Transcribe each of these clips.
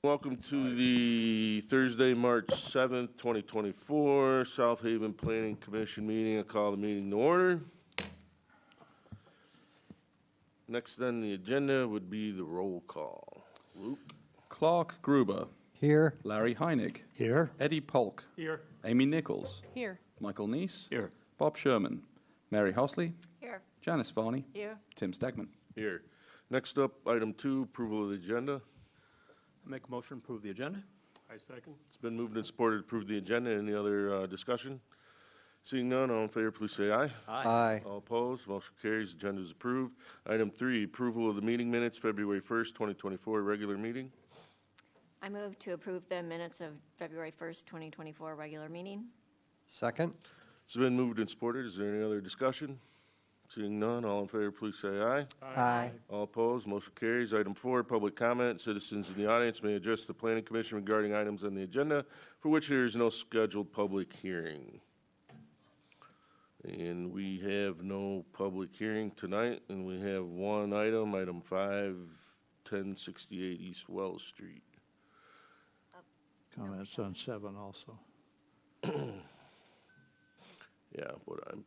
Welcome to the Thursday, March 7th, 2024 South Haven Planning Commission meeting. I call the meeting to order. Next on the agenda would be the roll call. Luke? Clark Gruber. Here. Larry Heinig. Here. Eddie Polk. Here. Amy Nichols. Here. Michael Neese. Here. Bob Sherman. Mary Hosley. Here. Janice Varney. Here. Tim Stegman. Here. Next up, item 2, approval of the agenda. I make a motion to approve the agenda. I second. It's been moved and supported to approve the agenda. Any other discussion? Seeing none, all in favor, please say aye. Aye. All opposed, motion carries. Agenda is approved. Item 3, approval of the meeting minutes, February 1st, 2024, regular meeting. I move to approve the minutes of February 1st, 2024 regular meeting. Second. It's been moved and supported. Is there any other discussion? Seeing none, all in favor, please say aye. Aye. All opposed, motion carries. Item 4, public comment. Citizens in the audience may address the planning commission regarding items on the agenda for which there is no scheduled public hearing. And we have no public hearing tonight, and we have one item, item 5, 1068 East Wells Street. Comments on 7 also. Yeah, but I'm,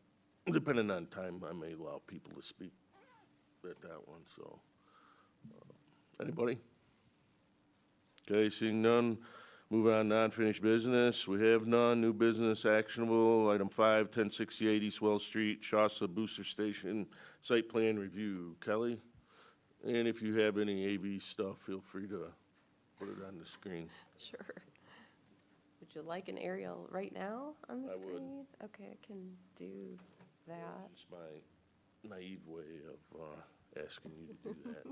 depending on time, I may allow people to speak at that one, so. Anybody? Okay, seeing none, move on to unfinished business. We have none. New business actionable. Item 5, 1068 East Wells Street, Shasta Booster Station, site plan review. Kelly? And if you have any AV stuff, feel free to put it on the screen. Sure. Would you like an aerial right now on the I would. screen? Okay, I can do that. It's my naive way of asking you to do that.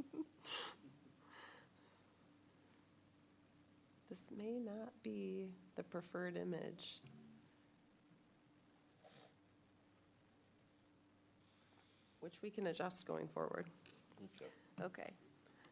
This may not be the preferred image. Which we can adjust going forward. Okay. Okay.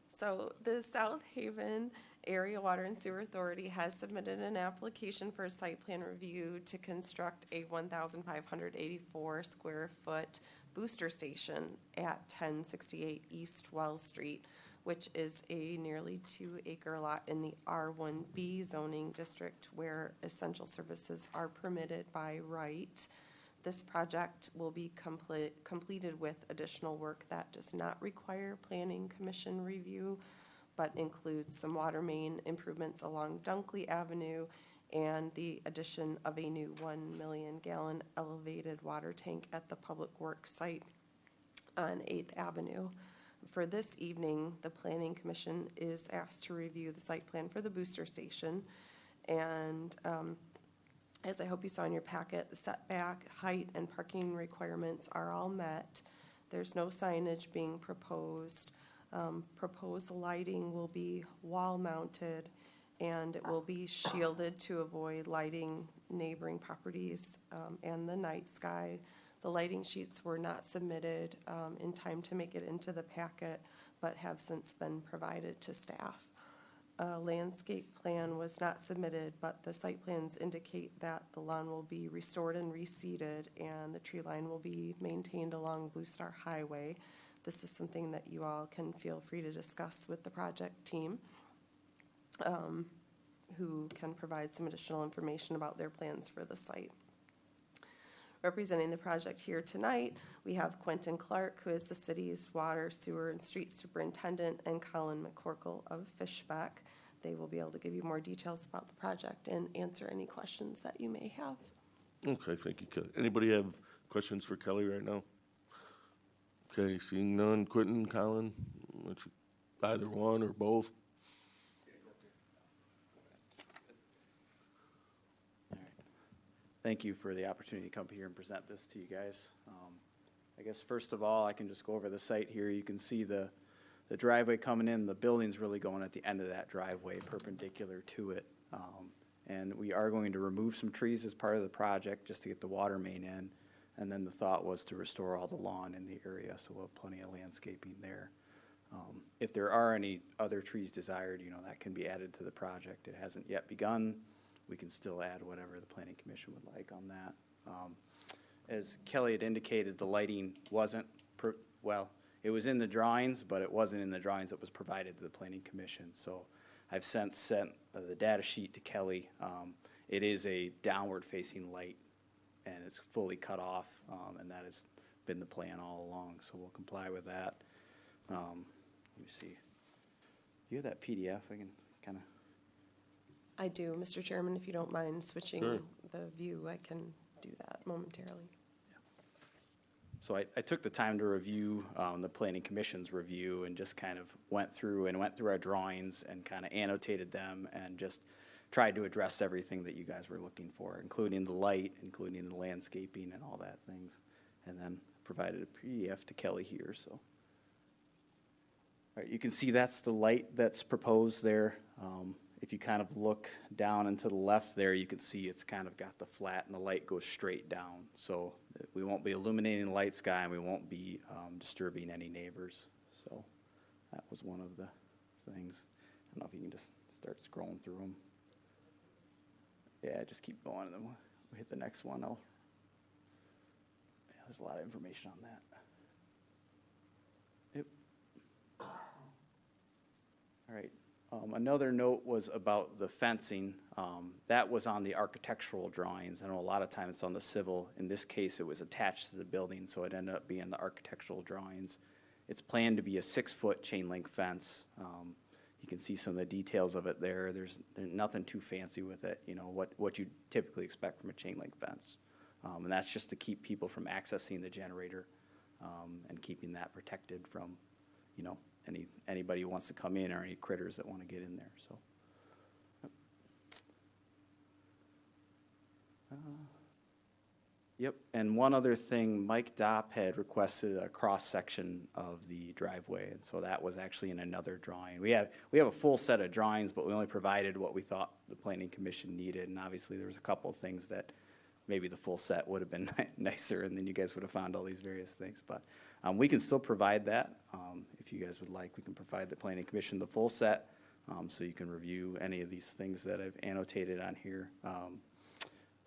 So the South Haven Area Water and Sewer Authority has submitted an application for a site plan review to construct a 1,584 square foot booster station at 1068 East Wells Street, which is a nearly 2-acre lot in the R1B zoning district where essential services are permitted by right. This project will be completed with additional work that does not require planning commission review, but includes some water main improvements along Dunkley Avenue and the addition of a new 1 million gallon elevated water tank at the Public Works site on 8th Avenue. For this evening, the Planning Commission is asked to review the site plan for the booster station. And as I hope you saw in your packet, the setback, height, and parking requirements are all met. There's no signage being proposed. Proposed lighting will be wall-mounted, and it will be shielded to avoid lighting neighboring properties and the night sky. The lighting sheets were not submitted in time to make it into the packet, but have since been provided to staff. A landscape plan was not submitted, but the site plans indicate that the lawn will be restored and reseeded, and the tree line will be maintained along Blue Star Highway. This is something that you all can feel free to discuss with the project team, who can provide some additional information about their plans for the site. Representing the project here tonight, we have Quentin Clark, who is the city's water, sewer, and street superintendent, and Colin McCorkle of Fishback. They will be able to give you more details about the project and answer any questions that you may have. Okay, thank you, Kelly. Anybody have questions for Kelly right now? Okay, seeing none. Quentin, Colin, either one or both? Thank you for the opportunity to come here and present this to you guys. I guess first of all, I can just go over the site here. You can see the driveway coming in. The building's really going at the end of that driveway, perpendicular to it. And we are going to remove some trees as part of the project just to get the water main in. And then the thought was to restore all the lawn in the area, so we'll have plenty of landscaping there. If there are any other trees desired, that can be added to the project. It hasn't yet begun. We can still add whatever the Planning Commission would like on that. As Kelly had indicated, the lighting wasn't, it was in the drawings, but it wasn't in the drawings that was provided to the Planning Commission. So I've since sent the data sheet to Kelly. It is a downward-facing light, and it's fully cut off, and that has been the plan all along, so we'll comply with that. Let me see. You have that PDF? I can kind of, I do, Mr. Chairman, if you don't mind switching Sure. the view, I can do that momentarily. so I took the time to review the Planning Commission's review and just kind of went through our drawings and kind of annotated them and just tried to address everything that you guys were looking for, including the light, including the landscaping and all that things. And then provided a PDF to Kelly here, so. All right, you can see that's the light that's proposed there. If you kind of look down and to the left there, you can see it's kind of got the flat and the light goes straight down. So we won't be illuminating the light sky and we won't be disturbing any neighbors. So that was one of the things. I don't know if you can just start scrolling through them. Yeah, just keep going and then we'll hit the next one. Yeah, there's a lot of information on that. Yep. All right. Another note was about the fencing. That was on the architectural drawings. I know a lot of times it's on the civil. In this case, it was attached to the building, so it ended up being the architectural drawings. It's planned to be a 6-foot chain link fence. You can see some of the details of it there. There's nothing too fancy with it, you know, what you typically expect from a chain link fence. And that's just to keep people from accessing the generator and keeping that protected from, you know, anybody who wants to come in or any critters that want to get in there. So, yep. And one other thing, Mike Dopp had requested a cross-section of the driveway, and so that was actually in another drawing. We have a full set of drawings, but we only provided what we thought the Planning Commission needed, and obviously there was a couple of things that maybe the full set would have been nicer, and then you guys would have found all these various things. But we can still provide that. If you guys would like, we can provide the Planning Commission the full set, so you can review any of these things that I've annotated on here.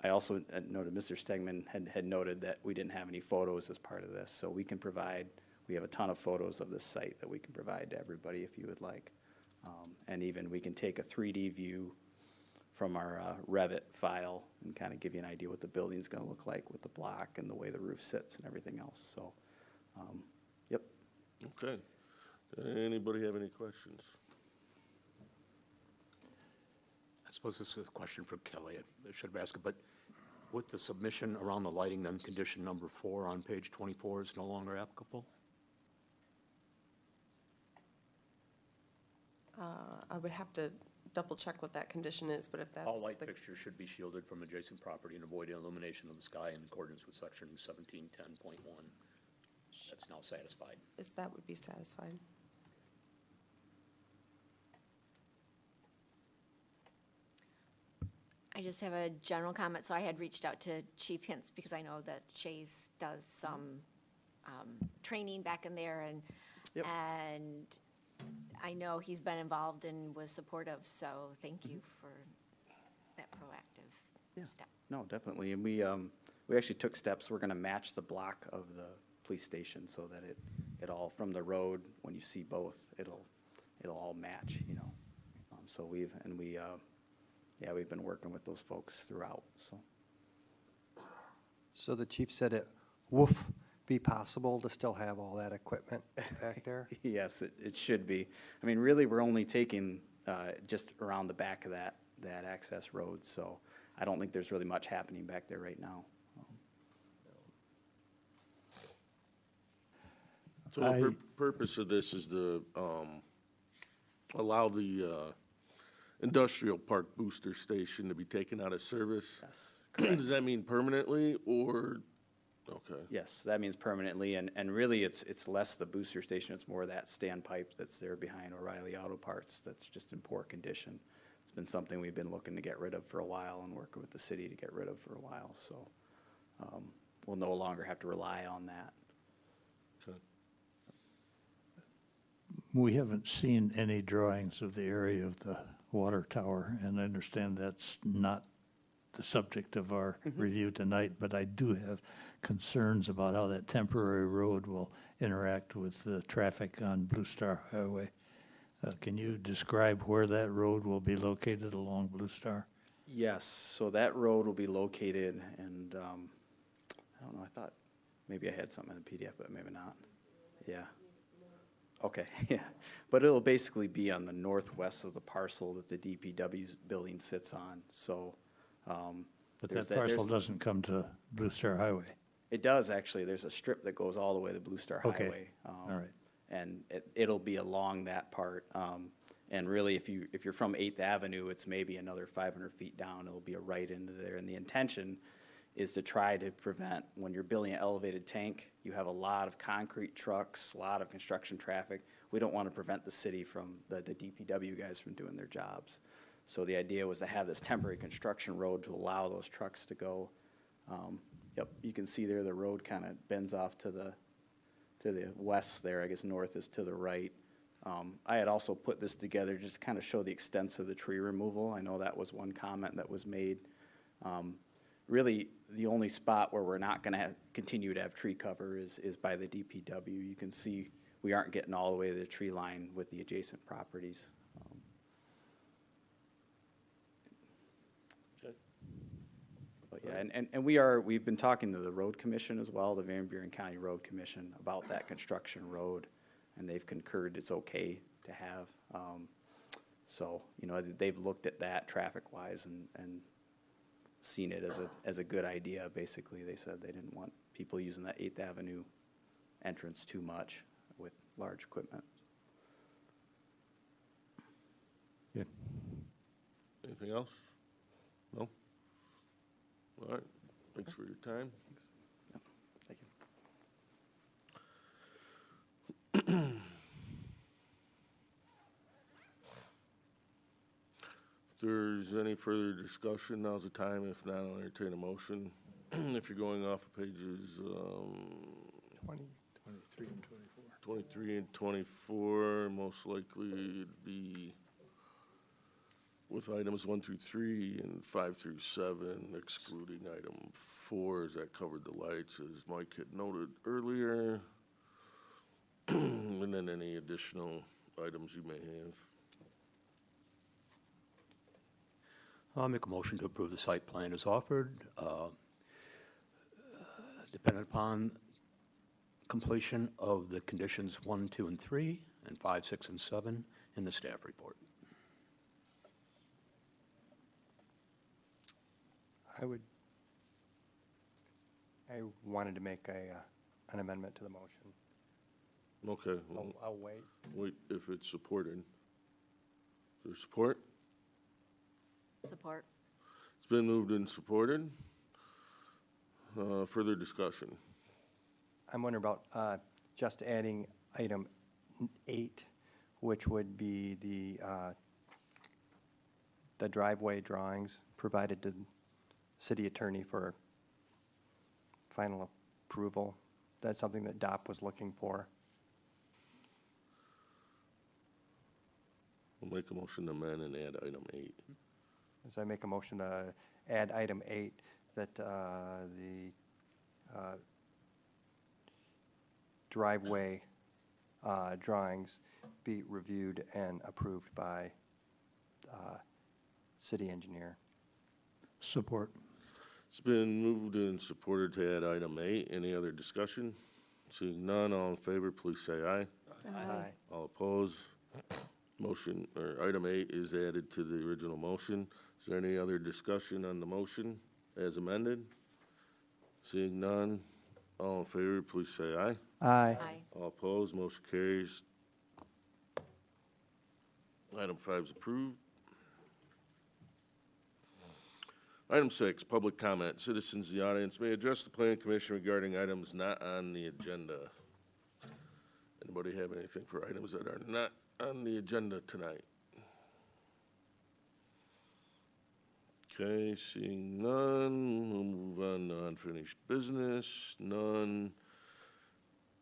I also noted Mr. Stegman had noted that we didn't have any photos as part of this, so we can provide, we have a ton of photos of this site that we can provide to everybody if you would like. And even we can take a 3D view from our Revit file and kind of give you an idea what the building's going to look like with the block and the way the roof sits and everything else. So, yep. Okay. Anybody have any questions? I suppose this is a question for Kelly. I should have asked it, but with the submission around the lighting, then condition number 4 on page 24 is no longer applicable? I would have to double check what that condition is, but if that's All light the, fixtures should be shielded from adjacent property and avoid illumination of the sky in accordance with section 1710.1. That's now satisfied. that would be satisfied. I just have a general comment. So I had reached out to Chief Hintz because I know that Shays does some training back in there, and Yep. and I know he's been involved and was supportive. So thank you for that proactive Yeah. step. No, definitely. And we actually took steps. We're going to match the block of the police station so that it all, from the road, when you see both, it'll all match, you know. So we've been working with those folks throughout, so. So the chief said it would be possible to still have all that equipment back there? Yes, it should be. I mean, really, we're only taking just around the back of that access road, so I don't think there's really much happening back there right now. So the purpose of this is to allow the industrial park booster station to be taken out of service? Yes, Does that mean permanently, or, okay, yes, that means permanently, and really, it's less the booster station, it's more that standpipe that's there behind O'Reilly Auto Parts that's just in poor condition. It's been something we've been looking to get rid of for a while and working with the city to get rid of for a while, so we'll no longer have to rely on that. okay. We haven't seen any drawings of the area of the water tower, and I understand that's not the subject of our review tonight, but I do have concerns about how that temporary road will interact with the traffic on Blue Star Highway. Can you describe where that road will be located along Blue Star? Yes, so that road will be located, and I don't know, I thought maybe I had something in the PDF, but maybe not. Yeah. Okay, yeah. But it'll basically be on the northwest of the parcel that the DPW building sits on, so. But there's that parcel there's- doesn't come to Blue Star Highway. It does, actually. There's a strip that goes all the way to Blue Star Okay, Highway. all right. And it'll be along that part. And really, if you're from 8th Avenue, it's maybe another 500 feet down. It'll be a right into there. And the intention is to try to prevent, when you're building an elevated tank, you have a lot of concrete trucks, a lot of construction traffic. We don't want to prevent the city from, the DPW guys from doing their jobs. So the idea was to have this temporary construction road to allow those trucks to go. Yep, you can see there the road kind of bends off to the west there. I guess north is to the right. I had also put this together just to kind of show the extent of the tree removal. I know that was one comment that was made. Really, the only spot where we're not going to continue to have tree cover is by the DPW. You can see we aren't getting all the way to the tree line with the adjacent properties. Okay. But yeah, and we've been talking to the road commission as well, the Van Buren County Road Commission, about that construction road, and they've concurred it's okay to have. So, they've looked at that traffic-wise and seen it as a good idea, basically. They said they didn't want people using that 8th Avenue entrance too much with large equipment. Good. Anything else? No? All right, thanks for your time. Thank you. If there's any further discussion, now's the time. If not, I'll entertain a motion. If you're going off of pages 23 and 24. 23 and 24, most likely it'd be with items 1 through 3 and 5 through 7, excluding item 4, as that covered the lights, as Mike had noted earlier. And then any additional items you may have. I'll make a motion to approve the site plan as offered, dependent upon completion of the conditions 1, 2, and 3, and 5, 6, and 7 in the staff report. I wanted to make an amendment to the motion. Okay, well, I'll wait. wait if it's supported. Is there support? Support. It's been moved and supported. Further discussion. I'm wondering about just adding item 8, which would be the driveway drawings provided to the city attorney for final approval. That's something that DOP was looking for. We'll make a motion to amend and add item 8. As I make a motion to add item 8, that the driveway drawings be reviewed and approved by city engineer. Support. It's been moved and supported to add item 8. Any other discussion? Seeing none, all in favor, please say aye. Aye. All opposed? Motion, or item 8 is added to the original motion. Is there any other discussion on the motion as amended? Seeing none, all in favor, please say aye. Aye. Aye. All opposed, motion carries. Item 5 is approved. Item 6, public comment. Citizens in the audience may address the planning commission regarding items not on the agenda. Anybody have anything for items that are not on the agenda tonight? Okay, seeing none, we'll move on to unfinished business. None.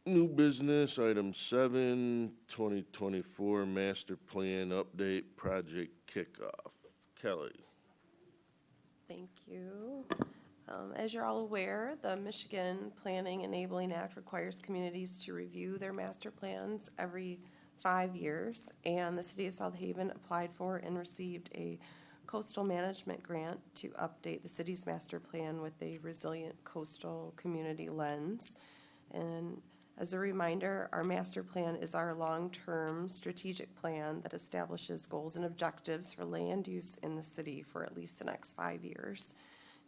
New business, item 7, 2024 master plan update project kickoff. Kelly. Thank you. As you're all aware, the Michigan Planning Enabling Act requires communities to review their master plans every 5 years, and the city of South Haven applied for and received a coastal management grant to update the city's master plan with a resilient coastal community lens. And as a reminder, our master plan is our long-term strategic plan that establishes goals and objectives for land use in the city for at least the next 5 years.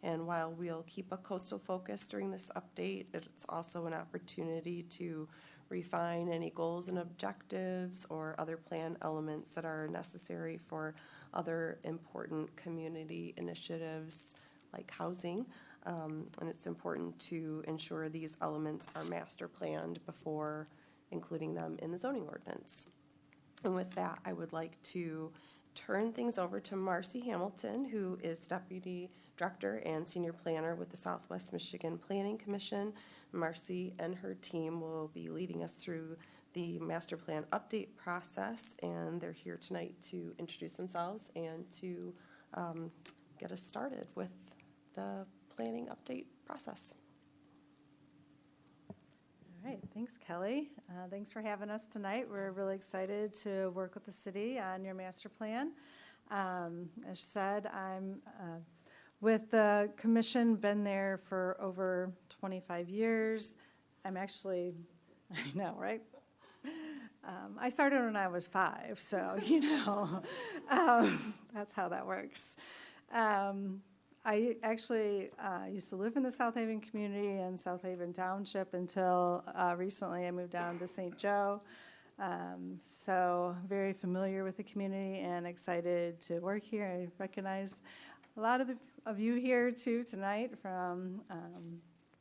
And while we'll keep a coastal focus during this update, it's also an opportunity to refine any goals and objectives or other plan elements that are necessary for other important community initiatives like housing. And it's important to ensure these elements are master planned before including them in the zoning ordinance. And with that, I would like to turn things over to Marcy Hamilton, who is Deputy Director and Senior Planner with the Southwest Michigan Planning Commission. Marcy and her team will be leading us through the master plan update process, and they're here tonight to introduce themselves and to get us started with the planning update process. All right, thanks, Kelly. Thanks for having us tonight. We're really excited to work with the city on your master plan. As said, I'm with the commission, been there for over 25 years. I'm actually, I know, right? I started when I was 5, so, that's how that works. I actually used to live in the South Haven community and South Haven Township until recently I moved down to St. Joe. So very familiar with the community and excited to work here. I recognize a lot of you here too tonight from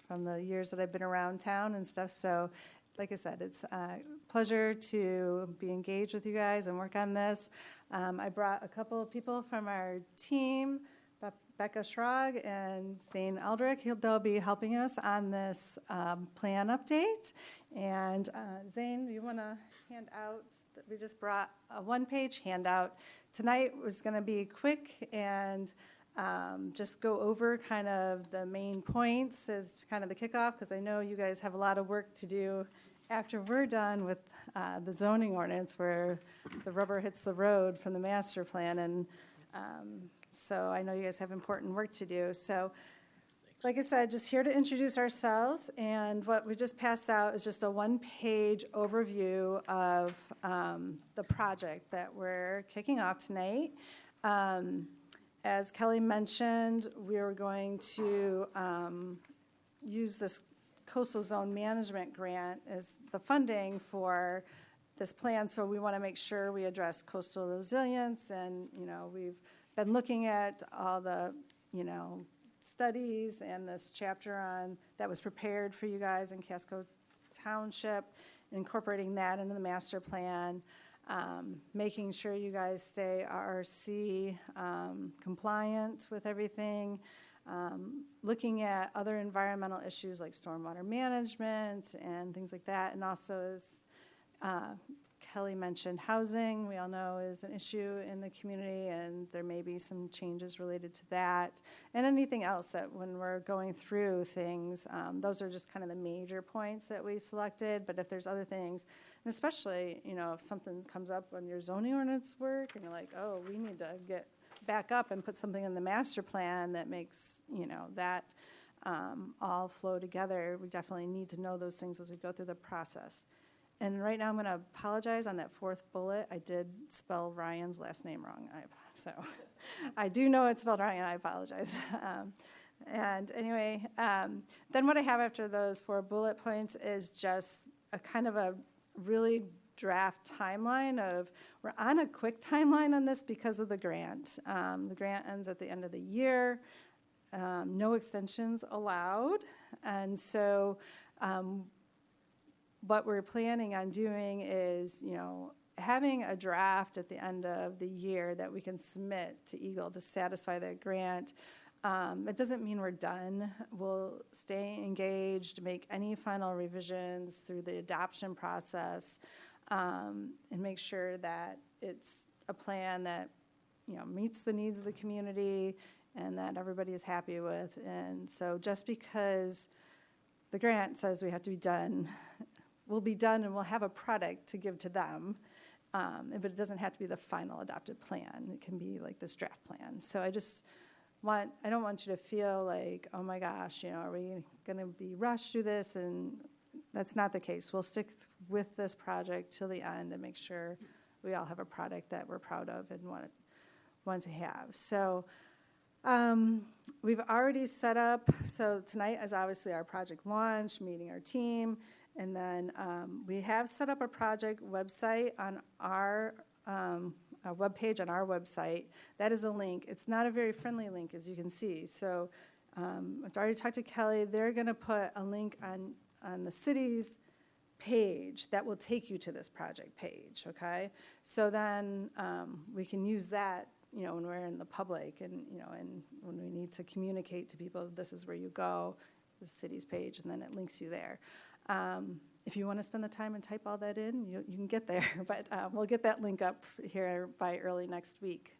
the years that I've been around town and stuff. So like I said, it's a pleasure to be engaged with you guys and work on this. I brought a couple of people from our team, Becca Schrag and Zane Eldrick. They'll be helping us on this plan update. And Zane, you want to hand out, we just brought a one-page handout. Tonight was going to be quick and just go over kind of the main points as kind of the kickoff, because I know you guys have a lot of work to do after we're done with the zoning ordinance where the rubber hits the road from the master plan. And so I know you guys have important work to do. So like I said, just here to introduce ourselves. And what we just passed out is just a one-page overview of the project that we're kicking off tonight. As Kelly mentioned, we are going to use this Coastal Zone Management Grant as the funding for this plan. So we want to make sure we address coastal resilience. And, we've been looking at all the, studies and this chapter on that was prepared for you guys in Casco Township, incorporating that into the master plan. Making sure you guys stay RRC compliant with everything, looking at other environmental issues like stormwater management and things like that, and also as Kelly mentioned, housing, we all know is an issue in the community, and there may be some changes related to that, and anything else that when we're going through things, those are just kind of the major points that we selected. But if there's other things, and especially, if something comes up on your zoning ordinance work and you're like, oh, we need to get back up and put something in the master plan that makes, that all flow together, we definitely need to know those things as we go through the process. And right now I'm going to apologize on that 4th bullet. I did spell Ryan's last name wrong. So I do know it's spelled Ryan. I apologize. And anyway, then what I have after those 4 bullet points is just a kind of a really draft timeline of, we're on a quick timeline on this because of the grant. The grant ends at the end of the year. No extensions allowed. And so what we're planning on doing is, having a draft at the end of the year that we can submit to Eagle to satisfy that grant. It doesn't mean we're done. We'll stay engaged, make any final revisions through the adoption process, and make sure that it's a plan that, meets the needs of the community and that everybody is happy with. And so just because the grant says we have to be done, we'll be done and we'll have a product to give to them. but it doesn't have to be the final adopted plan. It can be like this draft plan. So I don't want you to feel like, oh my gosh, are we going to be rushed through this? And that's not the case. We'll stick with this project till the end and make sure we all have a product that we're proud of and want to have. So we've already set up, so tonight is obviously our project launch, meeting our team, and then we have set up a project website on our webpage on our website. That is a link. It's not a very friendly link, as you can see. So I've already talked to Kelly. They're going to put a link on the city's page that will take you to this project page, okay? So then we can use that, when we're in the public and, and when we need to communicate to people, this is where you go, the city's page, and then it links you there. If you want to spend the time and type all that in, you can get there, but we'll get that link up here by early next week.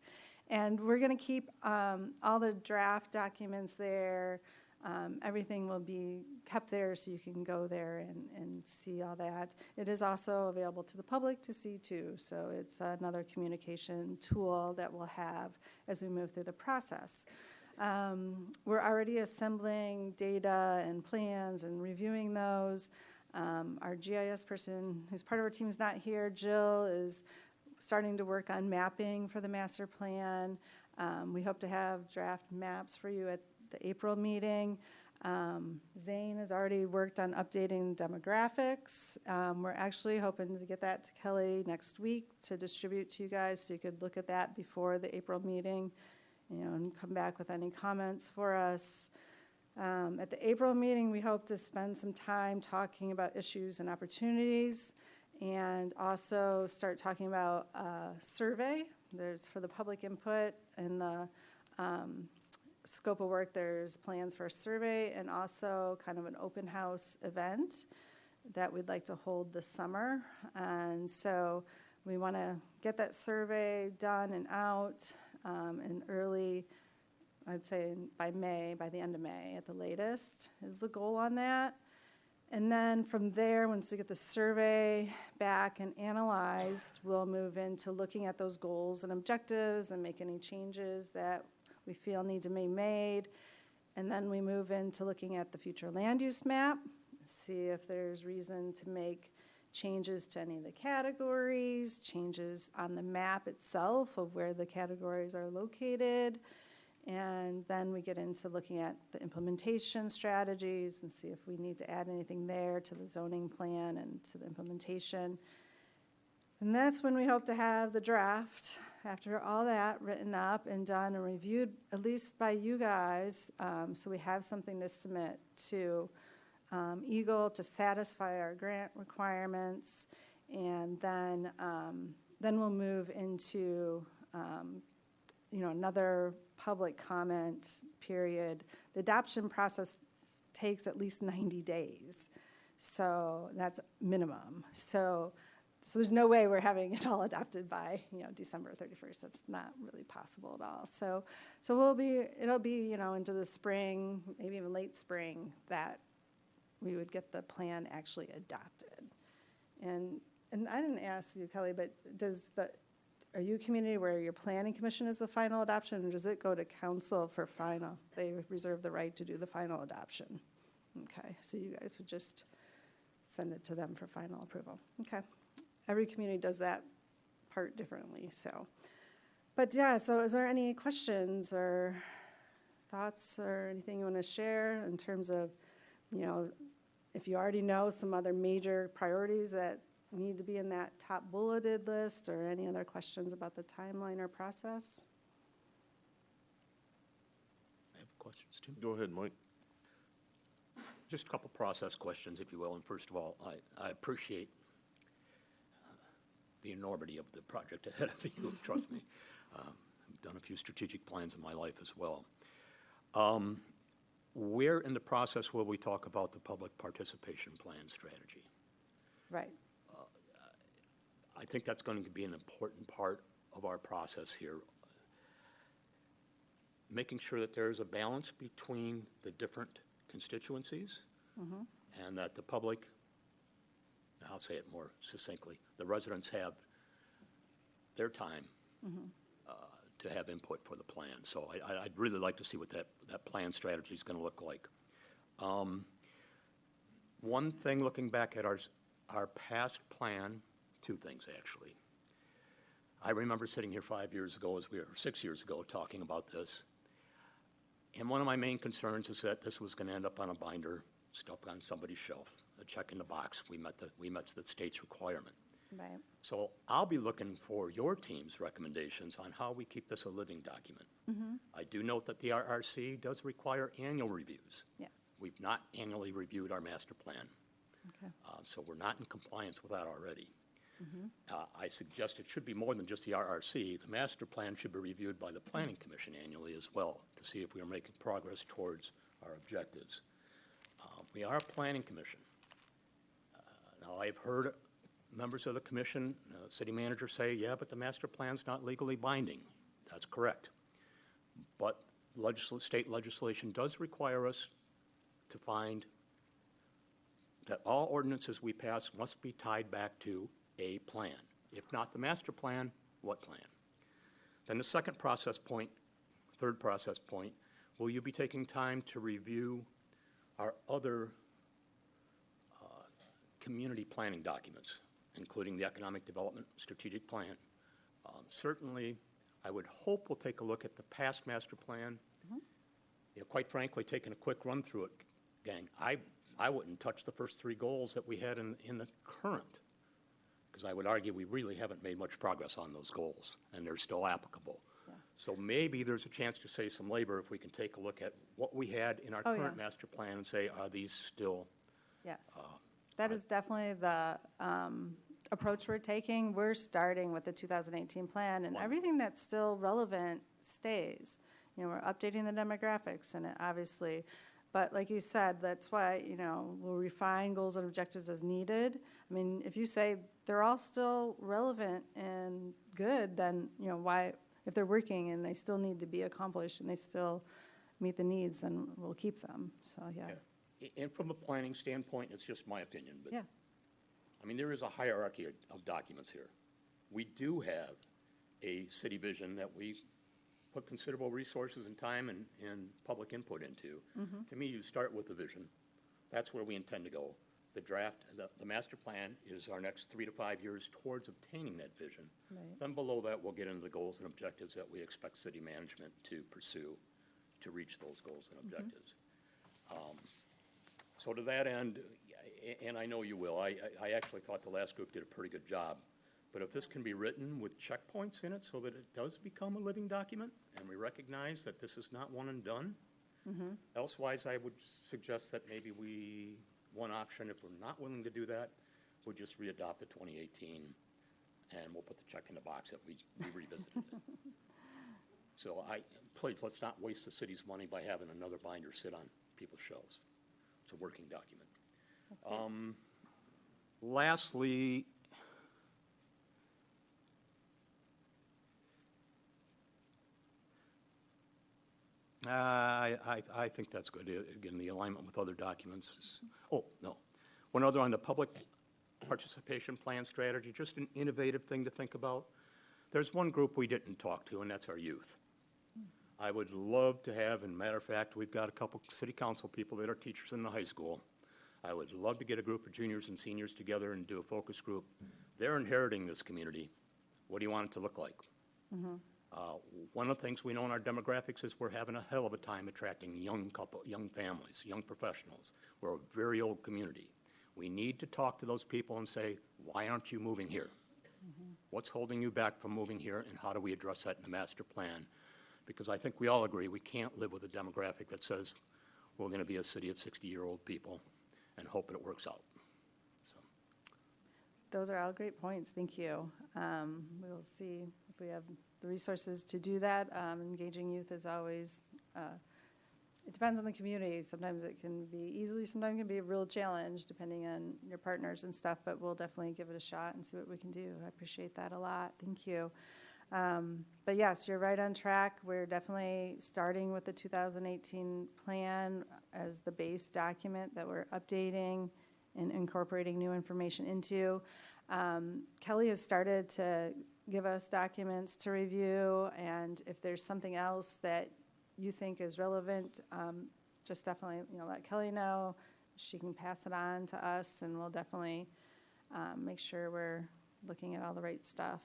And we're going to keep all the draft documents there. Everything will be kept there so you can go there and see all that. It is also available to the public to see too, so it's another communication tool that we'll have as we move through the process. We're already assembling data and plans and reviewing those. Our GIS person, who's part of our team, is not here. Jill is starting to work on mapping for the master plan. We hope to have draft maps for you at the April meeting. Zane has already worked on updating demographics. We're actually hoping to get that to Kelly next week to distribute to you guys so you could look at that before the April meeting, and come back with any comments for us. At the April meeting, we hope to spend some time talking about issues and opportunities and also start talking about a survey. There's for the public input and the scope of work, there's plans for a survey and also kind of an open house event that we'd like to hold this summer. And so we want to get that survey done and out in early, I'd say by the end of May at the latest is the goal on that. And then from there, once we get the survey back and analyzed, we'll move into looking at those goals and objectives and make any changes that we feel need to be made. And then we move into looking at the future land use map, see if there's reason to make changes to any of the categories, changes on the map itself of where the categories are located. And then we get into looking at the implementation strategies and see if we need to add anything there to the zoning plan and to the implementation. And that's when we hope to have the draft, after all that, written up and done and reviewed, at least by you guys, so we have something to submit to Eagle to satisfy our grant requirements. And then we'll move into another public comment period. The adoption process takes at least 90 days, so that's minimum. So there's no way we're having it all adopted by December 31st. That's not really possible at all. So it'll be into the spring, maybe even late spring, that we would get the plan actually adopted. And I didn't ask you, Kelly, but are you a community where your planning commission is the final adoption, or does it go to council for final? They reserve the right to do the final adoption. Okay, so you guys would just send it to them for final approval. Okay. Every community does that part differently, so. But yeah, so is there any questions or thoughts or anything you want to share in terms of, if you already know some other major priorities that need to be in that top bulleted list, or any other questions about the timeline or process? I have questions too. Go ahead, Mike. Just a couple process questions, if you will. And first of all, I appreciate the enormity of the project ahead of you, trust me. I've done a few strategic plans in my life as well. Where in the process will we talk about the public participation plan strategy? Right. I think that's going to be an important part of our process here. Making sure that there's a balance between the different constituencies and that the public, I'll say it more succinctly, the residents have their time to have input for the plan. So I'd really like to see what that plan strategy is going to look like. One thing, looking back at our past plan, two things, actually. I remember sitting here 6 years ago, talking about this. And one of my main concerns is that this was going to end up on a binder, stuck on somebody's shelf, a check in the box. We met the state's requirement. Right. So I'll be looking for your team's recommendations on how we keep this a living document. I do note that the RRC does require annual reviews. Yes. We've not annually reviewed our master plan, Okay. so we're not in compliance with that already. I suggest it should be more than just the RRC. The master plan should be reviewed by the Planning Commission annually as well to see if we are making progress towards our objectives. We are a Planning Commission. Now, I've heard members of the commission, city manager say, yeah, but the master plan's not legally binding. That's correct. But state legislation does require us to find that all ordinances we pass must be tied back to a plan. If not the master plan, what plan? Then the third process point, will you be taking time to review our other community planning documents, including the Economic Development Strategic Plan? Certainly, I would hope we'll take a look at the past master plan. You know, quite frankly, taking a quick run through it, gang, I wouldn't touch the first 3 goals that we had in the current, because I would argue we really haven't made much progress on those goals, and they're still applicable. Yeah. So maybe there's a chance to save some labor if we can take a look at what we had in our Oh, current yeah. master plan and say, are these still? Yes. That is definitely the approach we're taking. We're starting with the 2018 plan, and everything that's still relevant stays. You know, we're updating the demographics, and it obviously, but like you said, that's why, you know, we'll refine goals and objectives as needed. I mean, if you say they're all still relevant and good, then, you know, why, if they're working and they still need to be accomplished and they still meet the needs, then we'll keep them. So, yeah. And from a planning standpoint, it's just my opinion, but Yeah. I mean, there is a hierarchy of documents here. We do have a city vision that we put considerable resources and time and public input into. To me, you start with the vision. That's where we intend to go. The draft, the master plan is our next 3 to 5 years towards obtaining that vision. Right. Then below that, we'll get into the goals and objectives that we expect city management to pursue to reach those goals and objectives. So to that end, and I know you will, I actually thought the last group did a pretty good job. But if this can be written with checkpoints in it so that it does become a living document, and we recognize that this is not one and done, elsewise I would suggest that maybe one option, if we're not willing to do that, we'll just re-adopt the 2018, and we'll put the check in the box that we revisited it. So please, let's not waste the city's money by having another binder sit on people's shelves. It's a working document. Lastly, I think that's good. Again, the alignment with other documents is, oh, no. One other on the public participation plan strategy, just an innovative thing to think about. There's one group we didn't talk to, and that's our youth. I would love to have, and matter of fact, we've got a couple city council people that are teachers in the high school. I would love to get a group of juniors and seniors together and do a focus group. They're inheriting this community. What do you want it to look like? One of the things we know in our demographics is we're having a hell of a time attracting young families, young professionals. We're a very old community. We need to talk to those people and say, why aren't you moving here? What's holding you back from moving here, and how do we address that in the master plan? Because I think we all agree we can't live with a demographic that says we're going to be a city of 60-year-old people and hope that it works out. So. Those are all great points. Thank you. We will see if we have the resources to do that. Engaging youth is always, it depends on the community. Sometimes it can be easily, sometimes it can be a real challenge depending on your partners and stuff, but we'll definitely give it a shot and see what we can do. I appreciate that a lot. Thank you. But yes, you're right on track. We're definitely starting with the 2018 plan as the base document that we're updating and incorporating new information into. Kelly has started to give us documents to review, and if there's something else that you think is relevant, just definitely, let Kelly know. She can pass it on to us, and we'll definitely make sure we're looking at all the right stuff.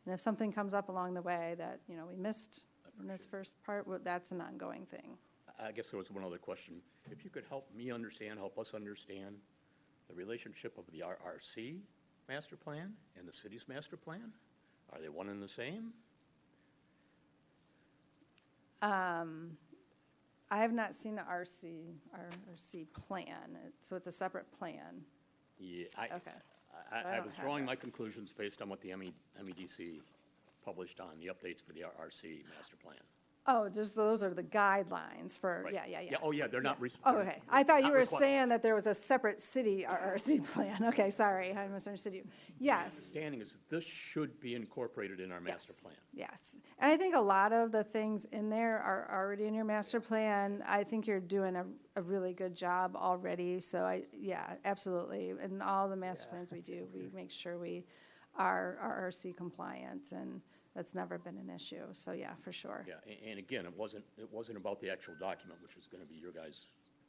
And if something comes up along the way that, we missed in this first part, that's an ongoing thing. I guess there was one other question. If you could help us understand the relationship of the RRC master plan and the city's master plan? Are they one and the same? I have not seen the RRC plan, so it's a separate plan. Yeah, Okay. I don't was have drawing that. my conclusions based on what the MEDC published on the updates for the RRC master plan. Oh, just those are the guidelines for, Right. yeah. Oh, yeah, they're not. Oh, okay. I thought you not were required. saying that there was a separate city RRC plan. Okay, sorry, I misunderstood you. Yes. Understanding is this should be incorporated in our master Yes, plan. yes. And I think a lot of the things in there are already in your master plan. I think you're doing a really good job already, so yeah, absolutely. In all the master plans we do, we make sure we are RRC compliant, and that's never been an issue, so yeah, for sure. Yeah, and again, it wasn't about the actual document, which is gonna be your guys'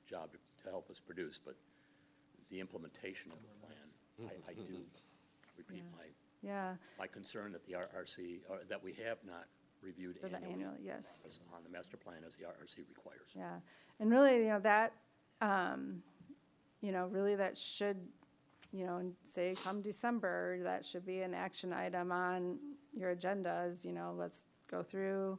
job to help us produce, but the implementation of the plan. I do repeat Yeah, my concern that the RRC, or that we have not reviewed for the annually annual, yes. on the master plan as the RRC requires. Yeah, and really, that, really that should, say come December, that should be an action item on your agendas, let's go through,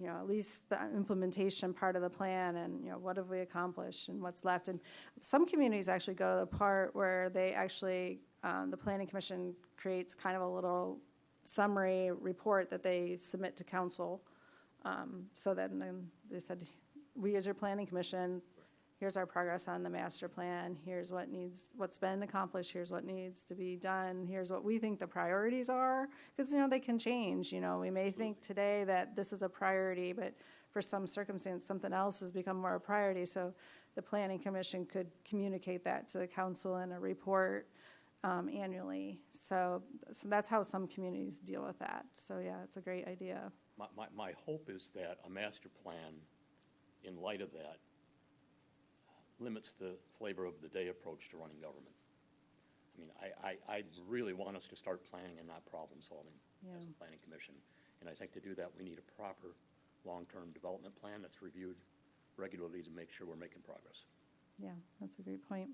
at least the implementation part of the plan and, what have we accomplished and what's left. And some communities actually go to the part where they actually, the planning commission creates kind of a little summary report that they submit to council. So then they said, we as your planning commission, here's our progress on the master plan, here's what's been accomplished, here's what needs to be done, here's what we think the priorities are, because, they can change, we may think today that this is a priority, but for some circumstance, something else has become more a priority, so the planning commission could communicate that to the council in a report annually, so that's how some communities deal with that, so yeah, it's a great idea. My hope is that a master plan, in light of that, limits the flavor of the day approach to running government. I mean, I really want us to start planning and not problem solving as a planning commission. And I think to do that, we need a proper long-term development plan that's reviewed regularly to make sure we're making progress. Yeah, that's a great point.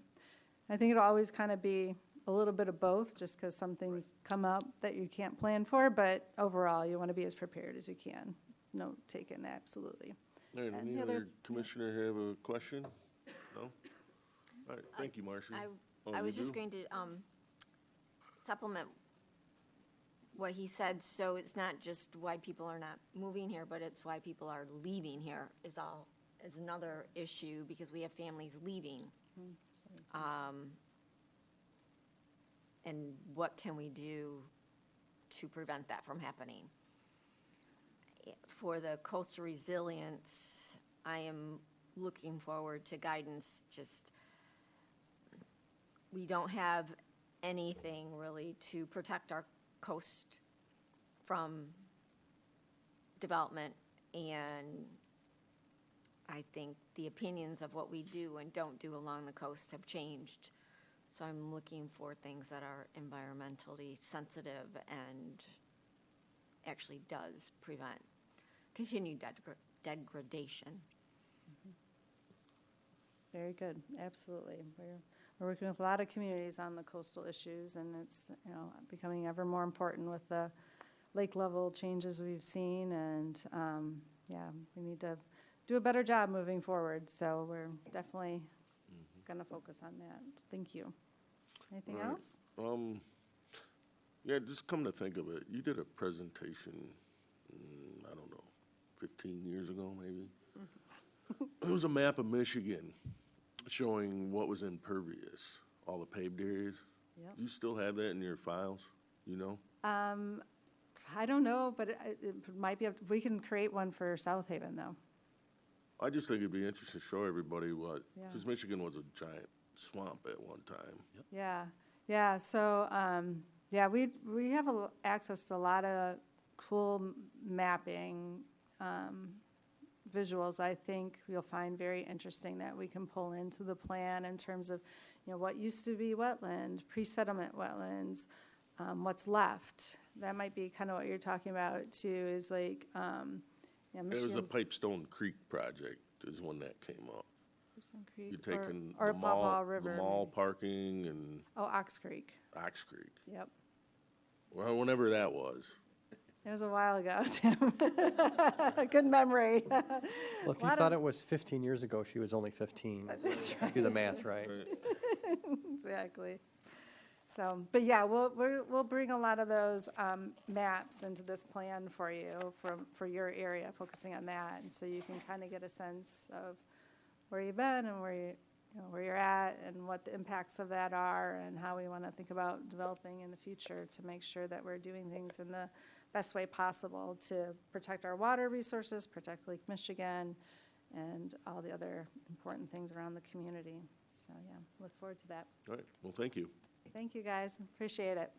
I think it'll always kind of be a little bit of both, just because some things come up that you can't plan for, but overall, you want to be as prepared as you can. Note taken, absolutely. All right, And any the other- other commissioner have a question? No? All right, thank you, Marcy. I was just going to supplement what he said, so it's not just why people are not moving here, but it's why people are leaving here is another issue, because we have families leaving. And what can we do to prevent that from happening? For the coastal resilience, I am looking forward to guidance. We don't have anything really to protect our coast from development, and I think the opinions of what we do and don't do along the coast have changed. So I'm looking for things that are environmentally sensitive and actually does prevent continued degradation. Very good, absolutely. We're working with a lot of communities on the coastal issues, and it's, becoming ever more important with the lake level changes we've seen, and, we need to do a better job moving forward, so we're definitely gonna focus on that. Thank you. Anything All right. else? Yeah, just come to think of it, you did a presentation, I don't know, 15 years ago, maybe? It was a map of Michigan showing what was impervious, all the paved areas. Yep. Do you still have that in your files, I don't know, but it might be, we can create one for South Haven, though. I just think it'd be interesting to show everybody what, Yeah. because Michigan was a giant swamp at one time. Yeah, so, Yeah, we have access to a lot of cool mapping visuals. I think you'll find very interesting that we can pull into the plan in terms of, what used to be wetland, pre-settlement wetlands, what's left. That might be kind of what you're talking about too, is like, It was a Pipestone Creek project is one that came up. You're taking or the Pawpaw mall, River. the mall maybe. parking and Oh, Ox Creek. Ox Creek. Yep. Well, whenever that was. It was a while ago, Tim. Good memory. Well, if you Lot thought of- it was 15 years ago, she was only 15. That's Do the math, right? Exactly. So, but yeah, we'll bring a lot of those maps into this plan for you, for your area, focusing on that. And so you can kind of get a sense of where you've been and where you're at and what the impacts of that are and how we want to think about developing in the future to make sure that we're doing things in the best way possible to protect our water resources, protect Lake Michigan, and all the other important things around the community. So, yeah, look forward to that. All right, well, thank you. Thank you, guys. Appreciate it.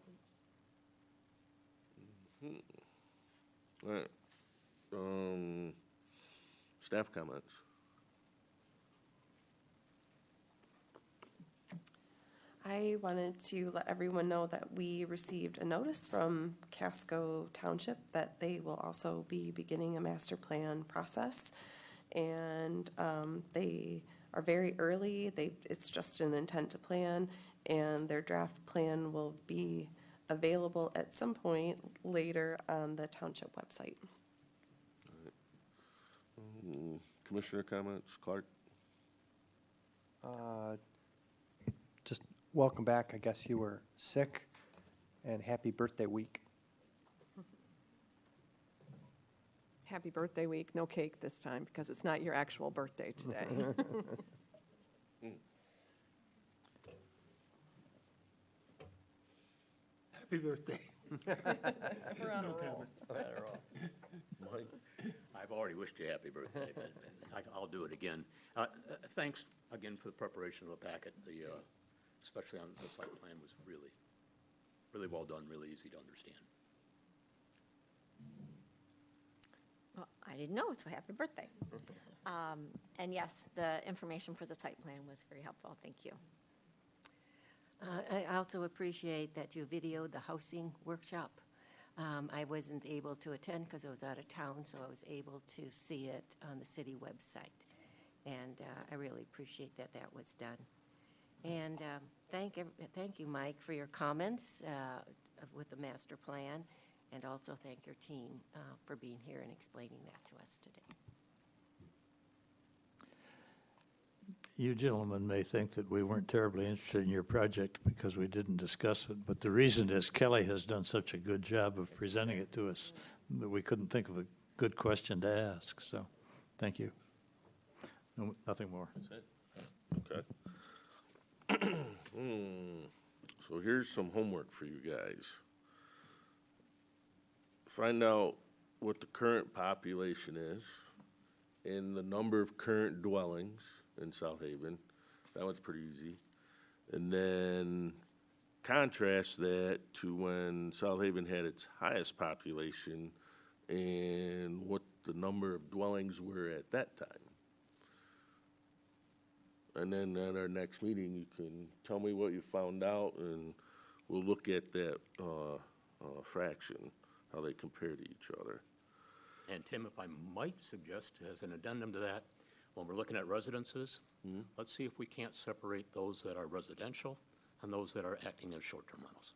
All right. Staff comments. I wanted to let everyone know that we received a notice from Casco Township that they will also be beginning a master plan process. And they are very early. It's just an intent to plan, and their draft plan will be available at some point later on the township website. Commissioner comments, Clark? Just welcome back. I guess you were sick, and happy birthday week. Happy birthday week. No cake this time because it's not your actual birthday today. Happy birthday. We're on a roll. Mike? I've already wished you a happy birthday, but I'll do it again. Thanks again for the preparation of the packet. Especially on the site plan was really, really well done, really easy to understand. Well, I didn't know, so happy birthday. And yes, the information for the site plan was very helpful. Thank you. I also appreciate that you videoed the housing workshop. I wasn't able to attend because I was out of town, so I was able to see it on the city website. And I really appreciate that that was done. And thank you, Mike, for your comments with the master plan, and also thank your team for being here and explaining that to us today. You gentlemen may think that we weren't terribly interested in your project because we didn't discuss it, but the reason is Kelly has done such a good job of presenting it to us that we couldn't think of a good question to ask, so thank you. No, nothing more. Okay. So here's some homework for you guys. Find out what the current population is and the number of current dwellings in South Haven. That one's pretty easy. And then contrast that to when South Haven had its highest population and what the number of dwellings were at that time. And then at our next meeting, you can tell me what you found out, and we'll look at that fraction, how they compare to each other. And Tim, if I might suggest as an addendum to that, when we're looking at residences, let's see if we can't separate those that are residential and those that are acting as short-term rentals.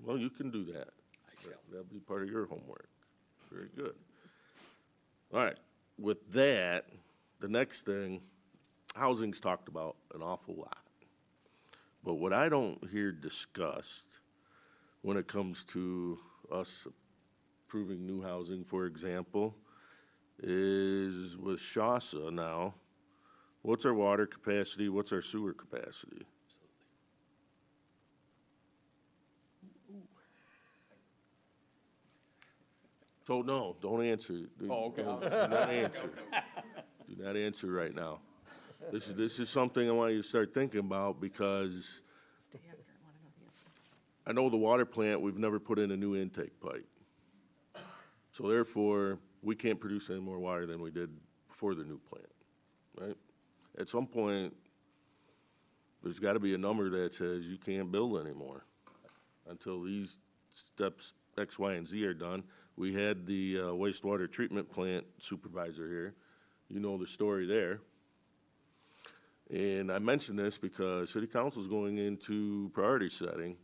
Well, you can do that. I shall. That'll be part of your homework. Very good. All right, with that, the next thing, housing's talked about an awful lot. But what I don't hear discussed when it comes to us approving new housing, for example, is with Shawsa now, what's our water capacity, what's our sewer capacity? So, no, don't answer. Oh, okay. Do not answer. Do not answer right now. This is something I want you to start thinking about because I know the water plant, we've never put in a new intake pipe. So therefore, we can't produce any more water than we did before the new plant, right? At some point, there's got to be a number that says you can't build anymore until these steps X, Y, and Z are done. We had the wastewater treatment plant supervisor here. You know the story there. And I mention this because city council is going into priority setting,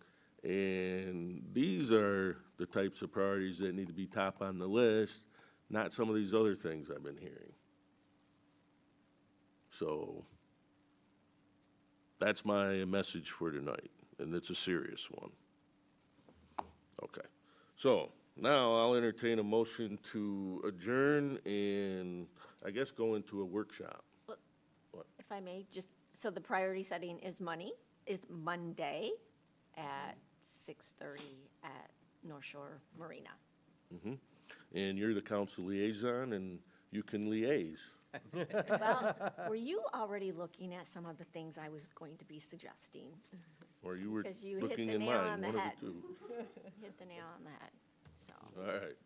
and these are the types of priorities that need to be top on the list, not some of these other things I've been hearing. So that's my message for tonight, and it's a serious one. Okay. So now I'll entertain a motion to adjourn and I guess go into a workshop. If I may, just, so the priority setting is Monday at 6:30 at North Shore Marina. And you're the council liaison, and you can liaise. Well, were you already looking at some of the things I was going to be suggesting? Or you were Because you hit looking the in nail on mine, the one of head. the two. Hit the nail on the head, so. All right.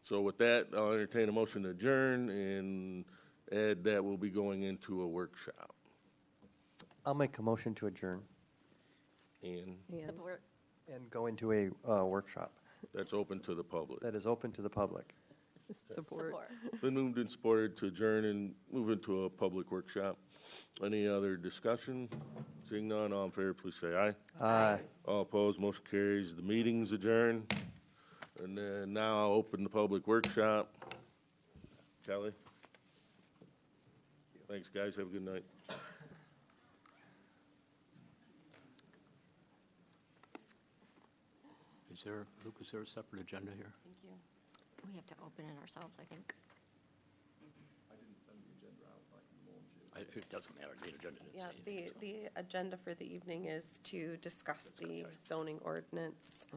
So with that, I'll entertain a motion to adjourn, and Ed, that will be going into a workshop. I'll make a motion to adjourn And Support. and go into a workshop that's open to the public. that is open to the public. Support. Been moved and supported to adjourn and move into a public workshop. Any other discussion? Seeing none, all in favor, please say aye. Aye. All opposed, motion carries. The meeting's adjourned. And then now I'll open the public workshop. Kelly? Thanks, guys. Have a good night. Luke, is there a separate agenda here? Thank you. We have to open it ourselves, I think. It doesn't matter, the agenda didn't Yeah, say anything. the agenda for the evening is to discuss the zoning ordinance.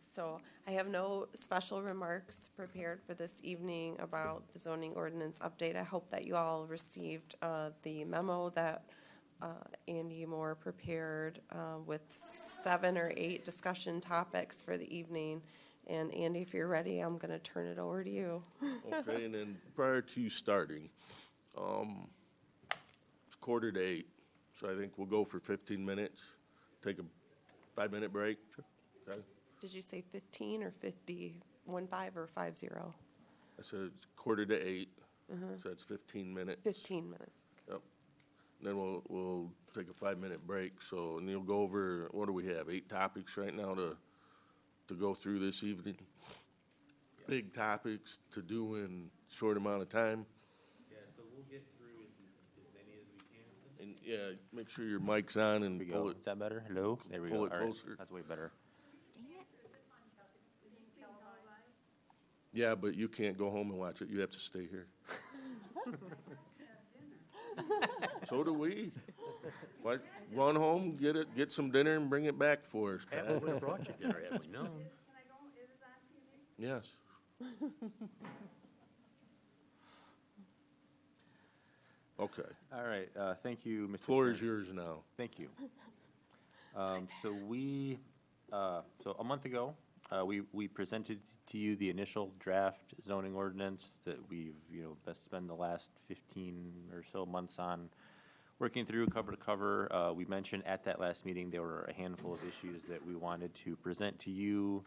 So I have no special remarks prepared for this evening about the zoning ordinance update. I hope that you all received the memo that Andy Moore prepared with 7 or 8 discussion topics for the evening. And Andy, if you're ready, I'm going to turn it over to you. Okay, and then prior to you starting, it's 7:45, so I think we'll go for 15 minutes, take a 5-minute break. Okay? Did you say 15 or 50? 1-5 or 50? I said it's 7:45, so that's 15 minutes. 15 minutes. Yep. Then we'll take a 5-minute break, so, and you'll go over, what do we have, 8 topics right now to go through this evening? Big topics to do in short amount of time. Yeah, so we'll get through as many as we can. And, yeah, make sure your mic's on and There we pull go. it. Is that better? Hello? There we Pull go. it All right. closer. That's way better. Yeah, but you can't go home and watch it. You have to stay here. So do we. Why, run home, get some dinner and bring it back for us, Yeah, we Pat. would have brought you dinner had we known. Yes. Okay. All right, thank you, Mr. Floor is Chairman. yours now. Thank you. So a month ago, we presented to you the initial draft zoning ordinance that we've, spent the last 15 or so months on working through cover to cover. We mentioned at that last meeting, there were a handful of issues that we wanted to present to you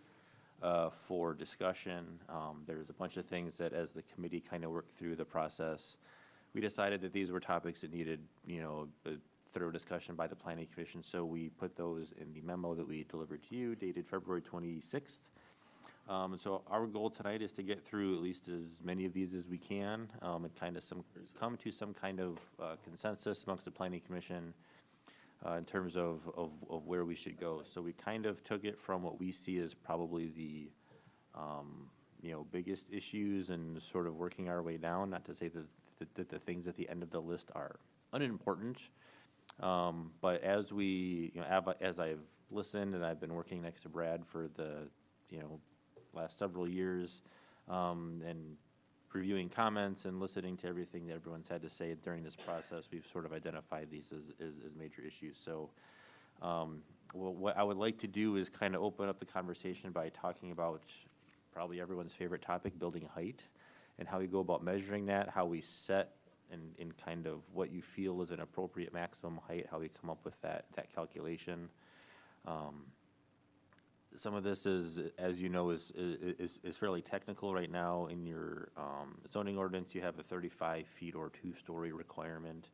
for discussion. There's a bunch of things that as the committee kind of worked through the process, we decided that these were topics that needed, a thorough discussion by the planning commission. So we put those in the memo that we delivered to you dated February 26th. And so our goal tonight is to get through at least as many of these as we can, and kind of come to some kind of consensus amongst the planning commission in terms of where we should go. So we kind of took it from what we see as probably the biggest issues and sort of working our way down. Not to say that the things at the end of the list are unimportant, but as we, as I've listened and I've been working next to Brad for the last several years, and reviewing comments and listening to everything that everyone's had to say during this process, we've sort of identified these as major issues. So Well, what I would like to do is kind of open up the conversation by talking about probably everyone's favorite topic, building height, and how we go about measuring that, how we set and kind of what you feel is an appropriate maximum height, how we come up with that calculation. Some of this is, as you know, is fairly technical right now. In your zoning ordinance, you have a 35 feet or 2-story requirement.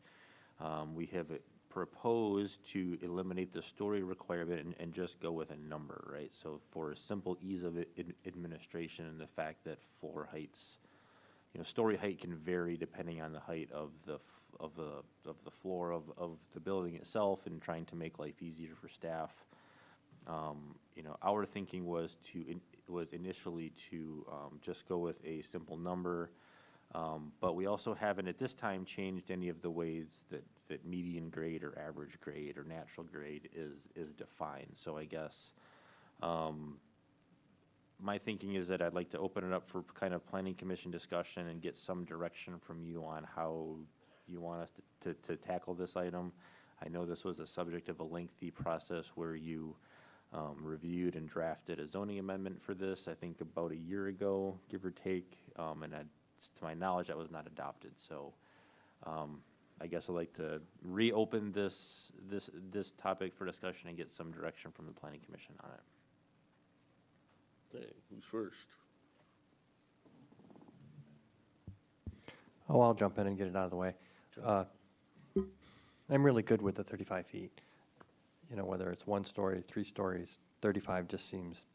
We have proposed to eliminate the story requirement and just go with a number, right? So for a simple ease of administration and the fact that floor heights, story height can vary depending on the height of the floor of the building itself, and trying to make life easier for staff. Our thinking was initially to just go with a simple number, but we also haven't at this time changed any of the ways that median grade or average grade or natural grade is defined. So I guess my thinking is that I'd like to open it up for kind of planning commission discussion and get some direction from you on how you want us to tackle this item. I know this was a subject of a lengthy process where you reviewed and drafted a zoning amendment for this, I think about a year ago, give or take, and to my knowledge, that was not adopted. So I guess I'd like to reopen this topic for discussion and get some direction from the planning commission on it. Okay, who's first? Oh, I'll jump in and get it out of the way. I'm really good with the 35 feet. Whether it's 1 story, 3 stories, 35 just seems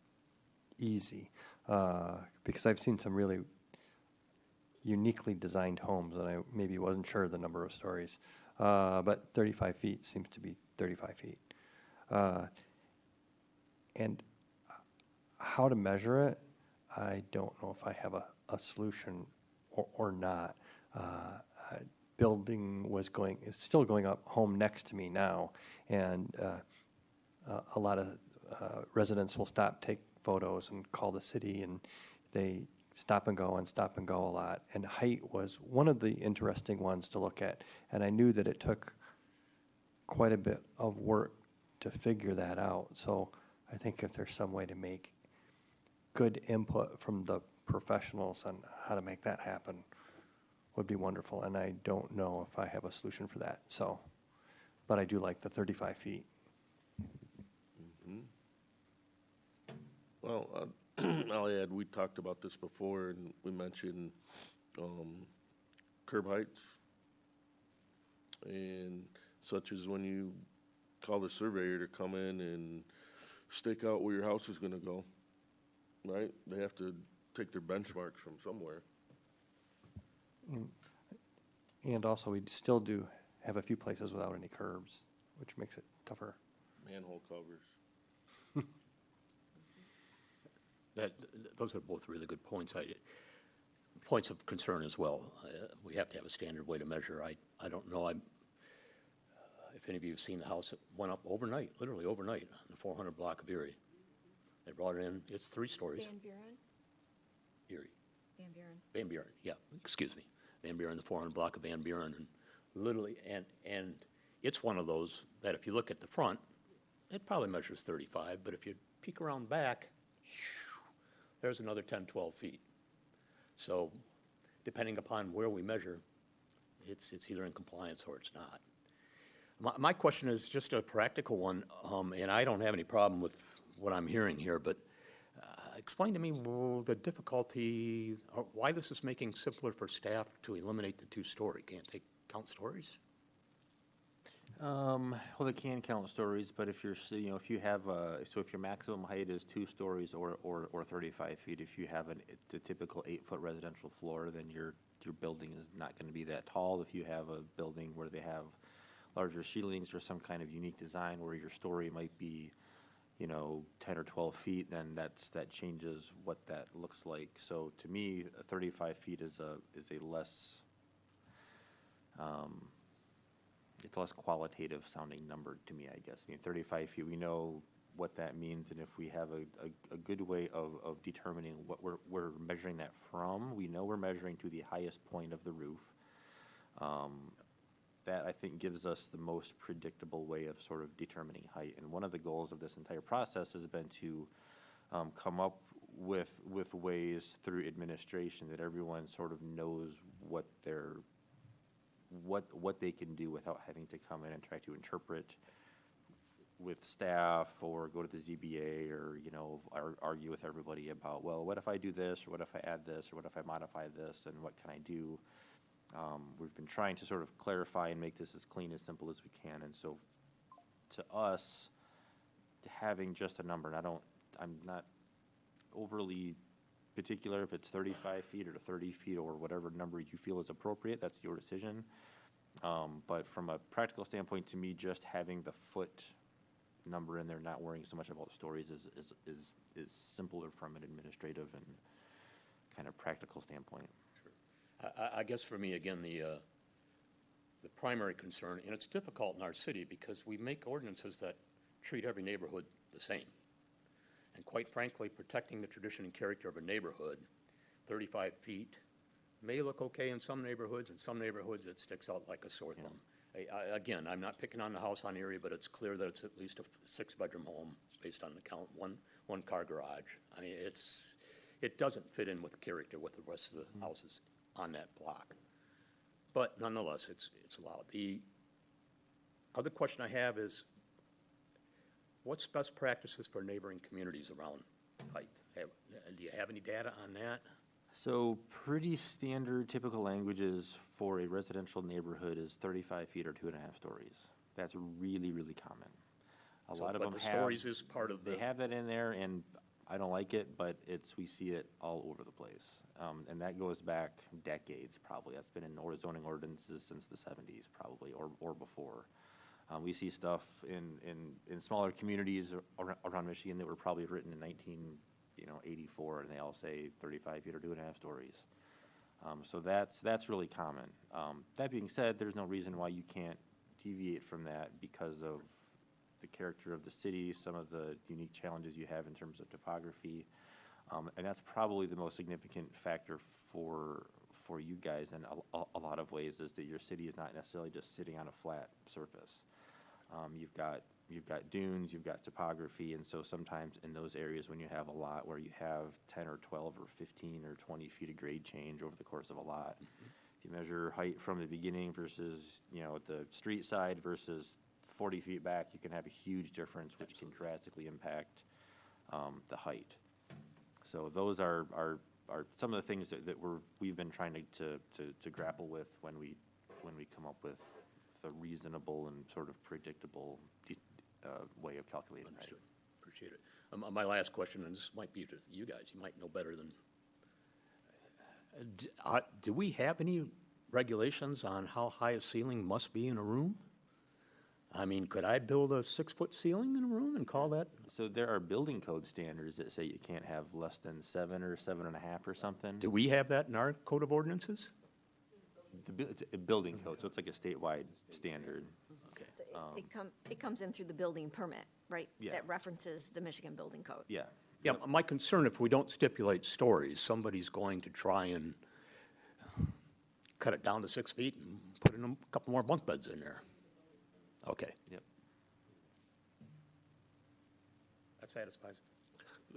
easy. Because I've seen some really uniquely designed homes, and I maybe wasn't sure the number of stories. But 35 feet seems to be 35 feet. And how to measure it, I don't know if I have a solution or not. Building is still going up home next to me now, and a lot of residents will take photos and call the city, and they stop and go a lot. And height was one of the interesting ones to look at, and I knew that it took quite a bit of work to figure that out. So I think if there's some way to make good input from the professionals on how to make that happen, would be wonderful. And I don't know if I have a solution for that. So, but I do like the 35 feet. Well, I'll add, we talked about this before, and we mentioned curb heights, and such as when you call the surveyor to come in and stake out where your house is gonna go, right? They have to take their benchmarks from somewhere. And also, we still do have a few places without any curbs, which makes it tougher. Manhole covers. Those are both really good points. Points of concern as well. We have to have a standard way to measure. I don't know. If any of you have seen the house that went up overnight, literally overnight, on the 400 block of Erie. They brought it in. It's 3 stories. Van Buren? Erie. Van Buren. Van Buren, yeah, excuse me. Van Buren, the 400 block of Van Buren, and literally, and it's one of those that if you look at the front, it probably measures 35, but if you peek around back, there's another 10, 12 feet. So depending upon where we measure, it's either in compliance or it's not. My question is just a practical one, and I don't have any problem with what I'm hearing here, but explain to me the difficulty, or why this is making simpler for staff to eliminate the 2-story. Can't they count stories? Well, they can count stories, but if if you have if your maximum height is 2 stories or 35 feet, if you have the typical 8-foot residential floor, then your building is not going to be that tall. If you have a building where they have larger ceilings or some kind of unique design where your story might be 10 or 12 feet, then that changes what that looks like. So to me, 35 feet is a less it's a less qualitative sounding number to me, I guess. 35 feet, we know what that means, and if we have a good way of determining what we're measuring that from, we know we're measuring to the highest point of the roof. that, I think, gives us the most predictable way of sort of determining height. And one of the goals of this entire process has been to come up with ways through administration that everyone sort of knows what they can do without having to come in and try to interpret with staff or go to the ZBA or, you know, argue with everybody about, well, what if I do this, or what if I add this, or what if I modify this, and what can I do? We've been trying to sort of clarify and make this as clean and simple as we can, and so to us, having just a number, and I'm not overly particular if it's 35 feet or 30 feet or whatever number you feel is appropriate, that's your decision. But from a practical standpoint, to me, just having the foot number in there, not worrying so much about stories is simpler from an administrative and kind of practical standpoint. I guess for me, again, the primary concern, and it's difficult in our city because we make ordinances that treat every neighborhood the same. And quite frankly, protecting the tradition and character of a neighborhood, 35 feet, may look okay in some neighborhoods. In some neighborhoods, it sticks out like a sore thumb. Again, I'm not picking on the house on Erie, but it's clear that it's at least a 6-bedroom home based on the count, one car garage. I mean, it doesn't fit in with the character with the rest of the houses on that block. But nonetheless, it's allowed. The other question I have is, what's best practices for neighboring communities around height? Do you have any data on that? So pretty standard typical languages for a residential neighborhood is 35 feet or 2.5 stories. That's really, really common. A lot of them But the have. stories is part of the. They have that in there, and I don't like it, but we see it all over the place. And that goes back decades, probably. That's been in zoning ordinances since the 70s, probably, or before. We see stuff in smaller communities around Michigan that were probably written in 1984, and they all say 35 feet or 2.5 stories. So that's really common. That being said, there's no reason why you can't deviate from that because of the character of the city, some of the unique challenges you have in terms of topography. And that's probably the most significant factor for you guys in a lot of ways, is that your city is not necessarily just sitting on a flat surface. You've got dunes, you've got topography, and so sometimes in those areas when you have a lot where you have 10 or 12 or 15 or 20 feet of grade change over the course of a lot, if you measure height from the beginning versus, the street side versus 40 feet back, you can have a huge difference, which can drastically impact the height. So those are some of the things that we've been trying to grapple with when we come up with a reasonable and sort of predictable way of calculating height. Understood. Appreciate it. My last question, and this might be to you guys, you might know better than. Do we have any regulations on how high a ceiling must be in a room? I mean, could I build a 6-foot ceiling in a room and call that? So there are building code standards that say you can't have less than 7 or 7.5 or something. Do we have that in our code of ordinances? It's a building code, so it's like a statewide standard. Okay. It comes in through the building permit, right? Yeah. That references the Michigan Building Code. Yeah. Yeah, my concern, if we don't stipulate stories, somebody's going to try and cut it down to 6 feet and put in a couple more bunk beds in there. Okay. Yep. That satisfies.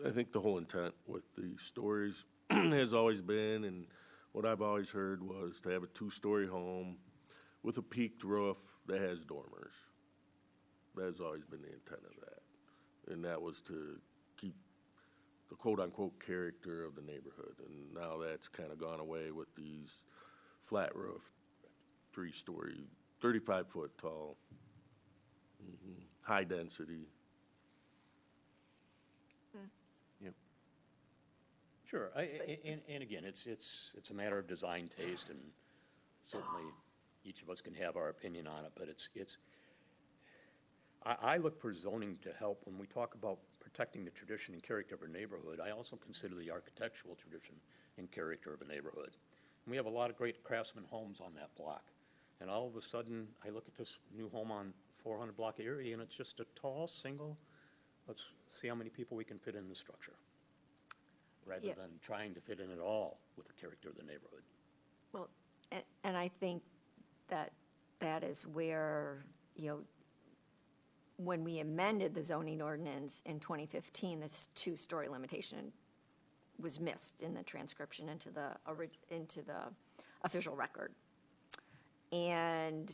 I think the whole intent with the stories has always been, and what I've always heard was to have a 2-story home with a peaked roof that has dormers. That has always been the intent of that. And that was to keep the quote-unquote character of the neighborhood. And now that's kind of gone away with these flat roof, 3-story, 35-foot tall, high density. Yep. Sure, and again, it's a matter of design taste, and certainly each of us can have our opinion on it, but I look for zoning to help when we talk about protecting the tradition and character of a neighborhood. I also consider the architectural tradition and character of a neighborhood. And we have a lot of great craftsman homes on that block, and all of a sudden, I look at this new home on 400 block area, and it's just a tall, single, let's see how many people we can fit in the structure, rather Yeah. than trying to fit in it all with the character of the neighborhood. Well, and I think that that is where, when we amended the zoning ordinance in 2015, this two-story limitation was missed in the transcription into the official record. And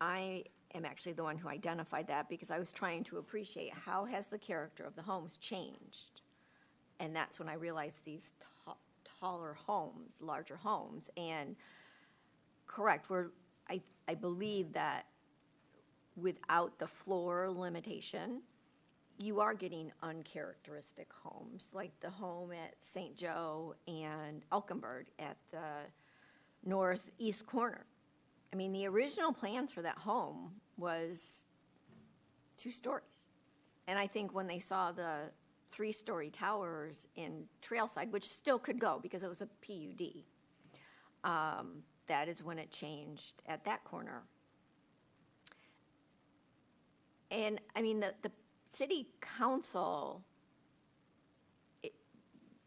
I am actually the one who identified that because I was trying to appreciate how has the character of the homes changed. And that's when I realized these taller homes, larger homes. And correct, I believe that without the floor limitation, you are getting uncharacteristic homes, like the home at St. Joe and Elkenberg at the northeast corner. I mean, the original plans for that home was 2 stories. And I think when they saw the 3-story towers in Trailside, which still could go because it was a PUD, that is when it changed at that corner. And, I mean, the city council,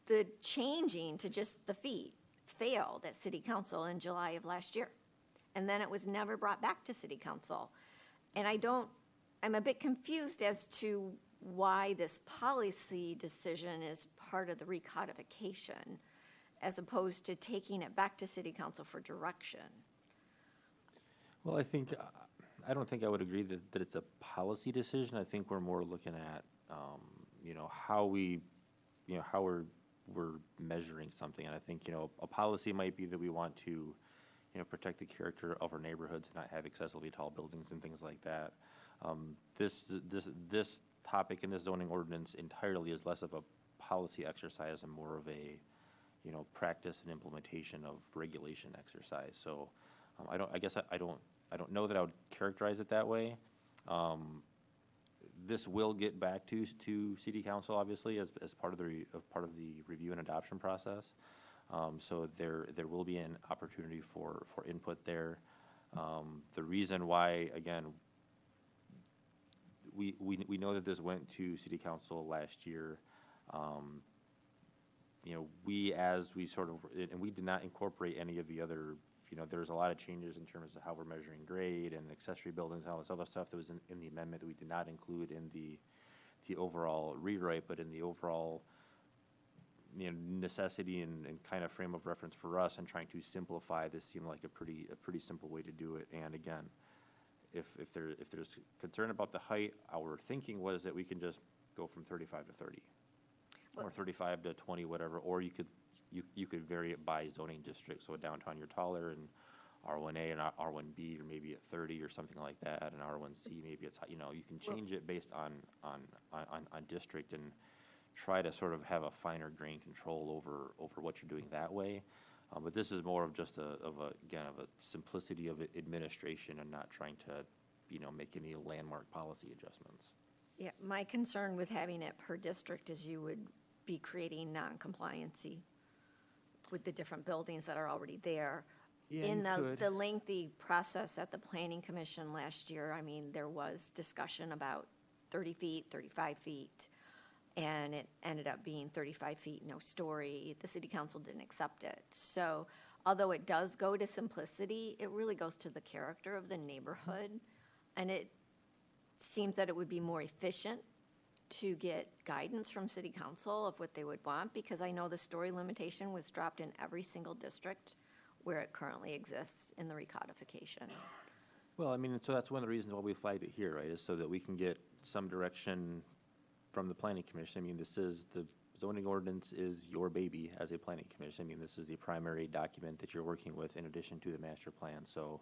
the changing to just the feet failed at city council in July of last year. And then it was never brought back to city council. And I'm a bit confused as to why this policy decision is part of the recodification as opposed to taking it back to city council for direction. Well, I don't think I would agree that it's a policy decision. I think we're more looking at, how we're measuring something. And I think, a policy might be that we want to, protect the character of our neighborhoods and not have excessively tall buildings and things like that. This topic in this zoning ordinance entirely is less of a policy exercise and more of a, practice and implementation of regulation exercise. So, I don't know that I would characterize it that way. This will get back to city council, obviously, as part of the review and adoption process. So there will be an opportunity for input there. The reason why, again, we know that this went to city council last year. And we did not incorporate any of the other, there's a lot of changes in terms of how we're measuring grade and accessory buildings and all this other stuff that was in the amendment that we did not include in the overall rewrite, but in the overall, necessity and kind of frame of reference for us and trying to simplify this seemed like a pretty simple way to do it. And again, if there's concern about the height, our thinking was that we can just go from 35 to 30. Or 35 to 20, whatever, or you could vary it by zoning district. So downtown you're taller, and R1A and R1B or maybe at 30 or something like that, and R1C maybe it's, you can change it based on district and try to sort of have a finer grain control over what you're doing that way. But this is more of just a simplicity of administration and not trying to, make any landmark policy adjustments. Yeah, my concern with having it per district is you would be creating non-compliancy with the different buildings that are already there. Yeah, In you could. the lengthy process at the Planning Commission last year, I mean, there was discussion about 30 feet, 35 feet, and it ended up being 35 feet, no story. The city council didn't accept it. So although it does go to simplicity, it really goes to the character of the neighborhood. And it seems that it would be more efficient to get guidance from city council of what they would want, because I know the story limitation was dropped in every single district where it currently exists in the recodification. Well, I mean, so that's one of the reasons why we flagged it here, right, is so that we can get some direction from the planning commission. I mean, the zoning ordinance is your baby as a planning commission. I mean, this is the primary document that you're working with in addition to the master plan. So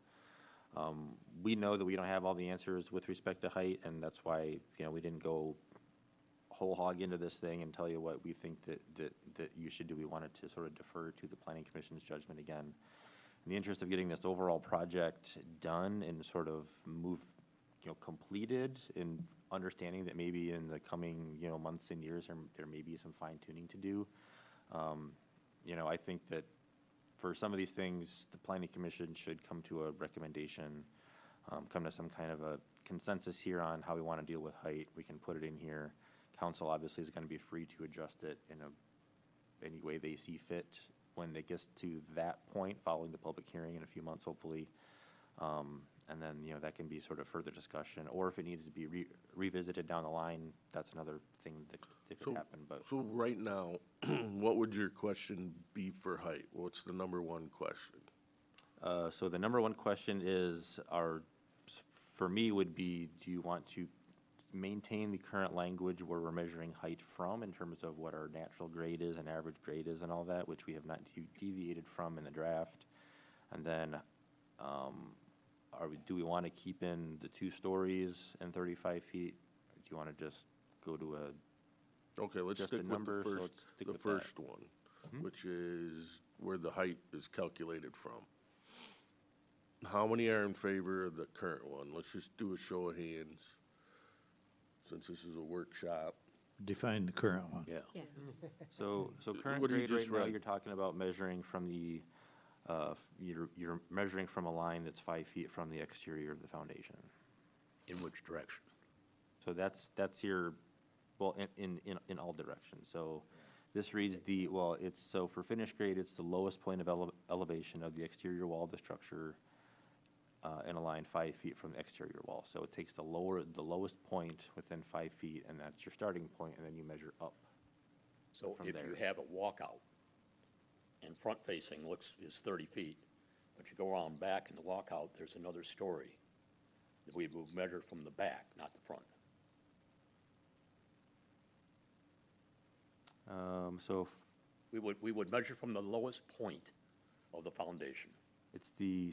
we know that we don't have all the answers with respect to height, and that's why, we didn't go whole hog into this thing and tell you what we think that you should do. We wanted to sort of defer to the planning commission's judgment again. In the interest of getting this overall project done and sort of completed, and understanding that maybe in the coming, months and years, there may be some fine tuning to do. I think that for some of these things, the planning commission should come to a recommendation, come to some kind of a consensus here on how we want to deal with height. We can put it in here. Council obviously is going to be free to adjust it in any way they see fit when it gets to that point, following the public hearing in a few months, hopefully. And then, you know, that can be sort of further discussion, or if it needs to be revisited down the line, that's another thing that could happen, but. So right now, what would your question be for height? What's the number one question? So the number one question is, for me, would be, do you want to maintain the current language where we're measuring height from in terms of what our natural grade is and average grade is and all that, which we have not deviated from in the draft? And then, do we want to keep in the 2 stories and 35 feet? Or do you want to just go to Okay, let's just a stick with number, so the let's stick the with that. first one, which is where the height is calculated from. How many are in favor of the current one? Let's just do a show of hands, since this is a workshop. Define the current one. Yeah. Yeah. So current What do you grade right just now, read? you're talking about measuring from the, you're measuring from a line that's 5 feet from the exterior of the foundation. In which direction? So that's your, well, in all directions. So this reads so for finished grade, it's the lowest point of elevation of the exterior wall of the structure in a line 5 feet from the exterior wall. So it takes the lowest point within 5 feet, and that's your starting point, and then you measure up. So From if there. you have a walkout and front facing is 30 feet, but you go around back in the walkout, there's another story. We will measure from the back, not the front. So We would measure from the lowest point of the foundation.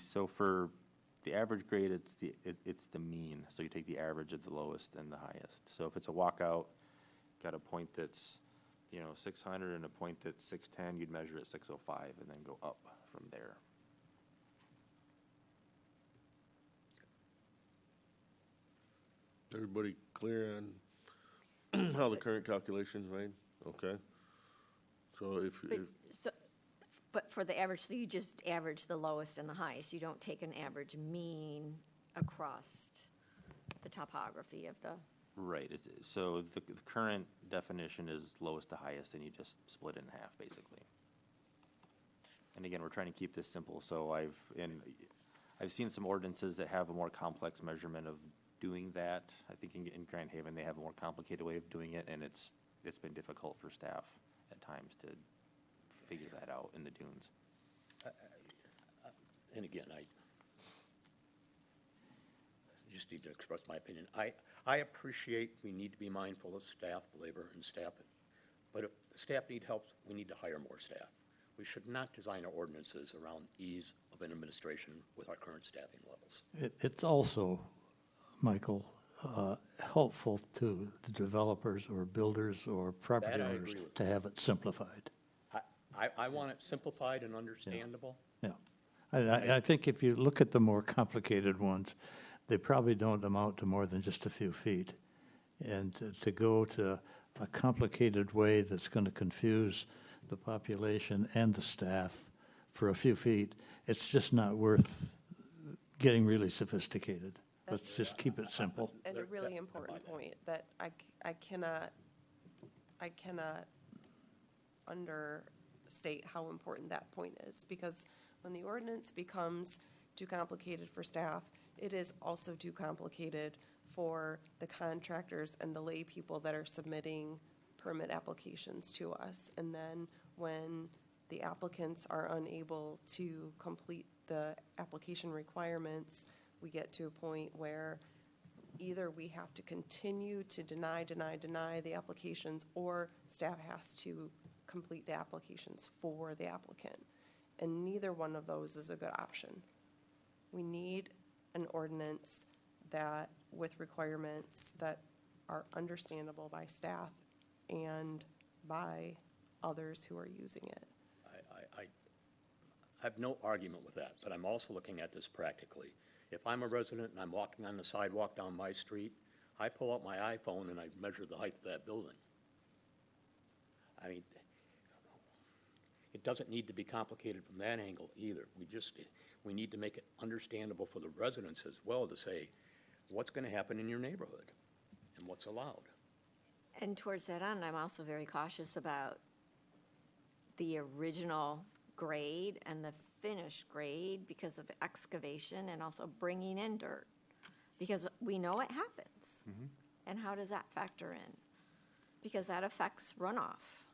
so for the average grade, it's the mean. So you take the average of the lowest and the highest. So if it's a walkout, got a point that's, 600 and a point that's 610, you'd measure at 605 and then go up from there. Everybody clear on how the current calculation's made? Okay. So But for the average, so you just average the lowest and the highest, you don't take an average mean across the topography of the, Right. So the current definition is lowest to highest, and you just split it in half, basically. And again, we're trying to keep this simple. So I've seen some ordinances that have a more complex measurement of doing that. I think in Grand Haven, they have a more complicated way of doing it, and it's been difficult for staff at times to figure that out in the dunes. And again, I just need to express my opinion. I appreciate we need to be mindful of staff labor and staff, but if the staff need help, we need to hire more staff. We should not design our ordinances around ease of an administration with our current staffing levels. It's also, Michael, helpful to the developers or builders or property That I owners agree with. to have it simplified. I want it simplified and understandable. Yeah. I think if you look at the more complicated ones, they probably don't amount to more than just a few feet. And to go to a complicated way that's going to confuse the population and the staff for a few feet, it's just not worth getting really sophisticated. Let's just keep it simple. And a really important point that I cannot understate how important that point is, because when the ordinance becomes too complicated for staff, it is also too complicated for the contractors and the lay people that are submitting permit applications to us. And then when the applicants are unable to complete the application requirements, we get to a point where either we have to continue to deny the applications, or staff has to complete the applications for the applicant. And neither one of those is a good option. We need an ordinance that, with requirements that are understandable by staff and by others who are using it. I have no argument with that, but I'm also looking at this practically. If I'm a resident and I'm walking on the sidewalk down my street, I pull out my iPhone and I measure the height of that building. I mean, it doesn't need to be complicated from that angle either. We need to make it understandable for the residents as well to say, what's going to happen in your neighborhood and what's allowed. and towards that end, I'm also very cautious about the original grade and the finished grade because of excavation and also bringing in dirt? Because we know it happens. And how does that factor in? Because that affects runoff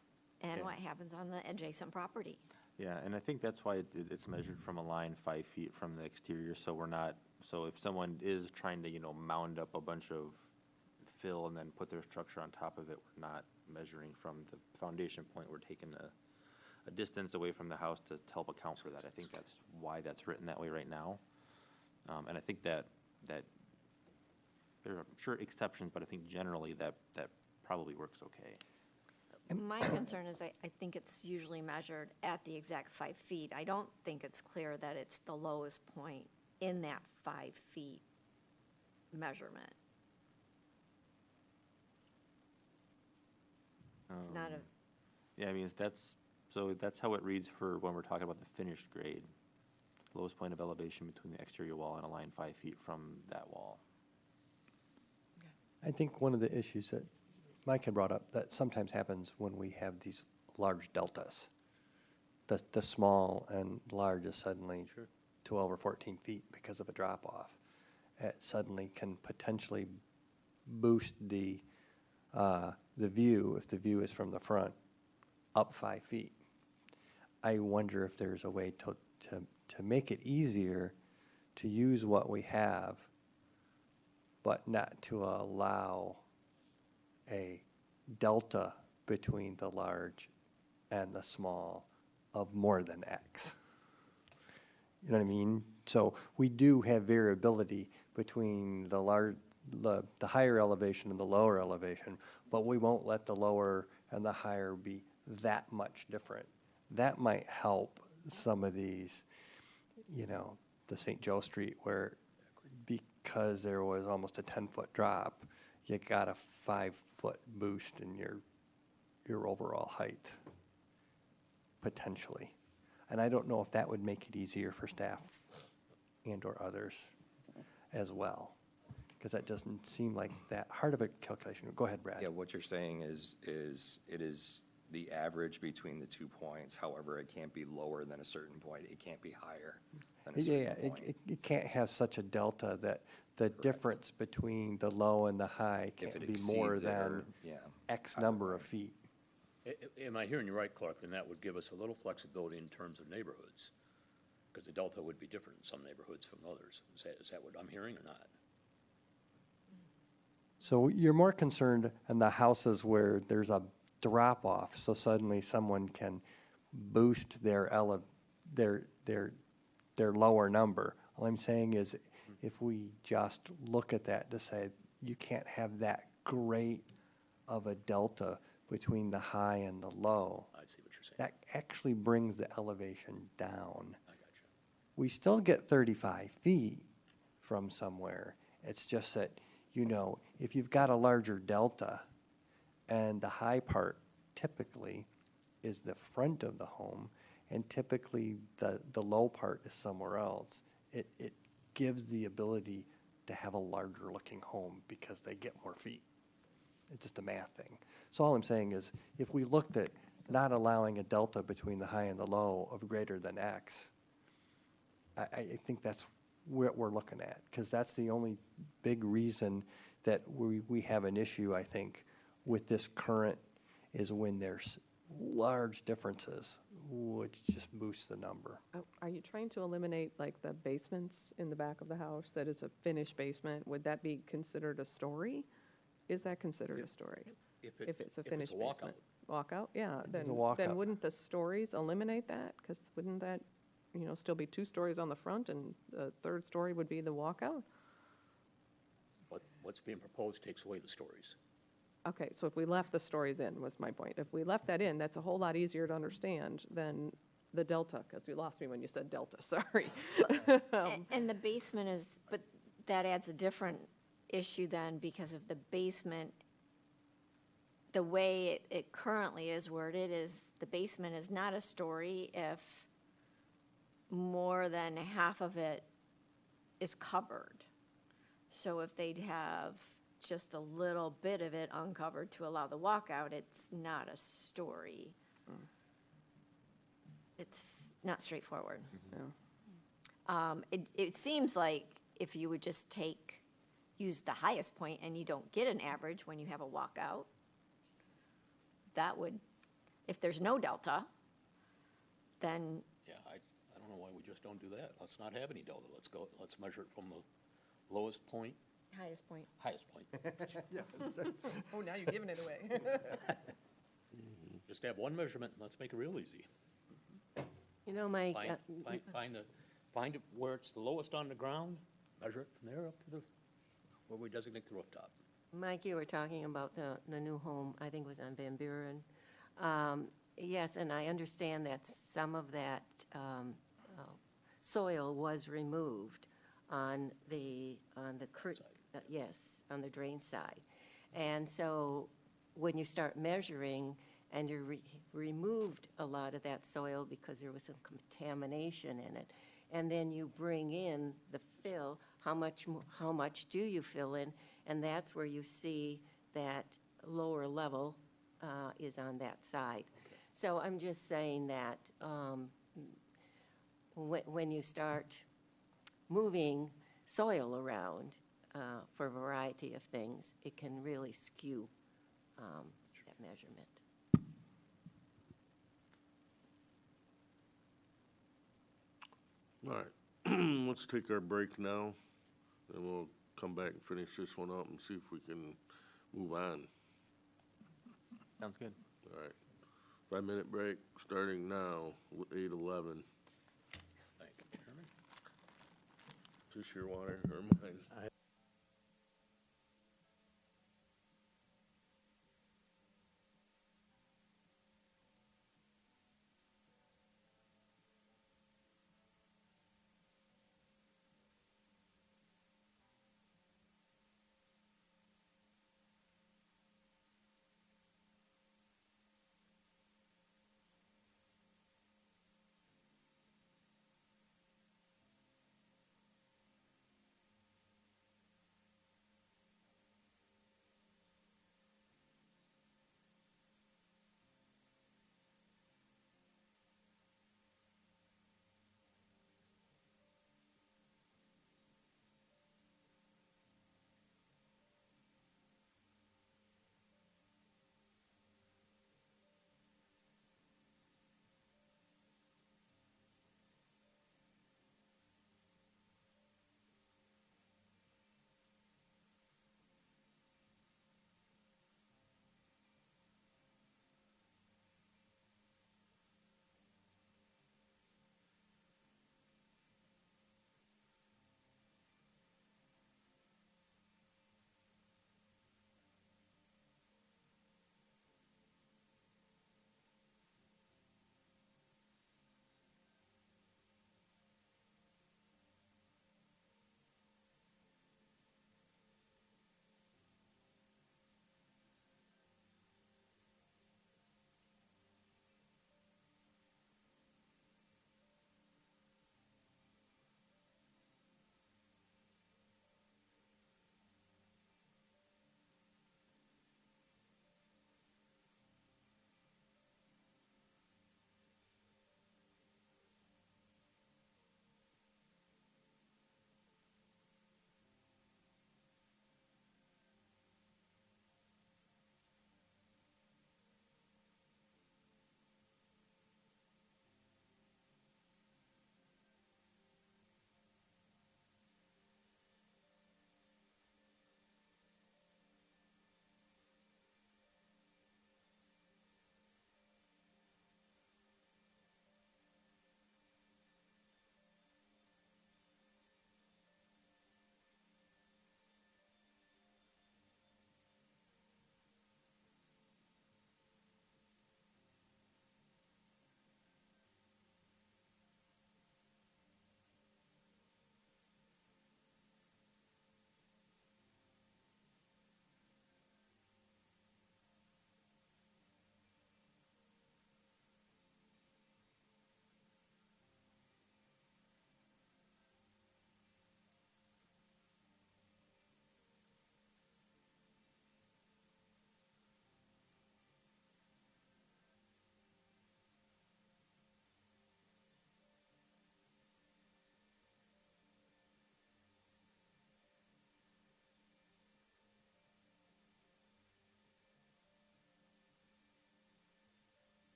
and Yeah. what happens on the adjacent property. Yeah, and I think that's why it's measured from a line 5 feet from the exterior, so we're not, so if someone is trying to, mound up a bunch of fill and then put their structure on top of it, we're not measuring from the foundation point, we're taking a distance away from the house to help account for that. I think that's why that's written that way right now. And I think that there are, I'm sure, exceptions, but I think generally that probably works okay. My concern is I think it's usually measured at the exact 5 feet. I don't think it's clear that it's the lowest point in that 5 feet measurement. It's not a, Yeah, I mean, that's how it reads for when we're talking about the finished grade. Lowest point of elevation between the exterior wall and a line 5 feet from that wall. I think one of the issues that Mike had brought up that sometimes happens when we have these large deltas. The small and large is suddenly 12 or 14 feet because of a drop-off. It suddenly can potentially boost the view, if the view is from the front, up 5 feet. I wonder if there's a way to make it easier to use what we have, but not to allow a delta between the large and the small of more than X. You know what I mean? So we do have variability between the higher elevation and the lower elevation, but we won't let the lower and the higher be that much different. That might help some of these, the St. Joe Street where because there was almost a 10-foot drop, you got a 5-foot boost in your overall height, potentially. And I don't know if that would make it easier for staff and/or others as well, because that doesn't seem like that hard of a calculation. Go ahead, Brad. Yeah, what you're saying is it is the average between the 2 points. However, it can't be lower than a certain point. It can't be higher than a certain point. It can't have such a delta that the difference between the low and the high If can't it be more exceeds it than or- yeah, X either number way. of feet. Am I hearing you right, Clark? Then that would give us a little flexibility in terms of neighborhoods, because the delta would be different in some neighborhoods from others. Is that what I'm hearing or not? So you're more concerned in the houses where there's a drop off, so suddenly someone can boost their lower number. All I'm saying is, if we just look at that to say you can't have that great of a delta between the high and the low, I see what you're saying. that actually brings the elevation down. I got you. We still get 35 feet from somewhere. It's just that, if you've got a larger delta and the high part typically is the front of the home and typically the low part is somewhere else, it gives the ability to have a larger looking home because they get more feet. It's just a math thing. So all I'm saying is, if we looked at not allowing a delta between the high and the low of greater than X, I think that's what we're looking at, because that's the only big reason that we have an issue, I think, with this current, is when there's large differences, which just boosts the number. Are you trying to eliminate like the basements in the back of the house that is a finished basement? Would that be considered a story? Is that considered a story? If it's a finished basement? Walkout, yeah. is a Then walkout. wouldn't the stories eliminate that? Because wouldn't that, still be 2 stories on the front and the third story would be the walkout? But what's being proposed takes away the stories. Okay, so if we left the stories in, was my point. If we left that in, that's a whole lot easier to understand than the delta, because you lost me when you said delta, sorry. and the basement is, but that adds a different issue then, because of the basement, the way it currently is worded is the basement is not a story if more than half of it is covered. So if they'd have just a little bit of it uncovered to allow the walkout, it's not a story. not straightforward. Yeah. It seems like if you would just use the highest point and you don't get an average when you have a walkout, that would, if there's no delta, then, Yeah, I don't know why we just don't do that. Let's not have any delta. Let's measure it from the lowest point, highest point. highest point. Oh, now you're giving it away. Just have one measurement, and let's make it real easy. You know, Mike, Find it where it's the lowest on the ground, measure it from there up to where we designate the rooftop. Mike, you were talking about the new home, I think it was on Van Buren. Yes, and I understand that some of that soil was removed on the creek, yes, on the drain side. And so when you start measuring and you removed a lot of that soil because there was some contamination in it, and then you bring in the fill, how much do you fill in? And that's where you see that lower level is on that side. So I'm just saying that when you start moving soil around for a variety of things, it can really skew that measurement. All right, let's take our break now, and we'll come back and finish this one up and see if we can move on. Sounds good. All right, 5-minute break, starting now, 8:11. Thank you, Chairman. Is this your water or mine?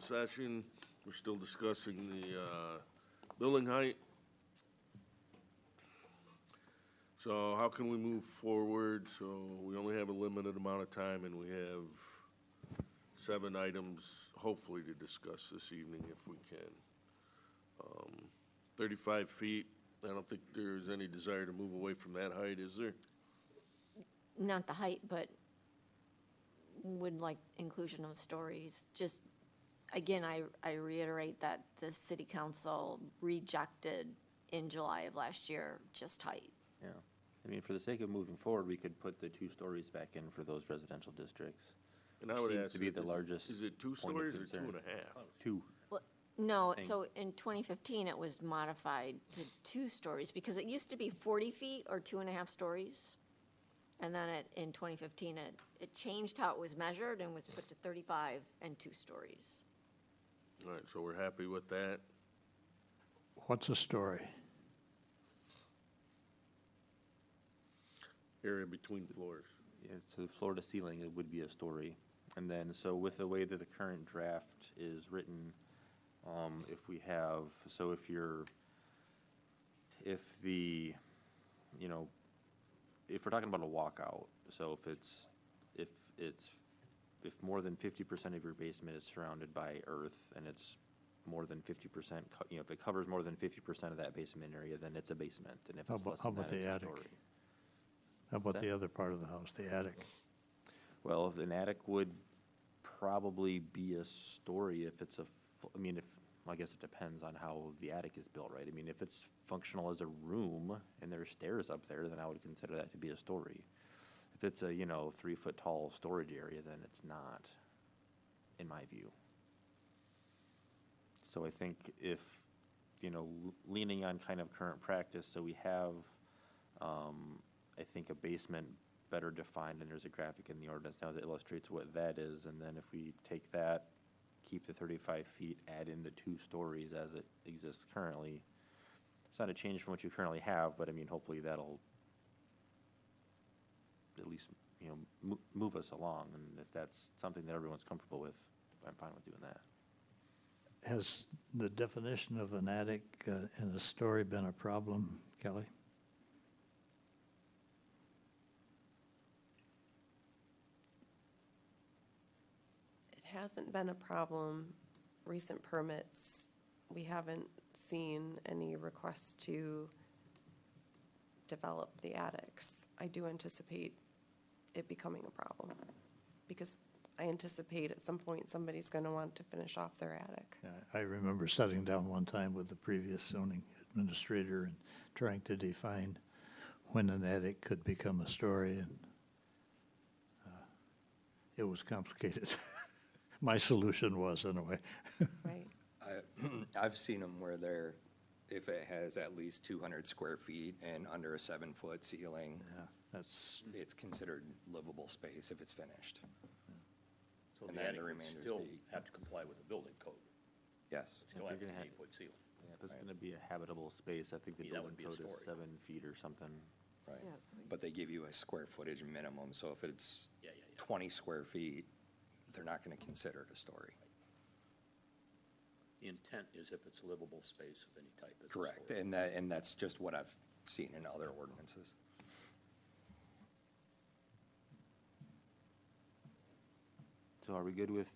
session. We're still discussing the building height. So how can we move forward? So we only have a limited amount of time, and we have 7 items, hopefully, to discuss this evening if we can. 35 feet, I don't think there's any desire to move away from that height, is there? Not the height, but would like inclusion of stories. Just, again, I reiterate that the city council rejected in July of last year just height. Yeah. I mean, for the sake of moving forward, we could put the 2 stories back in for those residential districts. And I would Seems ask, to be the is- largest Is it 2 point of stories or concern. 2.5? 2. Well, no, Thank- so in 2015, it was modified to 2 stories, because it used to be 40 feet or 2.5 stories. And then in 2015, it changed how it was measured and was put to 35 and 2 stories. All right, so we're happy with that. What's a story? Area between floors. Yeah, so floor to ceiling, it would be a story. And then, so with the way that the current draft is written, if we have, so if the, you know, if we're talking about a walkout, so if more than 50% of your basement is surrounded by earth and it's more than 50%, you know, if it covers more than 50% of that basement area, then it's a basement. And if How it's about- less how than about that, the it's a attic? story. How about That- the other part of the house, the attic? Well, an attic would probably be a story if it's I mean, I guess it depends on how the attic is built, right? I mean, if it's functional as a room and there's stairs up there, then I would consider that to be a story. If it's a, 3-foot tall storage area, then it's not, in my view. So I think if, leaning on kind of current practice, so we have, I think a basement better defined, and there's a graphic in the ordinance now that illustrates what that is, and then if we take that, keep the 35 feet, add in the 2 stories as it exists currently, it's not a change from what you currently have, but I mean, hopefully that'll at least, move us along, and if that's something that everyone's comfortable with, I'm fine with doing that. Has the definition of an attic in a story been a problem, Kelly? It hasn't been a problem. Recent permits, we haven't seen any requests to develop the attics. I do anticipate it becoming a problem, because I anticipate at some point somebody's going to want to finish off their attic. I remember sitting down one time with the previous zoning administrator and trying to define when an attic could become a story, and it was complicated. My solution was, anyway. Right. I've seen them where if it has at least 200 square feet and under a 7-foot ceiling, Yeah, it's considered livable space if it's finished. So And the then attic the would remainders still be- have to comply with the building code. Yes. It still If have you're an gonna have- 8-foot ceiling. Yeah, if it's gonna be a habitable space, I think the Yeah, that building would be a code is story. 7 feet or something. Right. Yes. But they give you a square footage minimum, so if it's Yeah. 20 square feet, they're not going to consider it a story. The intent is if it's livable space of any type. it's a Correct, story. and that's just what I've seen in other ordinances. So are we good with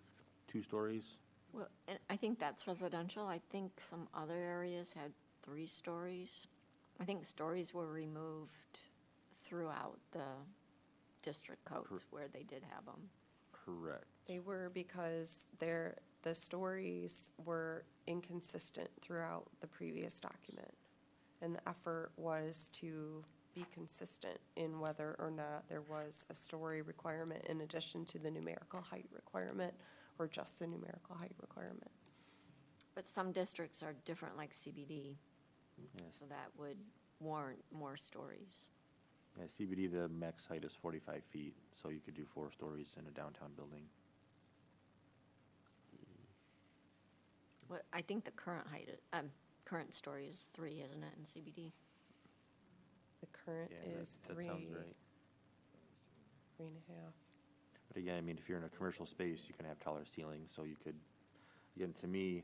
2 stories? Well, and I think that's residential. I think some other areas had 3 stories. I think stories were removed throughout the district codes where they did have them. Correct. They were because the stories were inconsistent throughout the previous document. And the effort was to be consistent in whether or not there was a story requirement in addition to the numerical height requirement, or just the numerical height requirement. But some districts are different, like CBD, Yes. so that would warrant more stories. Yeah, CBD, the max height is 45 feet, so you could do 4 stories in a downtown building. Well, I think the current current story is 3, isn't it, in CBD? The current Yeah, is that 3, sounds right. 3.5. But again, I mean, if you're in a commercial space, you can have taller ceilings, so you could, again, to me,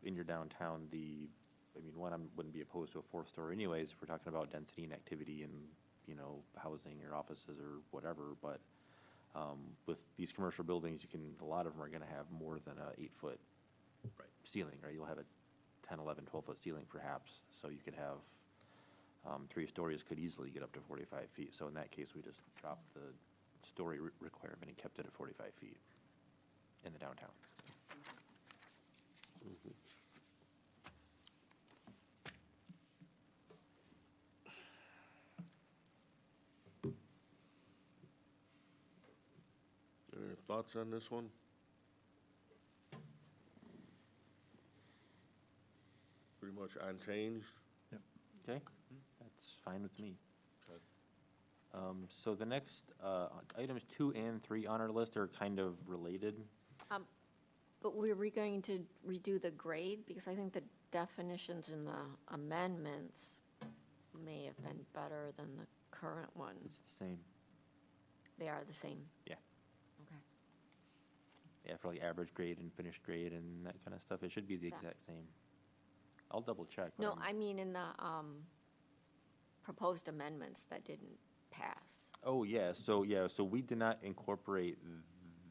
in your downtown, I mean, one, I wouldn't be opposed to a fourth story anyways, if we're talking about density and activity and, you know, housing or offices or whatever, but, with these commercial buildings, a lot of them are gonna have more than a 8-foot ceiling, right? You'll have a 10, 11, 12-foot ceiling perhaps, so you could have, 3 stories could easily get up to 45 feet. So in that case, we just dropped the story requirement and kept it at 45 feet in the downtown. Any thoughts on this one? Pretty much unchanged? Okay, that's fine with me. So the next, items 2 and 3 on our list are kind of related. But were we going to redo the grade? Because I think the definitions in the amendments may have been better than the current It's ones. the same, They are the same? Yeah. Okay. yeah, for like average grade and finished grade and that kind of stuff, it should be the That- exact same. I'll double check. but No, I'm- I mean in the proposed amendments that didn't pass. Oh, so we did not incorporate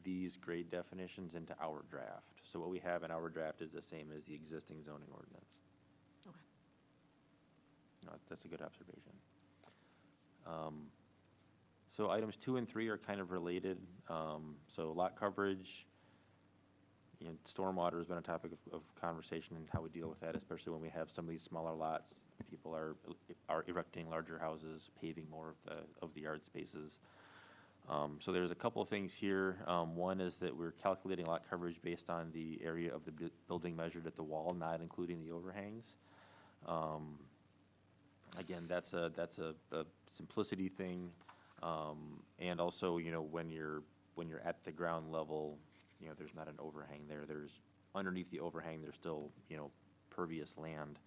these grade definitions into our draft. So what we have in our draft is the same as the existing zoning ordinance. Okay. No, that's a good observation. So items 2 and 3 are kind of related. So lot coverage, you know, stormwater has been a topic of conversation and how we deal with that, especially when we have some of these smaller lots. People are erecting larger houses, paving more of the yard spaces. So there's a couple of things here. One is that we're calculating lot coverage based on the area of the building measured at the wall, not including the overhangs. Again, that's a simplicity thing. And also, you know, when you're at the ground level, you know, there's not an overhang there. There's, underneath the overhang, there's still, you know, pervious land.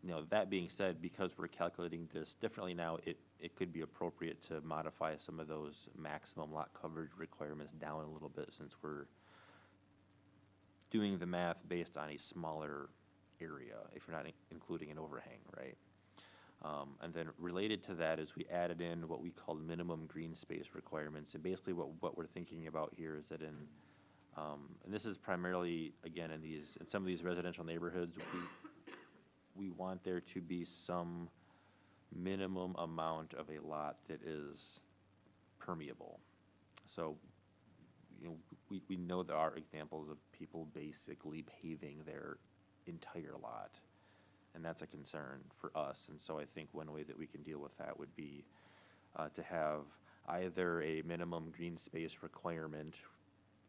You know, that being said, because we're calculating this differently now, it could be appropriate to modify some of those maximum lot coverage requirements down a little bit, since we're doing the math based on a smaller area, if you're not including an overhang, right? And then related to that is we added in what we called minimum green space requirements. And basically what we're thinking about here is that and this is primarily, again, in some of these residential neighborhoods, we want there to be some minimum amount of a lot that is permeable. So, you know, we know there are examples of people basically paving their entire lot, and that's a concern for us. And so I think one way that we can deal with that would be to have either a minimum green space requirement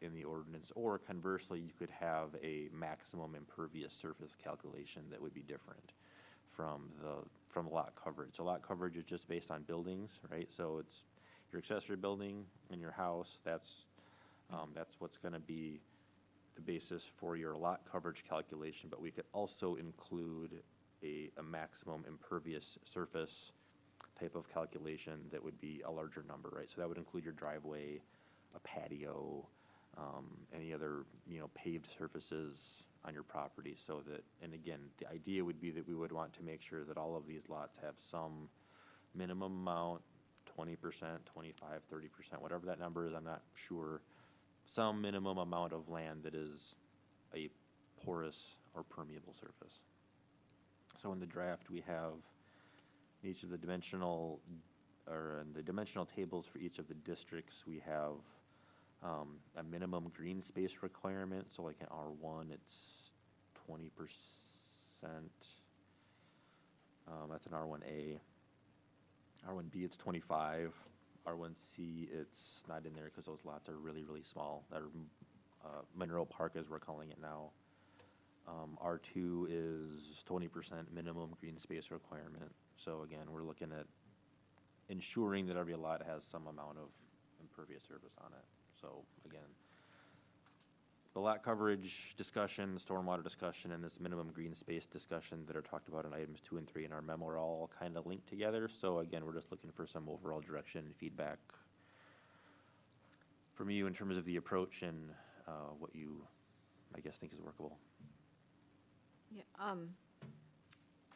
in the ordinance, or conversely, you could have a maximum impervious surface calculation that would be different from lot coverage. So lot coverage is just based on buildings, right? So it's your accessory building and your house. That's what's going to be the basis for your lot coverage calculation. But we could also include a maximum impervious surface type of calculation that would be a larger number, right? So that would include your driveway, a patio, any other, you know, paved surfaces on your property. So that, and again, the idea would be that we would want to make sure that all of these lots have some minimum amount, 20%, 25, 30%, whatever that number is, I'm not sure, some minimum amount of land that is a porous or permeable surface. So in the draft, we have each of the dimensional tables for each of the districts. We have a minimum green space requirement. So like in R1, it's 20%. That's an R1A. R1B, it's 25. R1C, it's not in there because those lots are really, really small. That are Monroe Park, as we're calling it now. R2 is 20% minimum green space requirement. So again, we're looking at ensuring that every lot has some amount of impervious surface on it. So again, the lot coverage discussion, the stormwater discussion, and this minimum green space discussion that are talked about in items 2 and 3 in our memo are all kind of linked together. So again, we're just looking for some overall direction and feedback from you in terms of the approach and what you, I guess, think is workable. Yeah,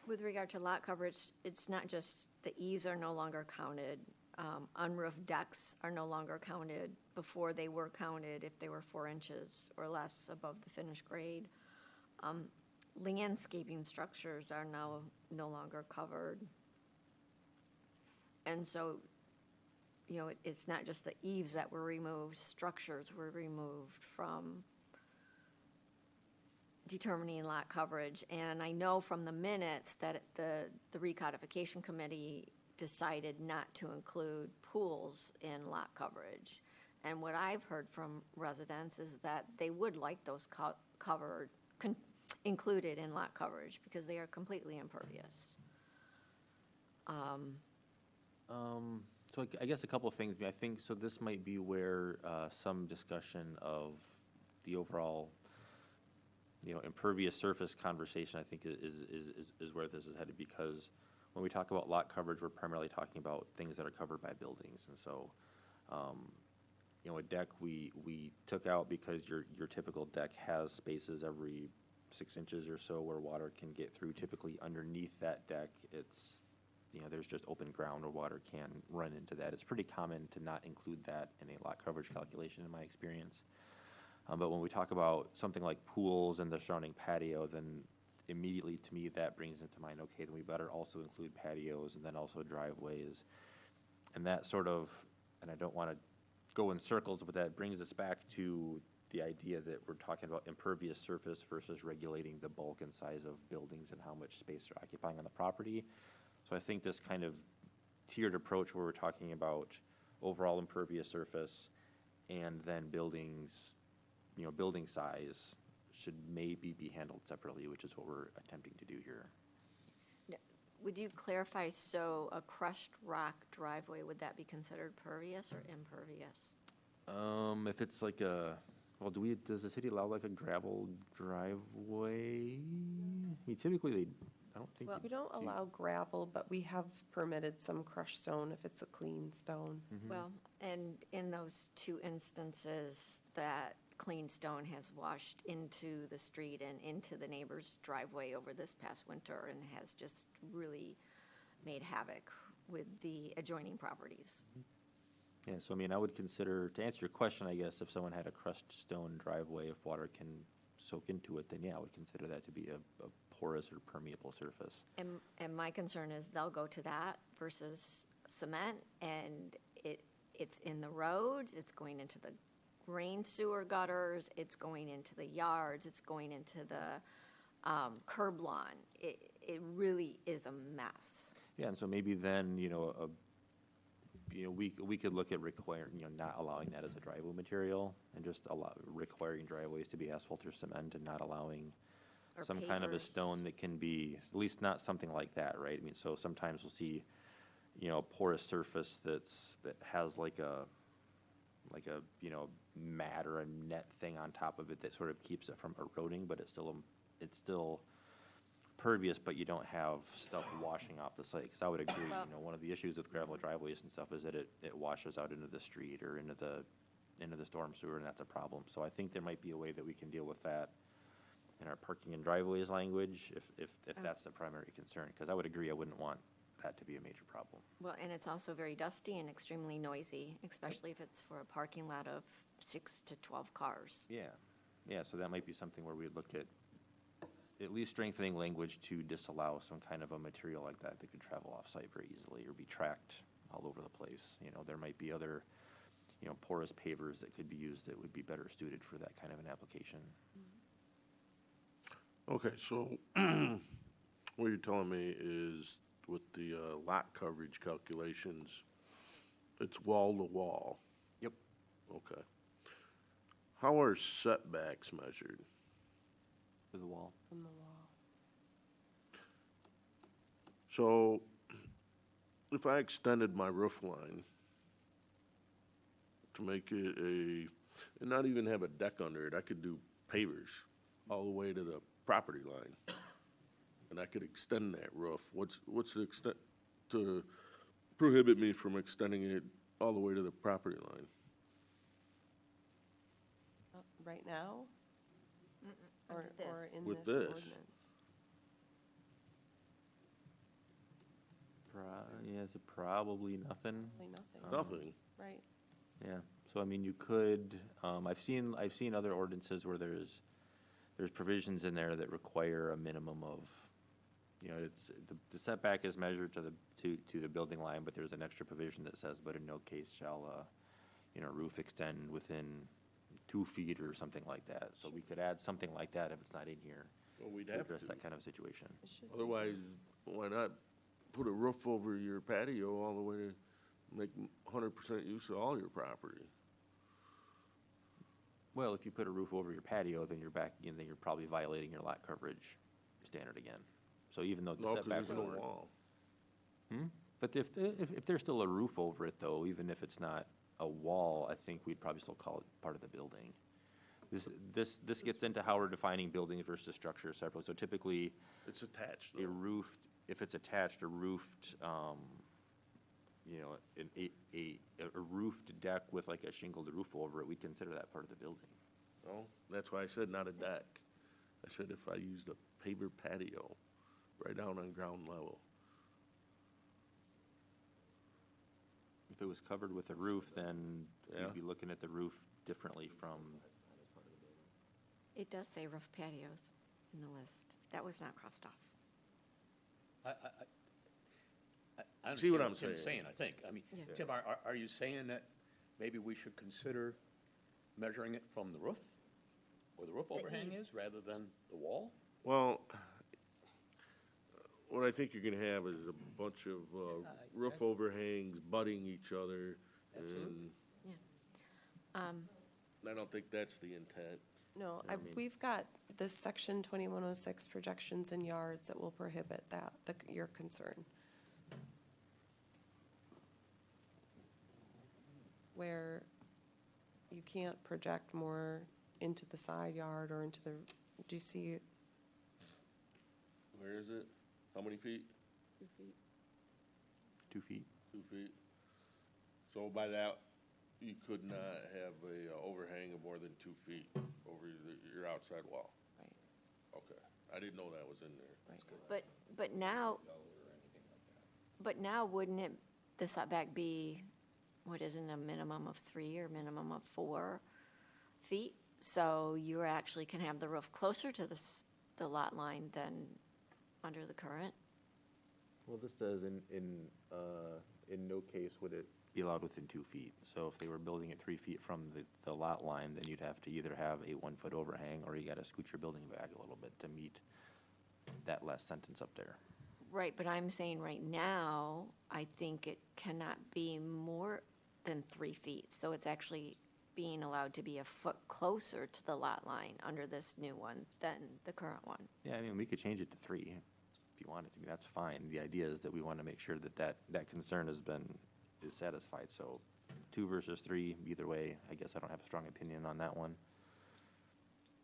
with regard to lot coverage, it's not just the eaves are no longer counted. Unroofed decks are no longer counted. Before, they were counted if they were 4 inches or less above the finished grade. Landscaping structures are now no longer covered. And so, you know, it's not just the eaves that were removed, structures were removed from determining lot coverage. And I know from the minutes that the recodification committee decided not to include pools in lot coverage. And what I've heard from residents is that they would like those included in lot coverage because they are completely impervious. So I guess a couple of things. I think, so this might be where some discussion of the overall, you know, impervious surface conversation, I think is where this is headed, because when we talk about lot coverage, we're primarily talking about things that are covered by buildings. And so, you know, a deck we took out because your typical deck has spaces every 6 inches or so where water can get through. Typically underneath that deck, it's, you know, there's just open ground where water can run into that. It's pretty common to not include that in a lot coverage calculation in my experience. But when we talk about something like pools and the surrounding patio, then immediately to me that brings into mind, okay, then we better also include patios and then also driveways. And that sort of, and I don't want to go in circles, but that brings us back to the idea that we're talking about impervious surface versus regulating the bulk and size of buildings and how much space they're occupying on the property. So I think this kind of tiered approach where we're talking about overall impervious surface and then buildings, you know, building size should maybe be handled separately, which is what we're attempting to do here. Would you clarify, so a crushed rock driveway, would that be considered pervious or impervious? If it's like a, well, does the city allow like a gravel driveway? I mean, typically I don't think. Well, we don't allow gravel, but we have permitted some crushed stone if it's a clean stone. Mm-hmm. Well, and in those 2 instances, that clean stone has washed into the street and into the neighbor's driveway over this past winter and has just really made havoc with the adjoining properties. Yeah, so I mean, I would consider, to answer your question, I guess, if someone had a crushed stone driveway, if water can soak into it, then yeah, I would consider that to be a porous or permeable surface. And my concern is they'll go to that versus cement, and it's in the roads, it's going into the rain sewer gutters, it's going into the yards, it's going into the curb lawn. It really is a mess. Yeah, and so maybe then, you know, we could look at not allowing that as a driveway material and just requiring driveways to be asphalt or cement and not allowing Or some kind of a pavers. stone that can be, at least not something like that, right? I mean, so sometimes we'll see, you know, a porous surface that has like a, you know, mat or a net thing on top of it that sort of keeps it from eroding, but it's still pervious, but you don't have stuff washing off the site. Because I would agree, Well- you know, one of the issues with gravel driveways and stuff is that it washes out into the street or into the storm sewer, and that's a problem. So I think there might be a way that we can deal with that in our parking and driveways language, if that's the primary concern. Because I would agree, I wouldn't want that to be a major problem. Well, and it's also very dusty and extremely noisy, especially if it's for a parking lot of 6 to 12 cars. Yeah, so that might be something where we'd look at least strengthening language to disallow some kind of a material like that could travel off-site very easily or be tracked all over the place. You know, there might be other, you know, porous pavers that could be used that would be better suited for that kind of an application. Okay, so what you're telling me is with the lot coverage calculations, it's wall to wall? Yep. Okay. How are setbacks measured? To the wall. From the wall. So if I extended my roof line to make it and not even have a deck under it, I could do pavers all the way to the property line. And I could extend that roof. What's the extent to prohibit me from extending it all the way to the property line? right now? Or this. in With this this. ordinance? Yeah, is it probably nothing? Probably nothing. Nothing. Right. Yeah, so I mean, you could, I've seen other ordinances where there's provisions in there that require a minimum of, you know, the setback is measured to the building line, but there's an extra provision that says, but in no case shall, roof extend within 2 feet or something like that. So we could add something like that if it's not in here Well, we'd to have address to. that kind of situation. It should be. Otherwise, why not put a roof over your patio all the way to make 100% use of all your property? Well, if you put a roof over your patio, then you're back again, then you're probably violating your lot coverage standard again. So even though the No, because setback there's no would work. wall. But if there's still a roof over it though, even if it's not a wall, I think we'd probably still call it part of the building. This gets into how we're defining buildings versus structure separately. So typically, It's attached, a though. roofed, if it's attached, a roofed, a roofed deck with like a shingled roof over it, we consider that part of the building. No, that's why I said not a deck. I said if I used a paver patio right down on ground level. If it was covered with a roof, then Yeah. you'd be looking at the roof differently from, It does say roof patios in the list. That was not crossed off. I See what understand I'm Tim's saying. saying, I think. I mean, Yeah. Tim, are you saying that maybe we should consider measuring it from the roof? Where the roof overhang is, rather than the wall? Well, what I think you're gonna have is a bunch of roof overhangs butting each other, and I don't think that's the intent. No, I mean- we've got this section 2106 projections in yards that will prohibit that, your concern. Where you can't project more into the side yard or into the, do you see? Where is it? How many feet? 2 feet. 2 feet. So by that, you could not have a overhang of more than 2 feet over your outside wall. Right. Okay, I didn't know that was in there. Right. But now wouldn't it, the setback be, what isn't a minimum of 3 or minimum of 4 feet? So you actually can have the roof closer to the lot line than under the current? Well, this says in no case would it be allowed within 2 feet. So if they were building it 3 feet from the lot line, then you'd have to either have a 1 foot overhang or you gotta scoot your building back a little bit to meet that last sentence up there. Right, but I'm saying right now, I think it cannot be more than 3 feet. So it's actually being allowed to be a foot closer to the lot line under this new one than the current one. Yeah, I mean, we could change it to 3 if you wanted to, that's fine. The idea is that we wanna make sure that concern is satisfied, so 2 versus 3, either way, I guess I don't have a strong opinion on that one.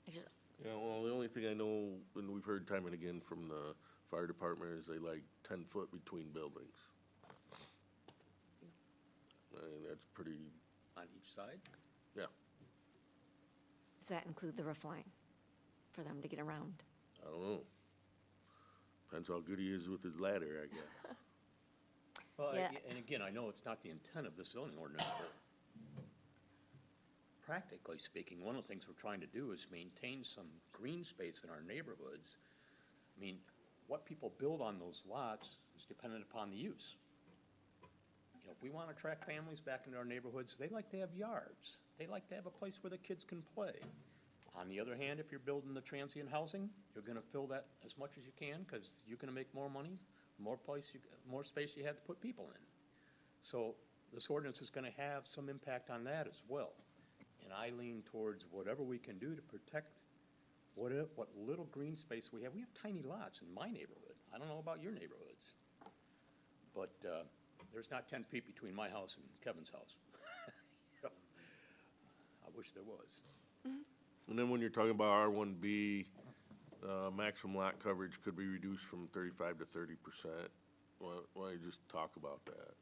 I just, Yeah, well, the only thing I know, and we've heard time and again from the fire department, is they like 10 foot between buildings. I mean, that's pretty, On each side? yeah, does that include the roof line for them to get around? I don't know. Depends how good he is with his ladder, I guess. Well, Yeah. and again, I know it's not the intent of the zoning ordinance, but practically speaking, one of the things we're trying to do is maintain some green space in our neighborhoods. I mean, what people build on those lots is dependent upon the use. You know, if we want to attract families back into our neighborhoods, they like to have yards. They like to have a place where the kids can play. On the other hand, if you're building the transient housing, you're gonna fill that as much as you can, because you're gonna make more money, more space you have to put people in. So this ordinance is gonna have some impact on that as well. And I lean towards whatever we can do to protect what little green space we have. We have tiny lots in my neighborhood. I don't know about your neighborhoods. But there's not 10 feet between my house and Kevin's house. You know, I wish there was. And then when you're talking about R1B, maximum lot coverage could be reduced from 35 to 30%. Why don't you just talk about that?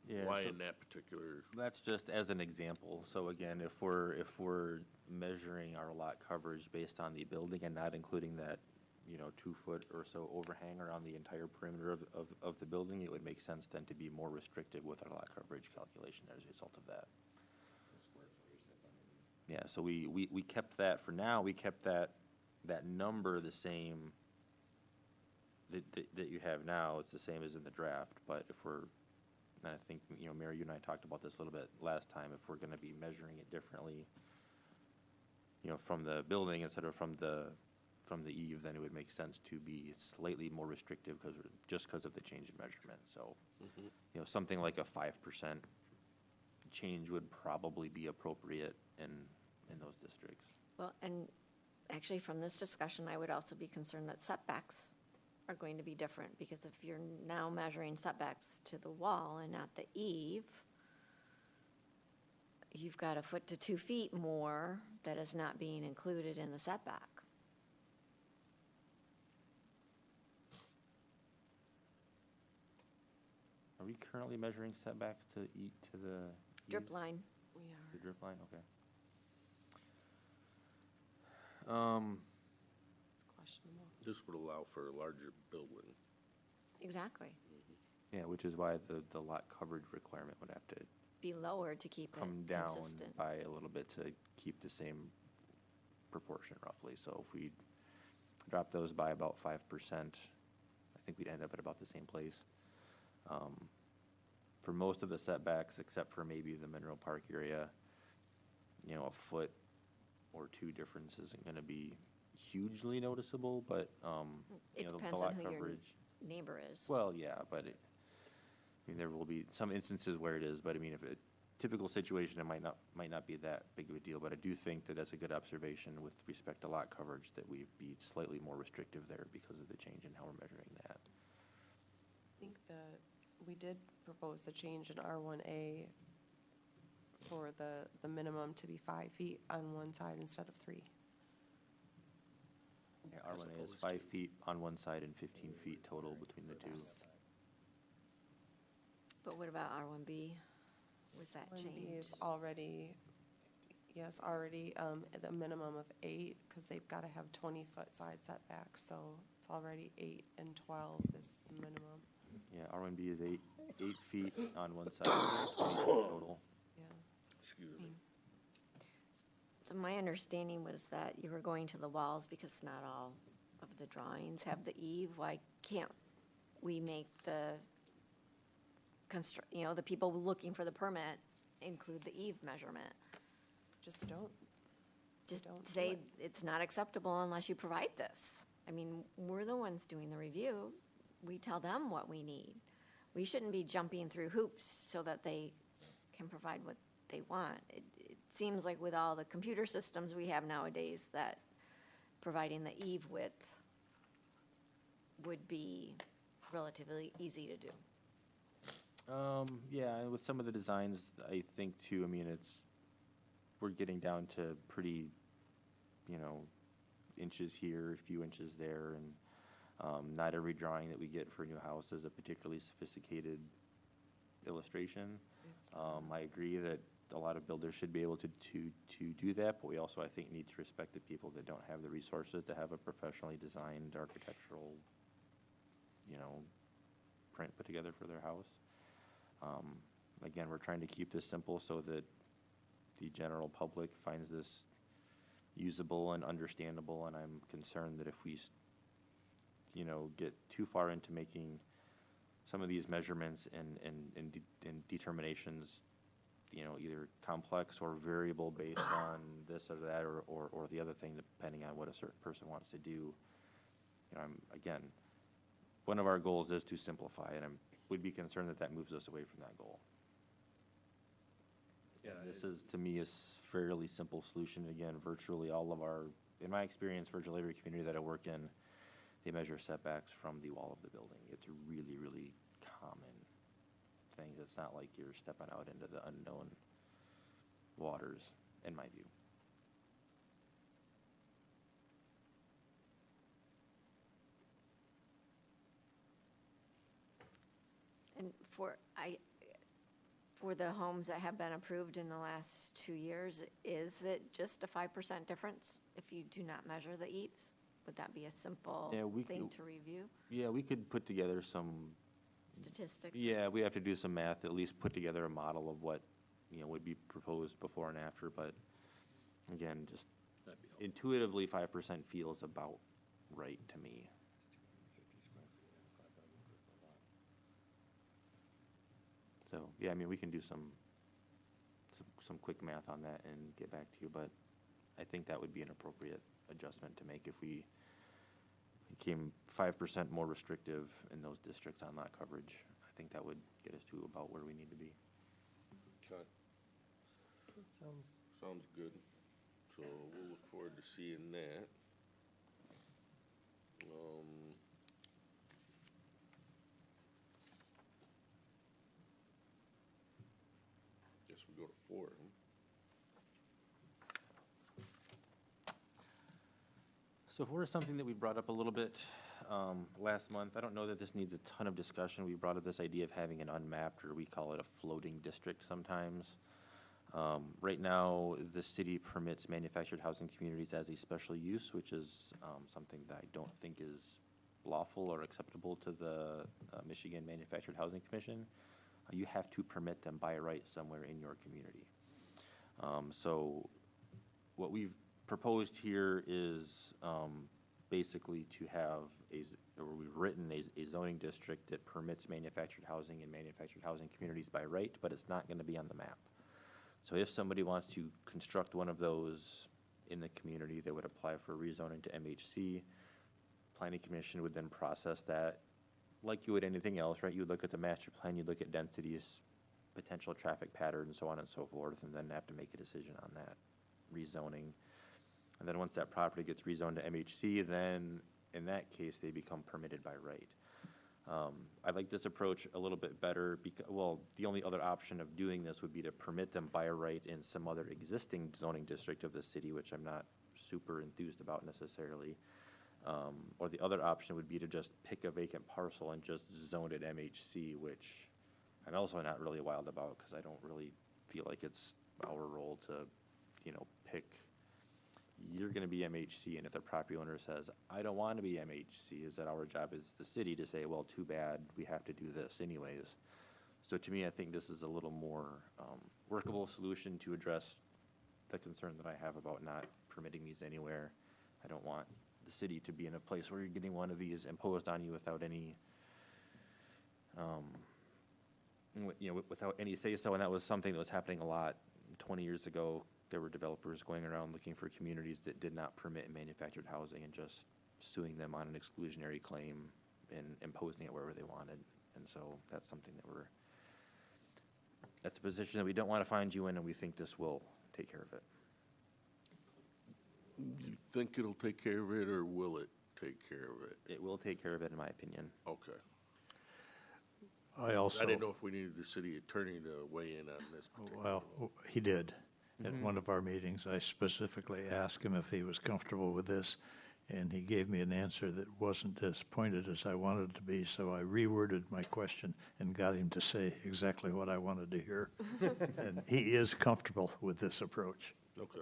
Yeah, why so- in that particular, That's just as an example. So again, if we're measuring our lot coverage based on the building and not including that, 2-foot or so overhang around the entire perimeter of the building, it would make sense then to be more restrictive with our lot coverage calculation as a result of that. Yeah, so we kept that, for now, we kept that number the same that you have now. It's the same as in the draft, but if we're, and I think, Mary, you and I talked about this a little bit last time, if we're gonna be measuring it differently, from the building instead of from the eave, then it would make sense to be slightly more restrictive just because of the change in measurement. So, something like a 5% change would probably be appropriate in those districts. Well, and actually, from this discussion, I would also be concerned that setbacks are going to be different, because if you're now measuring setbacks to the wall and not the eave, you've got 1 foot to 2 feet more that is not being included in the setback. Are we currently measuring setbacks to the Drip eave? line, The drip line, okay. It's questionable. this would allow for a larger building. exactly. Yeah, which is why the lot coverage requirement would have to Be lower to keep come it down consistent. by a little bit to keep the same proportion roughly. So if we drop those by about 5%, I think we'd end up at about the same place. For most of the setbacks, except for maybe the Mineral Park area, 1 foot or 2 difference isn't gonna be hugely noticeable, but, It the depends lot on who your coverage. neighbor is. Well, yeah, but there will be some instances where it is, but if a typical situation, it might not be that big of a deal. But I do think that that's a good observation with respect to lot coverage, that we'd be slightly more restrictive there because of the change in how we're measuring that. I think that we did propose a change in R1A for the minimum to be 5 feet on one side instead of 3. Yeah, R1A is 5 feet on one side and 15 feet total between the two. Yes. But what about R1B? Was that 1B changed? is already, at a minimum of 8, because they've got to have 20-foot side setbacks, so it's already 8 and 12 is the minimum, Yeah, R1B is 8 feet on one side, 20 feet total. yeah. Excuse me. So my understanding was that you were going to the walls because not all of the drawings have the eave. Why can't we make the the people looking for the permit include the eave measurement? Just don't. Just Don't do say it. it's not acceptable unless you provide this. I mean, we're the ones doing the review. We tell them what we need. We shouldn't be jumping through hoops so that they can provide what they want. It seems like with all the computer systems we have nowadays, that providing the eave width would be relatively easy to do. Yeah, and with some of the designs, I think too, we're getting down to pretty, inches here, a few inches there, and not every drawing that we get for a new house is a particularly sophisticated illustration. I agree that a lot of builders should be able to do that, but we also, I think, need to respect the people that don't have the resources to have a professionally designed architectural, print put together for their house. Again, we're trying to keep this simple so that the general public finds this usable and understandable, and I'm concerned that if we, get too far into making some of these measurements and determinations, either complex or variable based on this or that or the other thing, depending on what a certain person wants to do. Again, one of our goals is to simplify, and I would be concerned that moves us away from that goal. Yeah, This is, to me, a fairly simple solution. Again, virtually all of in my experience, virtually every community that I work in, they measure setbacks from the wall of the building. It's a really, really common thing. It's not like you're stepping out into the unknown waters, in my view. And For the homes that have been approved in the last 2 years, is it just a 5% difference if you do not measure the eaves? Would that be a simple Yeah, we thing could- to review? Yeah, we could put together some, Statistics? or yeah, we have to do some math, at least put together a model of what, would be proposed before and after, but again, just intuitively, 5% feels about right to me. So, yeah, I mean, we can do some quick math on that and get back to you, but I think that would be an appropriate adjustment to make if we became 5% more restrictive in those districts on lot coverage. I think that would get us to about where we need to be. Okay. Sounds good. So we'll look forward to seeing that. Guess we go to 4, huh? So if we're something that we brought up a little bit last month, I don't know that this needs a ton of discussion. We brought up this idea of having an unmapped, or we call it a floating district sometimes. Right now, the city permits manufactured housing communities as a special use, which is something that I don't think is lawful or acceptable to the Michigan Manufactured Housing Commission. You have to permit them by right somewhere in your community. So what we've proposed here is basically to have or we've written a zoning district that permits manufactured housing and manufactured housing communities by right, but it's not going to be on the map. So if somebody wants to construct one of those in the community, they would apply for rezoning to MHC. Planning Commission would then process that like you would anything else, right? You would look at the master plan, you'd look at densities, potential traffic patterns, so on and so forth, and then have to make a decision on that rezoning. And then once that property gets rezoned to MHC, then in that case, they become permitted by right. I like this approach a little bit better because, well, the only other option of doing this would be to permit them by right in some other existing zoning district of the city, which I'm not super enthused about necessarily. Or the other option would be to just pick a vacant parcel and just zone it MHC, which I'm also not really wild about because I don't really feel like it's our role to, pick, you're going to be MHC, and if the property owner says, I don't want to be MHC, is that our job as the city to say, well, too bad, we have to do this anyways. So to me, I think this is a little more workable solution to address the concern that I have about not permitting these anywhere. I don't want the city to be in a place where you're getting one of these imposed on you without any, without any say-so, and that was something that was happening a lot 20 years ago. There were developers going around looking for communities that did not permit manufactured housing and just suing them on an exclusionary claim and imposing it wherever they wanted. And so that's something that that's a position that we don't want to find you in, and we think this will take care of it. Do you think it'll take care of it, or will it take care of it? It will take care of it, in my opinion. Okay. I also. I didn't know if we needed the city attorney to weigh in on this particular. Well, he did. At one of our meetings, I specifically asked him if he was comfortable with this, and he gave me an answer that wasn't as pointed as I wanted it to be, so I reworded my question and got him to say exactly what I wanted to hear. And he is comfortable with this approach. Okay.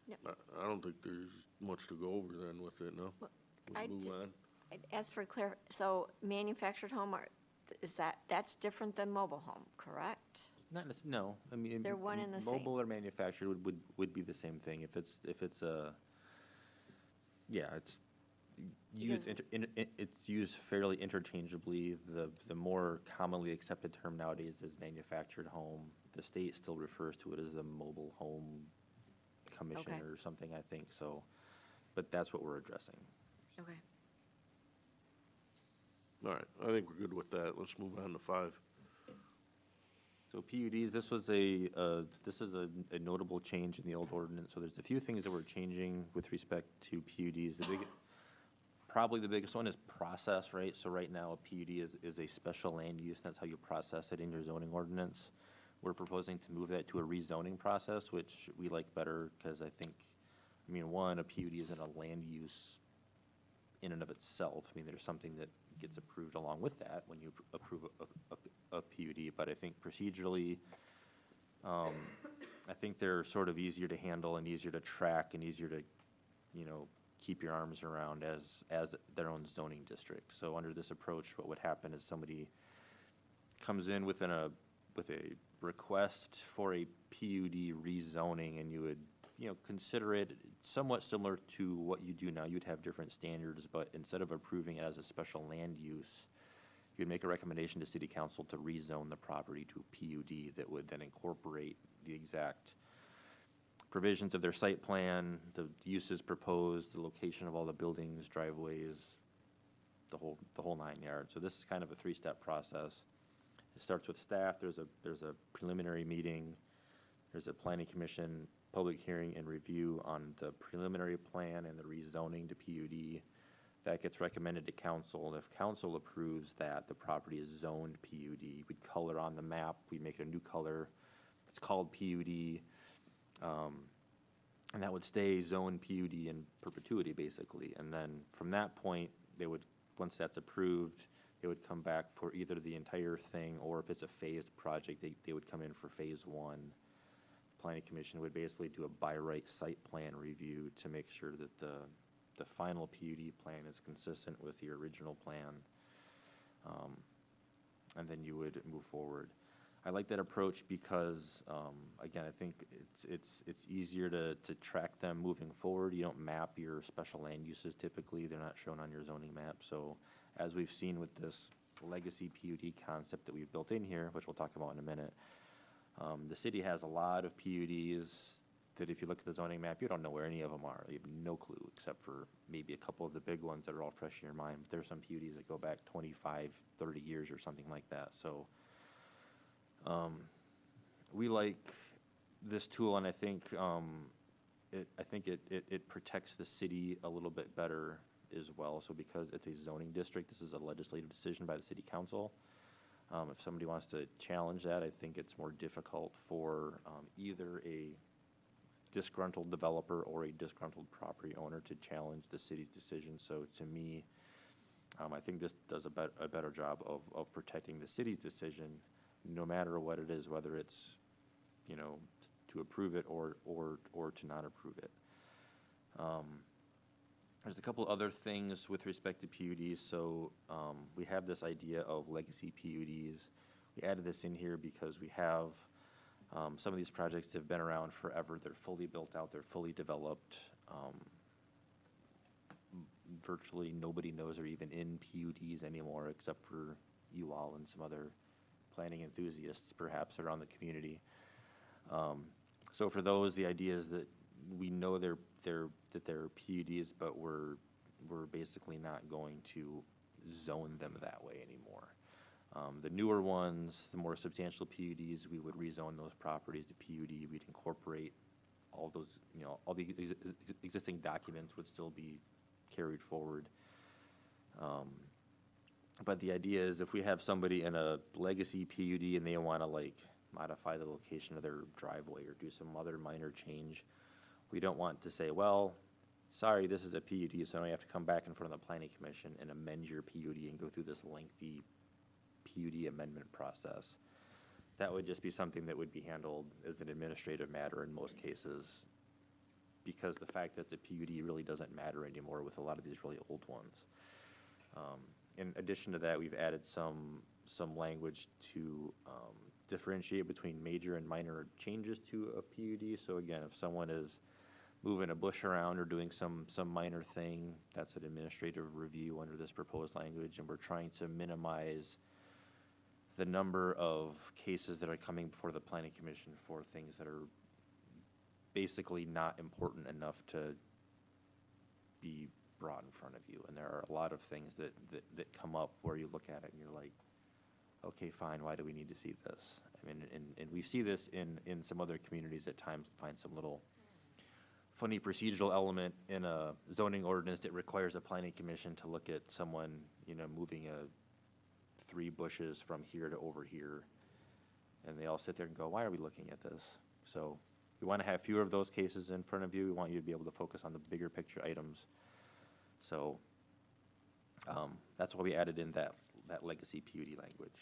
Yep. I don't think there's much to go over then with it, no? I We'll move ju- on. As for so manufactured home, that's different than mobile home, correct? Not no. I mean, They're one and the same. mobile or manufactured would be the same thing. If it's a, yeah, it's used it's used fairly interchangeably. The more commonly accepted term nowadays is manufactured home. The state still refers to it as the mobile home commission Okay. or something, I think. So, but that's what we're addressing. Okay. All right, I think we're good with that. Let's move on to 5. So PUDs, this is a notable change in the old ordinance. So there's a few things that we're changing with respect to PUDs. Probably the biggest one is process, right? So right now, a PUD is a special land use. That's how you process it in your zoning ordinance. We're proposing to move that to a rezoning process, which we like better because one, a PUD isn't a land use in and of itself. I mean, there's something that gets approved along with that when you approve of PUD, but I think procedurally, I think they're sort of easier to handle and easier to track and easier to, keep your arms around as their own zoning district. So under this approach, what would happen is somebody comes in with a request for a PUD rezoning, and you would, consider it somewhat similar to what you do now. You'd have different standards, but instead of approving it as a special land use, you'd make a recommendation to city council to rezone the property to a PUD that would then incorporate the exact provisions of their site plan, the uses proposed, the location of all the buildings, driveways, the whole 9 yards. So this is kind of a 3-step process. It starts with staff. There's a preliminary meeting. There's a planning commission public hearing and review on the preliminary plan and the rezoning to PUD. That gets recommended to council, and if council approves that, the property is zoned PUD. We'd color on the map. We make it a new color. It's called PUD. And that would stay zoned PUD in perpetuity, basically. And then from that point, they would, once that's approved, they would come back for either the entire thing, or if it's a phased project, they would come in for phase 1. Planning commission would basically do a by right site plan review to make sure that the final PUD plan is consistent with the original plan. And then you would move forward. I like that approach because, again, I think it's easier to track them moving forward. You don't map your special land uses typically. They're not shown on your zoning map. So as we've seen with this legacy PUD concept that we've built in here, which we'll talk about in a minute, the city has a lot of PUDs that if you look at the zoning map, you don't know where any of them are. You have no clue, except for maybe a couple of the big ones that are all fresh in your mind. But there's some PUDs that go back 25, 30 years or something like that. So we like this tool, and I think it protects the city a little bit better as well. So because it's a zoning district, this is a legislative decision by the city council. If somebody wants to challenge that, I think it's more difficult for either a disgruntled developer or a disgruntled property owner to challenge the city's decision. So to me, I think this does a better job of protecting the city's decision, no matter what it is, whether it's, to approve it or to not approve it. There's a couple other things with respect to PUDs. So we have this idea of legacy PUDs. We added this in here because we have some of these projects have been around forever. They're fully built out. They're fully developed. Virtually nobody knows they're even in PUDs anymore, except for you all and some other planning enthusiasts, perhaps, around the community. So for those, the idea is that we know they're PUDs, but we're basically not going to zone them that way anymore. The newer ones, the more substantial PUDs, we would rezone those properties to PUD. We'd incorporate all those, all the existing documents would still be carried forward. But the idea is if we have somebody in a legacy PUD and they want to modify the location of their driveway or do some other minor change, we don't want to say, well, sorry, this is a PUD, so now you have to come back in front of the planning commission and amend your PUD and go through this lengthy PUD amendment process. That would just be something that would be handled as an administrative matter in most cases, because the fact that the PUD really doesn't matter anymore with a lot of these really old ones. In addition to that, we've added some language to differentiate between major and minor changes to a PUD. So again, if someone is moving a bush around or doing some minor thing, that's an administrative review under this proposed language, and we're trying to minimize the number of cases that are coming before the planning commission for things that are basically not important enough to be brought in front of you. And there are a lot of things that come up where you look at it and you're like, okay, fine, why do we need to see this? I mean, and we see this in some other communities at times, find some little funny procedural element in a zoning ordinance that requires a planning commission to look at someone, moving 3 bushes from here to over here. And they all sit there and go, why are we looking at this? So we want to have fewer of those cases in front of you. We want you to be able to focus on the bigger picture items. So that's why we added in that legacy PUD language.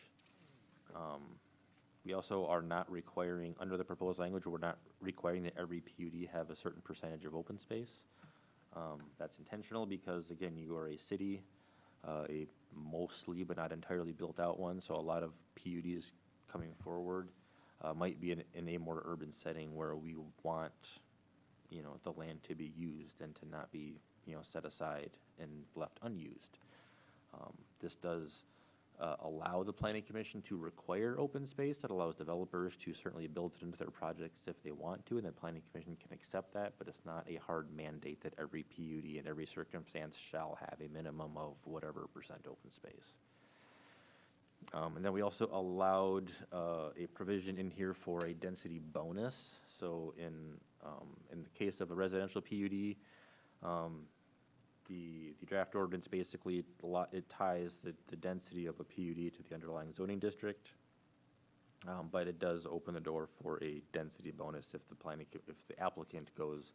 We also are not requiring, under the proposed language, we're not requiring that every PUD have a certain percentage of open space. That's intentional because, again, you are a city, a mostly but not entirely built-out one, so a lot of PUDs coming forward might be in a more urban setting where we want, you know, the land to be used and to not be, you know, set aside and left unused. This does allow the planning commission to require open space. That allows developers to certainly build it into their projects if they want to, and the planning commission can accept that, but it's not a hard mandate that every PUD in every circumstance shall have a minimum of whatever percent open space. And then we also allowed a provision in here for a density bonus. So in the case of a residential PUD, the draft ordinance basically, it ties the density of a PUD to the underlying zoning district, but it does open the door for a density bonus if the applicant goes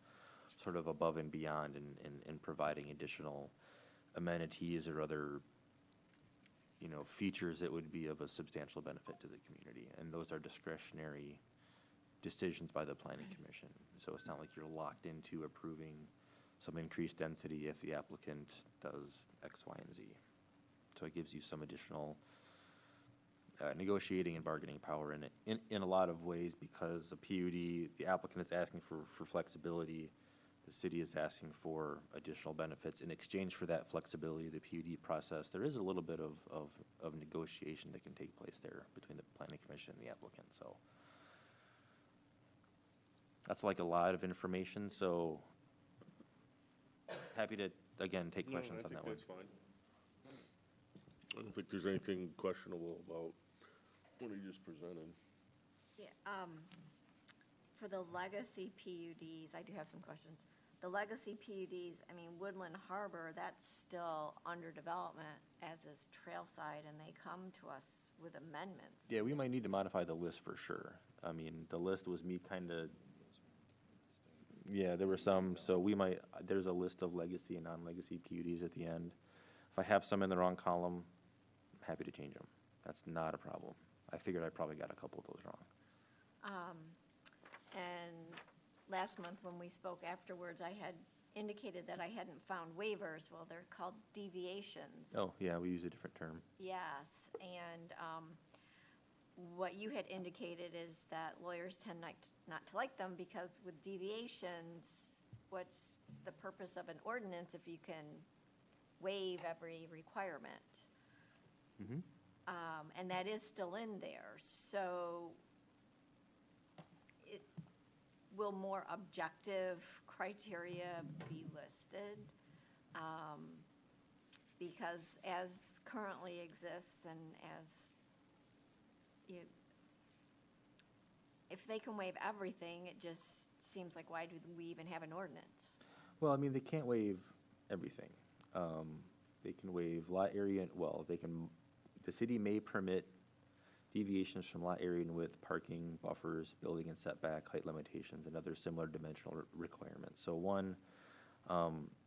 sort of above and beyond in providing additional amenities or other, you know, features that would be of a substantial benefit to the community. And those are discretionary decisions by the planning commission. So it's not like you're locked into approving some increased density if the applicant does X, Y, and Z. So it gives you some additional negotiating and bargaining power in a lot of ways, because the PUD, the applicant is asking for flexibility, the city is asking for additional benefits. In exchange for that flexibility, the PUD process, there is a little bit of negotiation that can take place there between the planning commission and the applicant. So that's like a lot of information, so happy to, again, take questions on that one. I think that's fine. I don't think there's anything questionable about what he just presented. Yeah, for the legacy PUDs, I do have some questions. The legacy PUDs, I mean, Woodland Harbor, that's still under development, as is Trailside, and they come to us with amendments. Yeah, we might need to modify the list for sure. I mean, the list was me kind of, yeah, there were some, so we might, there's a list of legacy and non-legacy PUDs at the end. If I have some in the wrong column, I'm happy to change them. That's not a problem. I figured I probably got a couple of those wrong. And last month when we spoke afterwards, I had indicated that I hadn't found waivers. Well, they're called deviations. Oh, yeah, we use a different term. Yes, and what you had indicated is that lawyers tend not to like them, because with deviations, what's the purpose of an ordinance if you can waive every requirement? Mm-hmm. And that is still in there, so will more objective criteria be listed? Because as currently exists, and as if they can waive everything, it just seems like, why do we even have an ordinance? Well, I mean, they can't waive everything. They can waive lot area, well, they can, the city may permit deviations from lot area and width, parking, buffers, building and setback, height limitations, and other similar dimensional requirements. So one,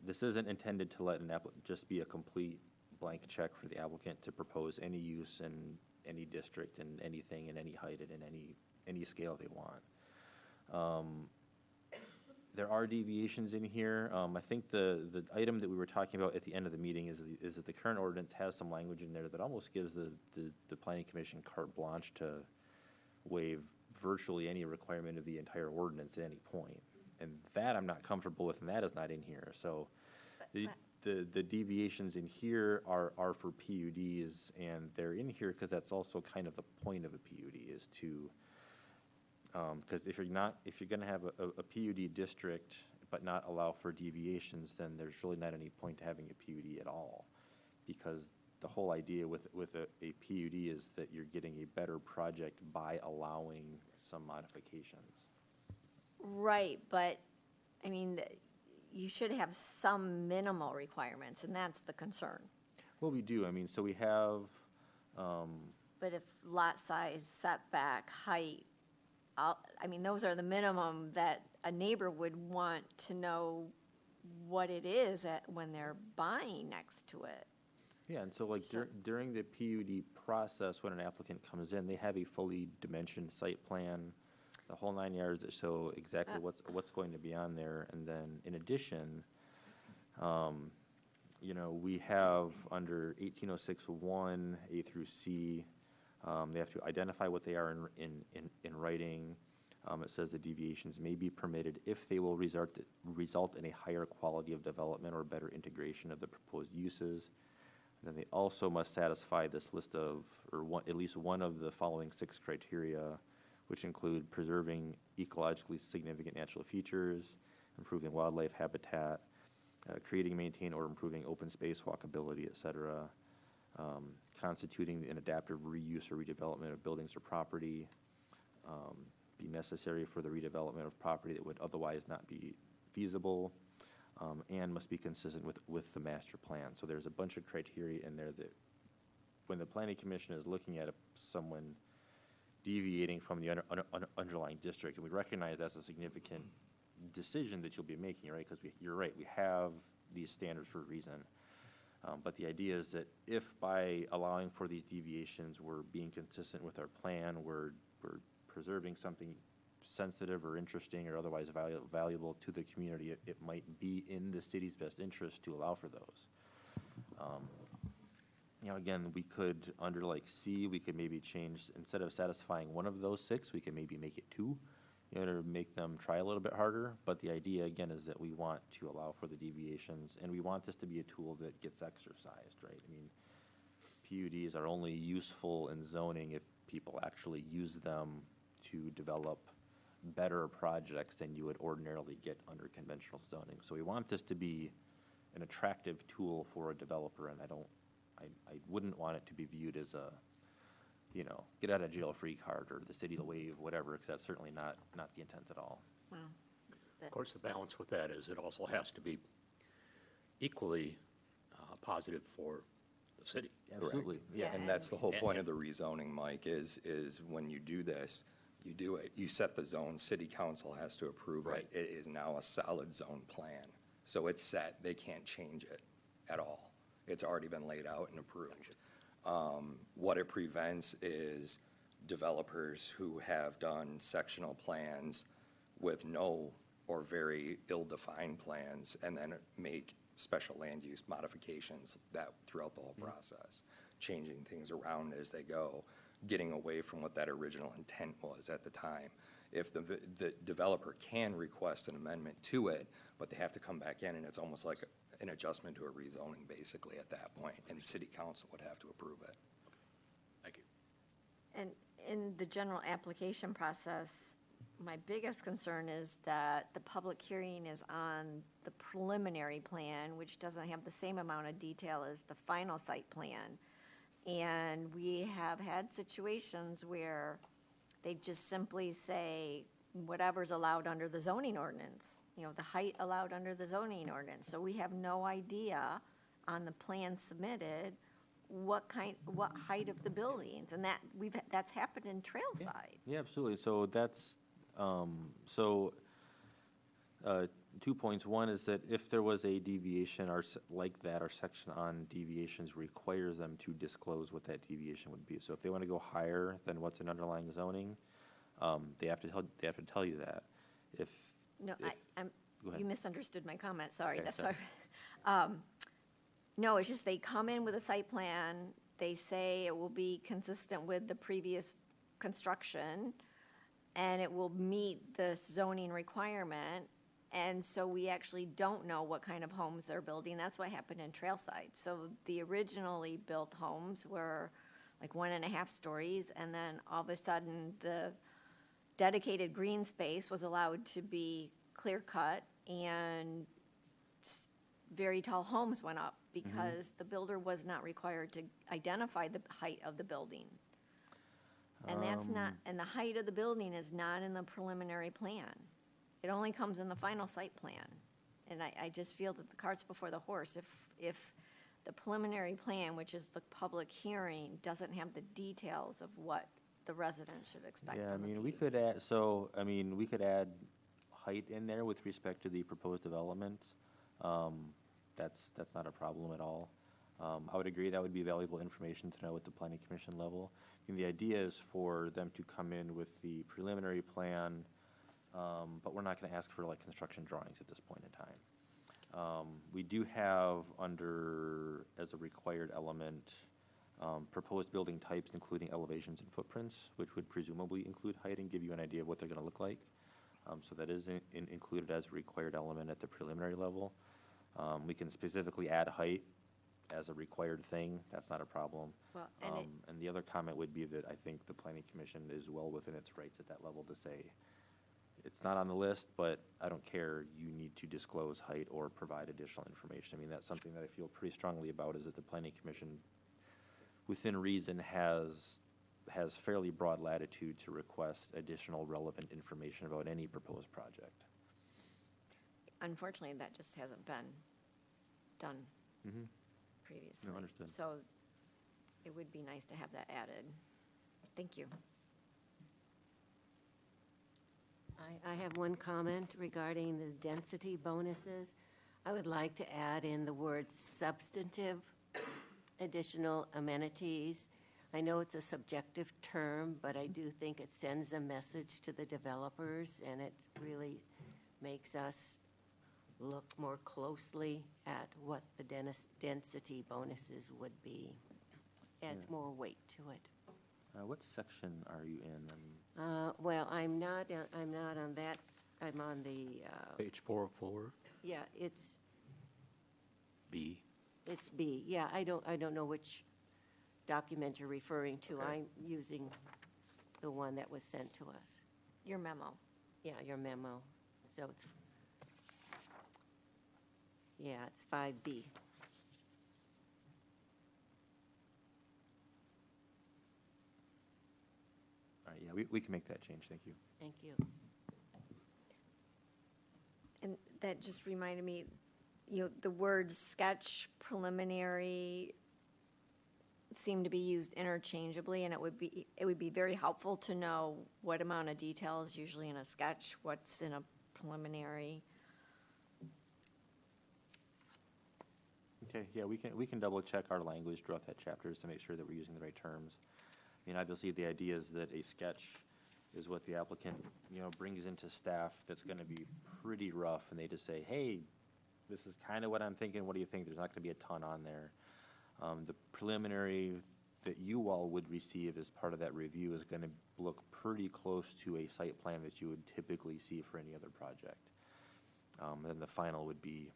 this isn't intended to let an applicant just be a complete blank check for the applicant to propose any use in any district and anything in any height and in any scale they want. There are deviations in here. I think the item that we were talking about at the end of the meeting is that the current ordinance has some language in there that almost gives the planning commission carte blanche to waive virtually any requirement of the entire ordinance at any point. And that I'm not comfortable with, and that is not in here. So the deviations in here are for PUDs, and they're in here because that's also kind of the point of a PUD, is to, because if you're going to have a PUD district but not allow for deviations, then there's really not any point to having a PUD at all, because the whole idea with a PUD is that you're getting a better project by allowing some modifications. Right, but, I mean, you should have some minimal requirements, and that's the concern. Well, we do. I mean, so we have, But if lot size, setback, height, I mean, those are the minimum that a neighbor would want to know what it is when they're buying next to it. Yeah, and so like during the PUD process, when an applicant comes in, they have a fully dimensioned site plan, the whole 9 yards that show exactly what's going to be on there. And then in addition, you know, we have under 1806-1, A through C, they have to identify what they are in writing. It says the deviations may be permitted if they will result in a higher quality of development or better integration of the proposed uses. And then they also must satisfy this list of, or at least one of the following 6 criteria, which include preserving ecologically significant natural features, improving wildlife habitat, creating, maintain, or improving open space, walkability, et cetera, constituting an adaptive reuse or redevelopment of buildings or property, be necessary for the redevelopment of property that would otherwise not be feasible, and must be consistent with the master plan. So there's a bunch of criteria in there that when the planning commission is looking at someone deviating from the underlying district, and we recognize that's a significant decision that you'll be making, right? Because you're right, we have these standards for a reason. But the idea is that if by allowing for these deviations, we're being consistent with our plan, we're preserving something sensitive or interesting or otherwise valuable to the community, it might be in the city's best interest to allow for those. You know, again, we could, under like C, we could maybe change, instead of satisfying one of those 6, we could maybe make it 2, you know, to make them try a little bit harder. But the idea, again, is that we want to allow for the deviations, and we want this to be a tool that gets exercised, right? I mean, PUDs are only useful in zoning if people actually use them to develop better projects than you would ordinarily get under conventional zoning. So we want this to be an attractive tool for a developer, and I wouldn't want it to be viewed as a, you know, get out of jail free card or the city will waive, whatever, because that's certainly not the intent at all. Wow. Of course, the balance with that is it also has to be equally positive for the city. Absolutely, yeah. And that's the whole point of the rezoning, Mike, is when you do this, you do it, you set the zone, city council has to approve it. It is now a solid zone plan. So it's set, they can't change it at all. It's already been laid out and approved. What it prevents is developers who have done sectional plans with no or very ill-defined plans and then make special land use modifications that throughout the whole process, changing things around as they go, getting away from what that original intent was at the time. If the developer can request an amendment to it, but they have to come back in, and it's almost like an adjustment to a rezoning basically at that point, and city council would have to approve it. Thank you. And in the general application process, my biggest concern is that the public hearing is on the preliminary plan, which doesn't have the same amount of detail as the final site plan. And we have had situations where they just simply say, whatever's allowed under the zoning ordinance, you know, the height allowed under the zoning ordinance. So we have no idea on the plan submitted what height of the buildings, and that's happened in Trailside. Yeah, absolutely. So that's, 2 points. One is that if there was a deviation like that, our section on deviations requires them to disclose what that deviation would be. So if they want to go higher than what's in underlying zoning, they have to tell you that. No, Go ahead. you misunderstood my comment, sorry. Okay, That's sorry. why. No, it's just they come in with a site plan, they say it will be consistent with the previous construction, and it will meet the zoning requirement, and so we actually don't know what kind of homes they're building. That's what happened in Trailside. So the originally built homes were like 1.5 stories, and then all of a sudden, the dedicated green space was allowed to be clear-cut, and very tall homes went up because the builder was not required to identify the height of the building. And that's not, and the height of the building is not in the preliminary plan. It only comes in the final site plan. And I just feel that the cart's before the horse. If the preliminary plan, which is the public hearing, doesn't have the details of what the residents should expect Yeah, I from the mean, we PUD. could add height in there with respect to the proposed development. That's not a problem at all. I would agree that would be valuable information to know at the planning commission level. And the idea is for them to come in with the preliminary plan, but we're not gonna ask for like construction drawings at this point in time. We do have under, as a required element, proposed building types, including elevations and footprints, which would presumably include height and give you an idea of what they're gonna look like. So that is included as a required element at the preliminary level. We can specifically add height as a required thing, that's not a problem. Well, And the other comment would be that I think the planning commission is well within its rights at that level to say, it's not on the list, but I don't care, you need to disclose height or provide additional information. I mean, that's something that I feel pretty strongly about, is that the planning commission, within reason, has fairly broad latitude to request additional relevant information about any proposed project. unfortunately, that just hasn't been done Mm-hmm. previously. No, understood. So it would be nice to have that added. Thank you. I have one comment regarding the density bonuses. I would like to add in the word substantive additional amenities. I know it's a subjective term, but I do think it sends a message to the developers, and it really makes us look more closely at what the density bonuses would be. Adds more weight to it. What section are you in? Well, I'm not on that, I'm on the, Page 404, yeah, it's B. B. Yeah, I don't know which document you're referring to. Okay. I'm using the one that was sent to us. Your memo. Yeah, your memo. So it's, yeah, it's 5B. All right, yeah, we can make that change, thank you. Thank you. And that just reminded me, the words sketch, preliminary seem to be used interchangeably, and it would be very helpful to know what amount of detail is usually in a sketch, what's in a preliminary. Okay, yeah, we can double check our language throughout that chapters to make sure that we're using the right terms. I mean, obviously, the idea is that a sketch is what the applicant, brings into staff that's gonna be pretty rough, and they just say, hey, this is kind of what I'm thinking, what do you think? There's not gonna be a ton on there. The preliminary that you all would receive as part of that review is gonna look pretty close to a site plan that you would typically see for any other project. And the final would be,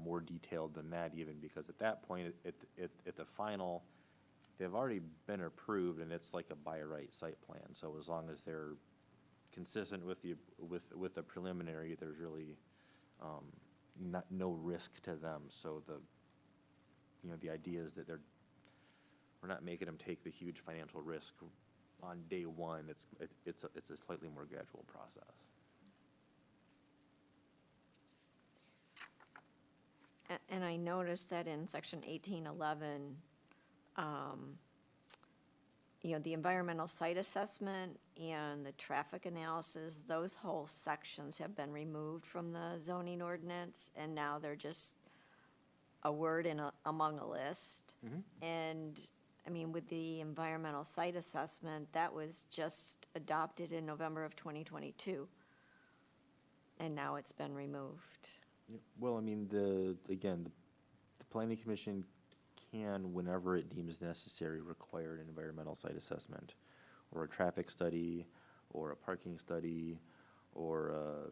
more detailed than that even, because at that point, at the final, they've already been approved, and it's like a by right site plan. So as long as they're consistent with the preliminary, there's really no risk to them. So the idea is that we're not making them take the huge financial risk on day one. It's a slightly more gradual process. And I noticed that in section 1811, the environmental site assessment and the traffic analysis, those whole sections have been removed from the zoning ordinance, and now they're just a word among a list. And, I mean, with the environmental site assessment, that was just adopted in November of 2022, and now it's been removed. Yeah, well, I mean, the planning commission can, whenever it deems necessary, require an environmental site assessment, or a traffic study, or a parking study, or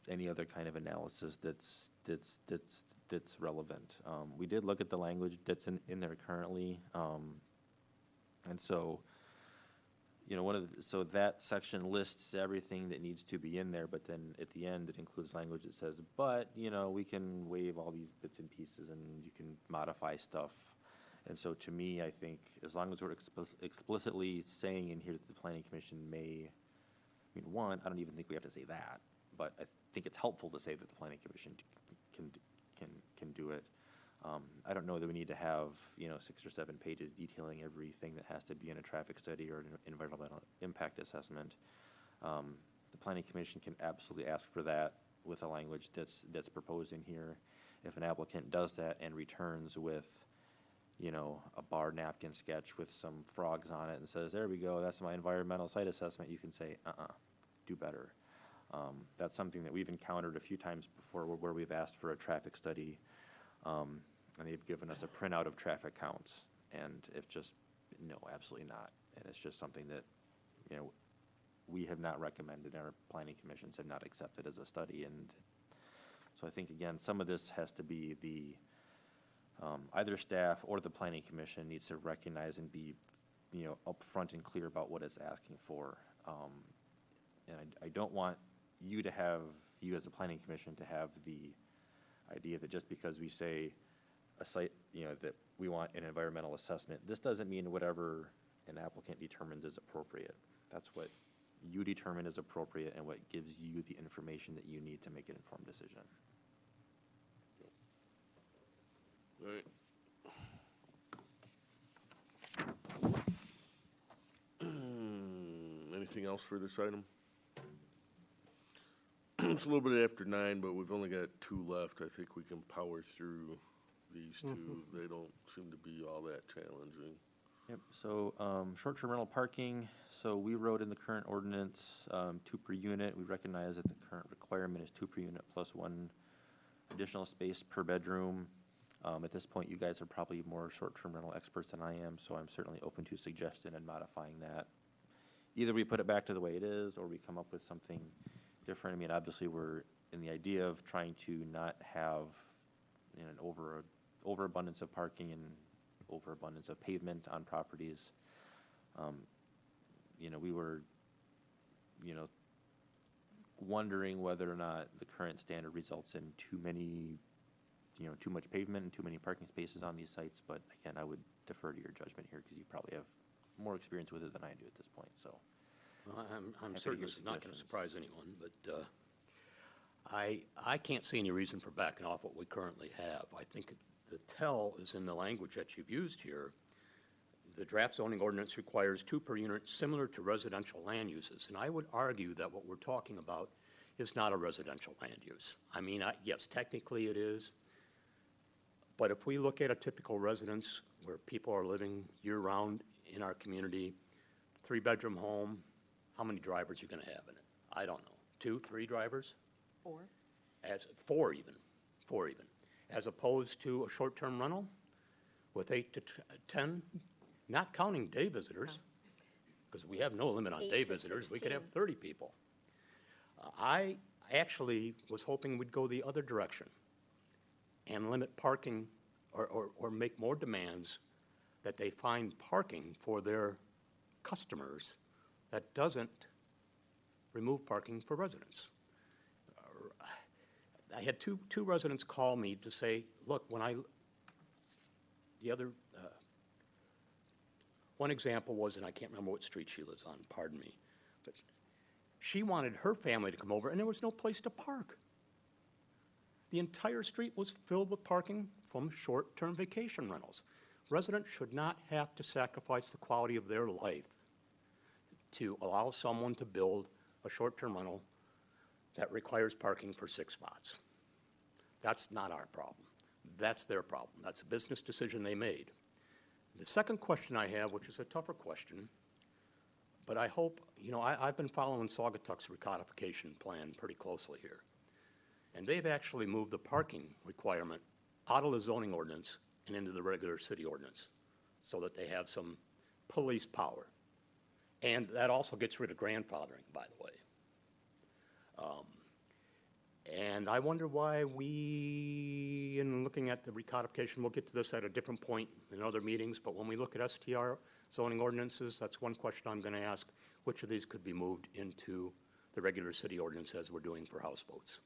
any other kind of analysis that's relevant. We did look at the language that's in there currently, and so, so that section lists everything that needs to be in there, but then at the end, it includes language that says, but, we can waive all these bits and pieces, and you can modify stuff. And so to me, I think, as long as we're explicitly saying in here that the planning commission may, I don't even think we have to say that, but I think it's helpful to say that the planning commission can do it. I don't know that we need to have, 6 or 7 pages detailing everything that has to be in a traffic study or an environmental impact assessment. The planning commission can absolutely ask for that with the language that's proposed in here. If an applicant does that and returns with you know, a bar napkin sketch with some frogs on it and says, there we go, that's my environmental site assessment, you can say, do better. That's something that we've encountered a few times before where we've asked for a traffic study, and they've given us a printout of traffic counts, and it's just, no, absolutely not. And it's just something that, you know, we have not recommended, our planning commissions have not accepted as a study. And so I think, again, some of this has to be the, either staff or the planning commission needs to recognize and be, you know, upfront and clear about what it's asking for. And I don't want you to have, you as a planning commission to have the idea that just because we say a site, you know, that we want an environmental assessment, this doesn't mean whatever an applicant determines is appropriate. That's what you determine is appropriate and what gives you the information that you need to make an informed decision. Right. Anything else for this item? It's a little bit after 9, but we've only got 2 left. I think we can power through these 2. They don't seem to be all that challenging. Yep, so, short-term rental parking, so we wrote in the current ordinance, 2 per unit. We recognize that the current requirement is 2 per unit plus 1 additional space per bedroom. At this point, you guys are probably more short-term rental experts than I am, so I'm certainly open to suggesting and modifying that. Either we put it back to the way it is, or we come up with something different. I mean, obviously, we're in the idea of trying to not have, you know, an overabundance of parking and overabundance of pavement on properties. You know, we were, you know, wondering whether or not the current standard results in too many, you know, too much pavement and too many parking spaces on these sites. But again, I would defer to your judgment here because you probably have more experience with it than I do at this point, so. Well, I'm Happy to certain hear this is not going to suggestions. surprise anyone, but I can't see any reason for backing off what we currently have. I think the tell is in the language that you've used here. The draft zoning ordinance requires 2 per unit similar to residential land uses. And I would argue that what we're talking about is not a residential land use. I mean, yes, technically it is. But if we look at a typical residence where people are living year-round in our community, 3-bedroom home, how many drivers are you going to have in it? I don't know. 2, 3 drivers? 4? As 4 even. As opposed to a short-term rental with 8 to 10, not counting day visitors, because we have no limit on 8 day to visitors. We could 16. have 30 people. I actually was hoping we'd go the other direction and limit parking or make more demands that they find parking for their customers that doesn't remove parking for residents. I had two residents call me to say, look, one example was, and I can't remember what street she lives on, pardon me, but she wanted her family to come over and there was no place to park. The entire street was filled with parking from short-term vacation rentals. Residents should not have to sacrifice the quality of their life to allow someone to build a short-term rental that requires parking for 6 spots. That's not our problem. That's their problem. That's a business decision they made. The second question I have, which is a tougher question, but I hope, you know, I've been following Saugatuck's recodification plan pretty closely here. And they've actually moved the parking requirement out of the zoning ordinance and into the regular city ordinance so that they have some police power. And that also gets rid of grandfathering, by the way. And I wonder why we, in looking at the recodification, we'll get to this at a different point in other meetings, but when we look at STR zoning ordinances, that's one question I'm going to ask. Which of these could be moved into the regular city ordinance as we're doing for houseboats?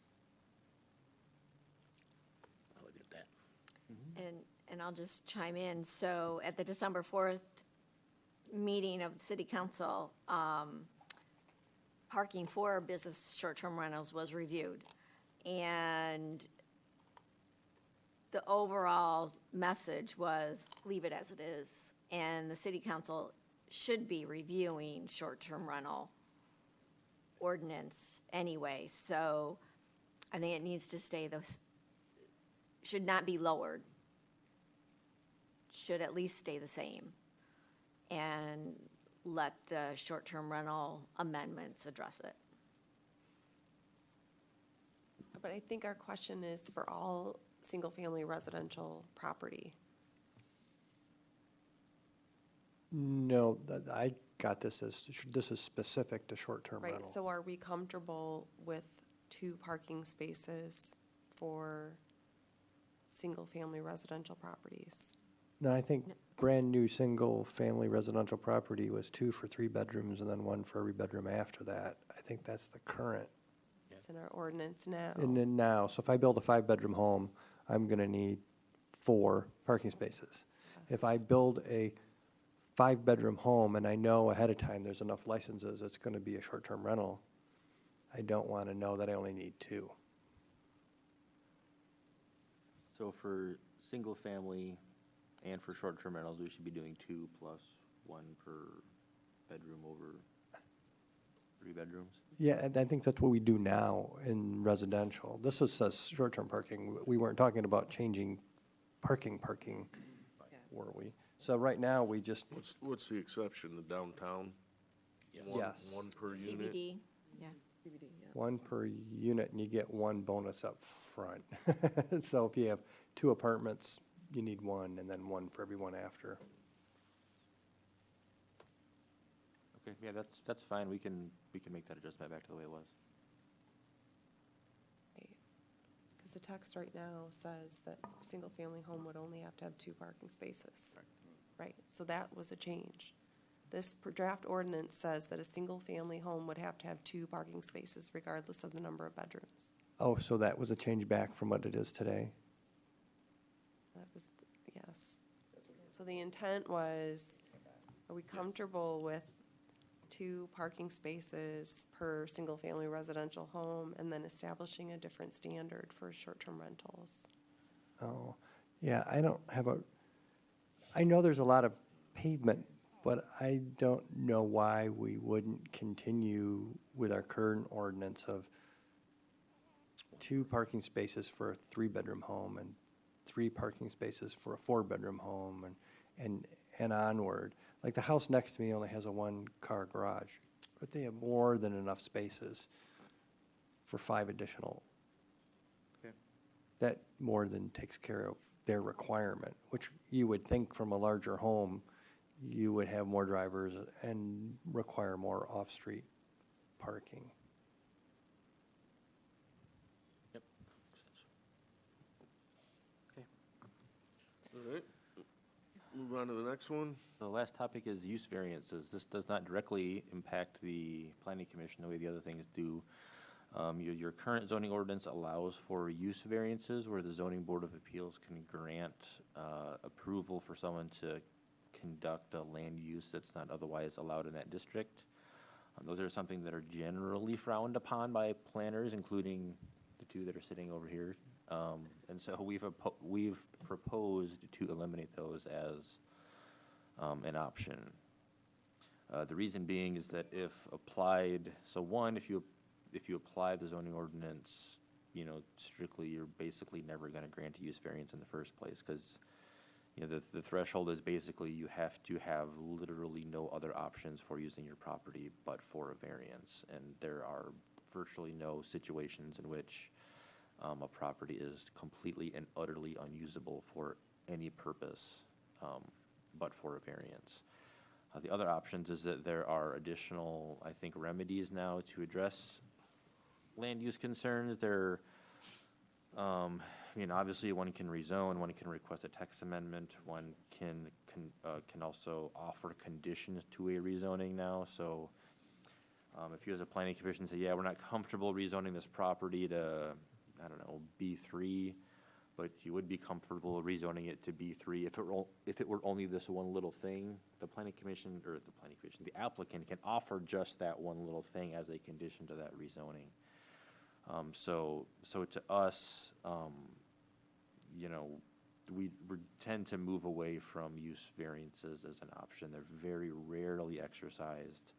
I'll leave it at that. And I'll just chime in. So at the December 4th meeting of the city council, parking for business short-term rentals was reviewed. And the overall message was leave it as it is. And the city council should be reviewing short-term rental ordinance anyway. So I think it needs to stay, should not be lowered. should at least stay the same. And let the short-term rental amendments address it. But I think our question is for all single-family residential property. No, I got this as, this is specific to short-term Right, rental. so are we comfortable with 2 parking spaces for single-family residential properties? No, I think brand-new single-family residential property was 2 for 3 bedrooms and then 1 for every bedroom after that. I think that's the current. It's in our ordinance now. And then now, so if I build a 5-bedroom home, I'm gonna need 4 parking spaces. If I build a 5-bedroom home and I know ahead of time there's enough licenses, it's gonna be a short-term rental, I don't wanna know that I only need 2. So for single-family and for short-term rentals, we should be doing 2 plus 1 per bedroom over 3 bedrooms? Yeah, and I think that's what we do now in residential. This is says short-term parking. We weren't talking about changing parking, were we? So right now, we just, What's the exception, the downtown? One- Yes. 1 per unit? CBD, yeah. CBD, yeah. 1 per unit, and you get 1 bonus up front. So if you have 2 apartments, you need 1, and then 1 for every one after. Okay, yeah, that's fine. We can make that adjustment back to the way it was. Because the text right now says that a single-family home would only have to have 2 parking spaces. Right, so that was a change. This draft ordinance says that a single-family home would have to have 2 parking spaces regardless of the number of bedrooms. Oh, so that was a change back from what it is today? That was, yes. So the intent was, are we comfortable with 2 parking spaces per single-family residential home and then establishing a different standard for short-term rentals? Oh, yeah, I don't have I know there's a lot of pavement, but I don't know why we wouldn't continue with our current ordinance of 2 parking spaces for a 3-bedroom home and 3 parking spaces for a 4-bedroom home and onward. Like the house next to me only has a 1-car garage, but they have more than enough spaces for 5 additional. Okay. That more than takes care of their requirement, which you would think from a larger home, you would have more drivers and require more off-street parking. Yep. Okay. All right, move on to the next one. The last topic is use variances. This does not directly impact the planning commission the way the other things do. Your current zoning ordinance allows for use variances where the zoning board of appeals can grant approval for someone to conduct a land use that's not otherwise allowed in that district. Those are something that are generally frowned upon by planners, including the 2 that are sitting over here. And so we've proposed to eliminate those as an option. The reason being is that if applied, so one, if you apply the zoning ordinance, strictly, you're basically never going to grant a use variance in the first place, because the threshold is basically you have to have literally no other options for using your property but for a variance, and there are virtually no situations in which a property is completely and utterly unusable for any purpose but for a variance. The other options is that there are additional, I think, remedies now to address land use concerns. There, obviously one can rezone, one can request a text amendment, one can also offer conditions to a rezoning now. So if you as a planning commission say, yeah, we're not comfortable rezoning this property to, I don't know, B3, but you would be comfortable rezoning it to B3 if it were only this one little thing, the applicant can offer just that one little thing as a condition to that rezoning. So to us, we tend to move away from use variances as an option. They're very rarely exercised.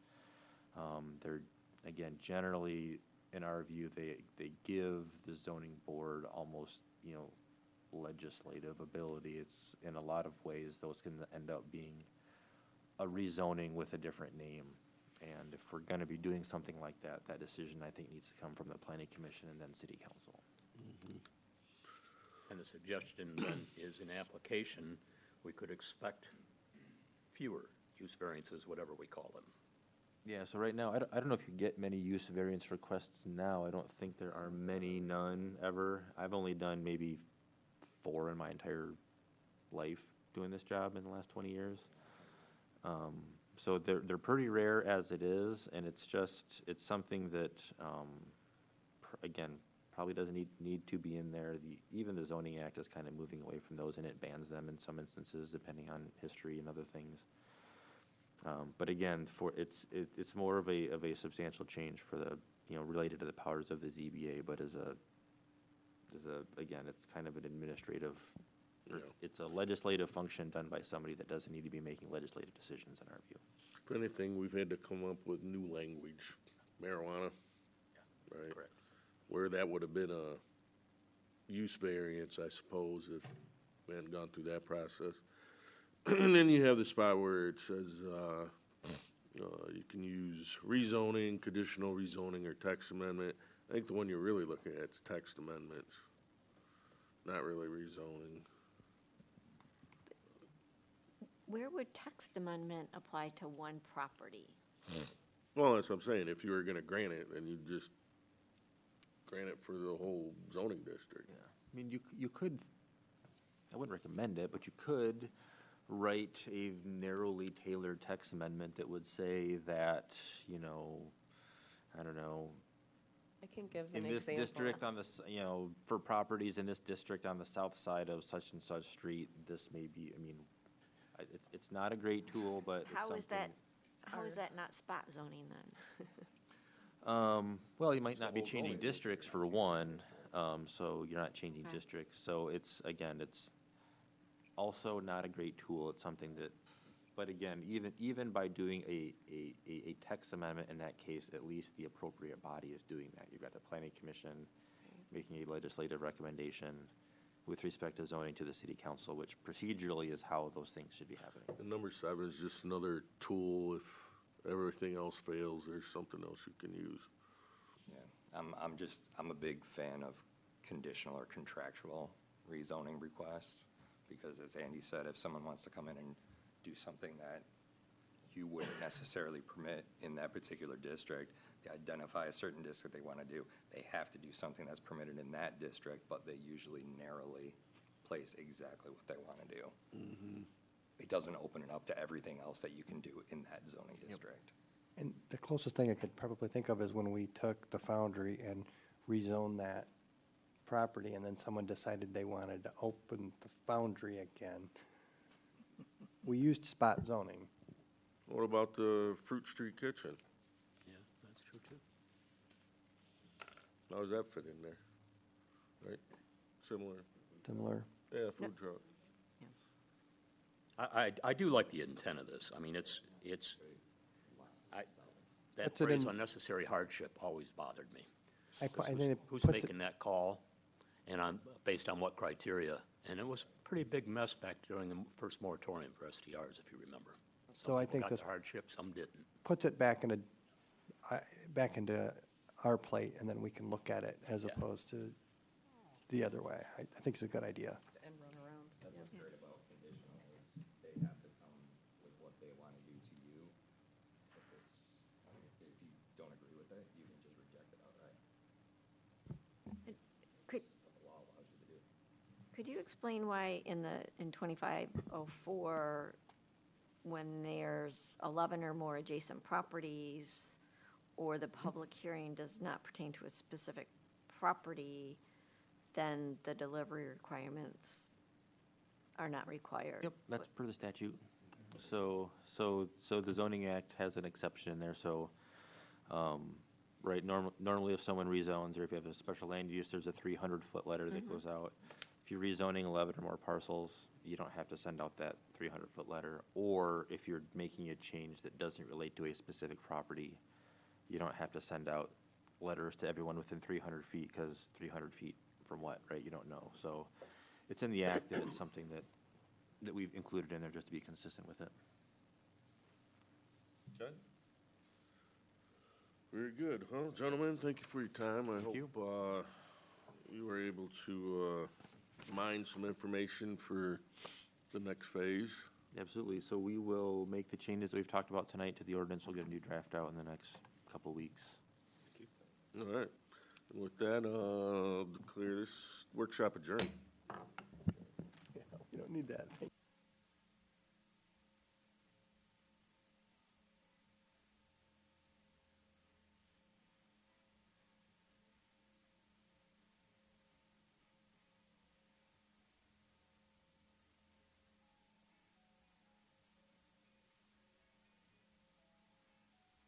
They're, again, generally, in our view, they give the zoning board almost, legislative ability. It's, in a lot of ways, those can end up being a rezoning with a different name. And if we're gonna be doing something like that, that decision, I think, needs to come from the planning commission and then city council. And the suggestion then is in application, we could expect fewer use variances, whatever we call them. Yeah, so right now, I don't know if you get many use variance requests now. I don't think there are many, none, ever. I've only done maybe 4 in my entire life doing this job in the last 20 years. So they're pretty rare as it is, and it's something that, again, probably doesn't need to be in there. Even the zoning act is kind of moving away from those, and it bans them in some instances, depending on history and other things. But again, it's more of a substantial change for the, related to the powers of the ZBA, but again, it's kind of an administrative, it's a legislative function done by somebody that doesn't need to be making legislative decisions in our view. If anything, we've had to come up with new language, marijuana, right? Correct. Where that would have been a use variance, I suppose, if we hadn't gone through that process. And then you have the spot where it says, you can use rezoning, conditional rezoning, or text amendment. I think the one you're really looking at is text amendments, not really rezoning. Where would text amendment apply to one property? Well, that's what I'm saying. If you were gonna grant it, then you just grant it for the whole zoning district. Yeah, I mean, you could, I wouldn't recommend it, but you could write a narrowly tailored text amendment that would say that, I don't know, I can give an in this example. district on this, for properties in this district on the south side of such and such street, this may be, it's not a great tool, but it's How is something. how is that not spot zoning then? Well, you might not be whole changing zoning districts for one, so you're not changing Okay. districts. So it's also not a great tool. It's something that, but again, even by doing a text amendment in that case, at least the appropriate body is doing that. You've got the planning commission making a legislative recommendation with respect to zoning to the city council, which procedurally is how those things should be happening. And number 7 is just another tool. If everything else fails, there's something else you can use. Yeah, I'm a big fan of conditional or contractual rezoning requests, because as Andy said, if someone wants to come in and do something that you wouldn't necessarily permit in that particular district, they identify a certain district they want to do, they have to do something that's permitted in that district, but they usually narrowly place exactly what they want to do. It doesn't open it up to everything else that you can do in that zoning district. And the closest thing I could probably think of is when we took the Foundry and rezoned that property, and then someone decided they wanted to open the Foundry again. We used spot zoning. What about the Fruit Street Kitchen? Yeah, that's true too. How does that fit in there? Right? Similar. Yeah, food truck. I do like the intent of this. I mean, that Puts it phrase in- unnecessary hardship always bothered me. I think it Who's puts it- making that call, and based on what criteria? And it was a pretty big mess back during the first moratorium for STRs, if you remember. So I Some people think got this the hardship, some didn't. puts it back into our plate, and then we can look at it as opposed to the other way. I think it's a good idea. And run around. That's what's great about conditional is they have to come with what they want to do to you. If you don't agree with it, you can just reject it outright. Could, The law allows you to do. could you explain why in 2504, when there's 11 or more adjacent properties, or the public hearing does not pertain to a specific property, then the delivery requirements are not required? Yep, that's per the statute. So the zoning act has an exception in there, so, right, normally if someone rezones, or if you have a special land use, there's a 300-foot letter that goes out. If you're rezoning 11 or more parcels, you don't have to send out that 300-foot letter. Or if you're making a change that doesn't relate to a specific property, you don't have to send out letters to everyone within 300 feet, because 300 feet from what, right? You don't know. So it's in the act, and it's something that we've included in there just to be consistent with it. Okay. Very good. Well, gentlemen, thank you for your time. I hope you were able to mine some information for the next phase. Absolutely. So we will make the changes that we've talked about tonight to the ordinance. We'll get a new draft out in the next couple of weeks. All right. And with that, I'll declare this workshop adjourned. We don't need that.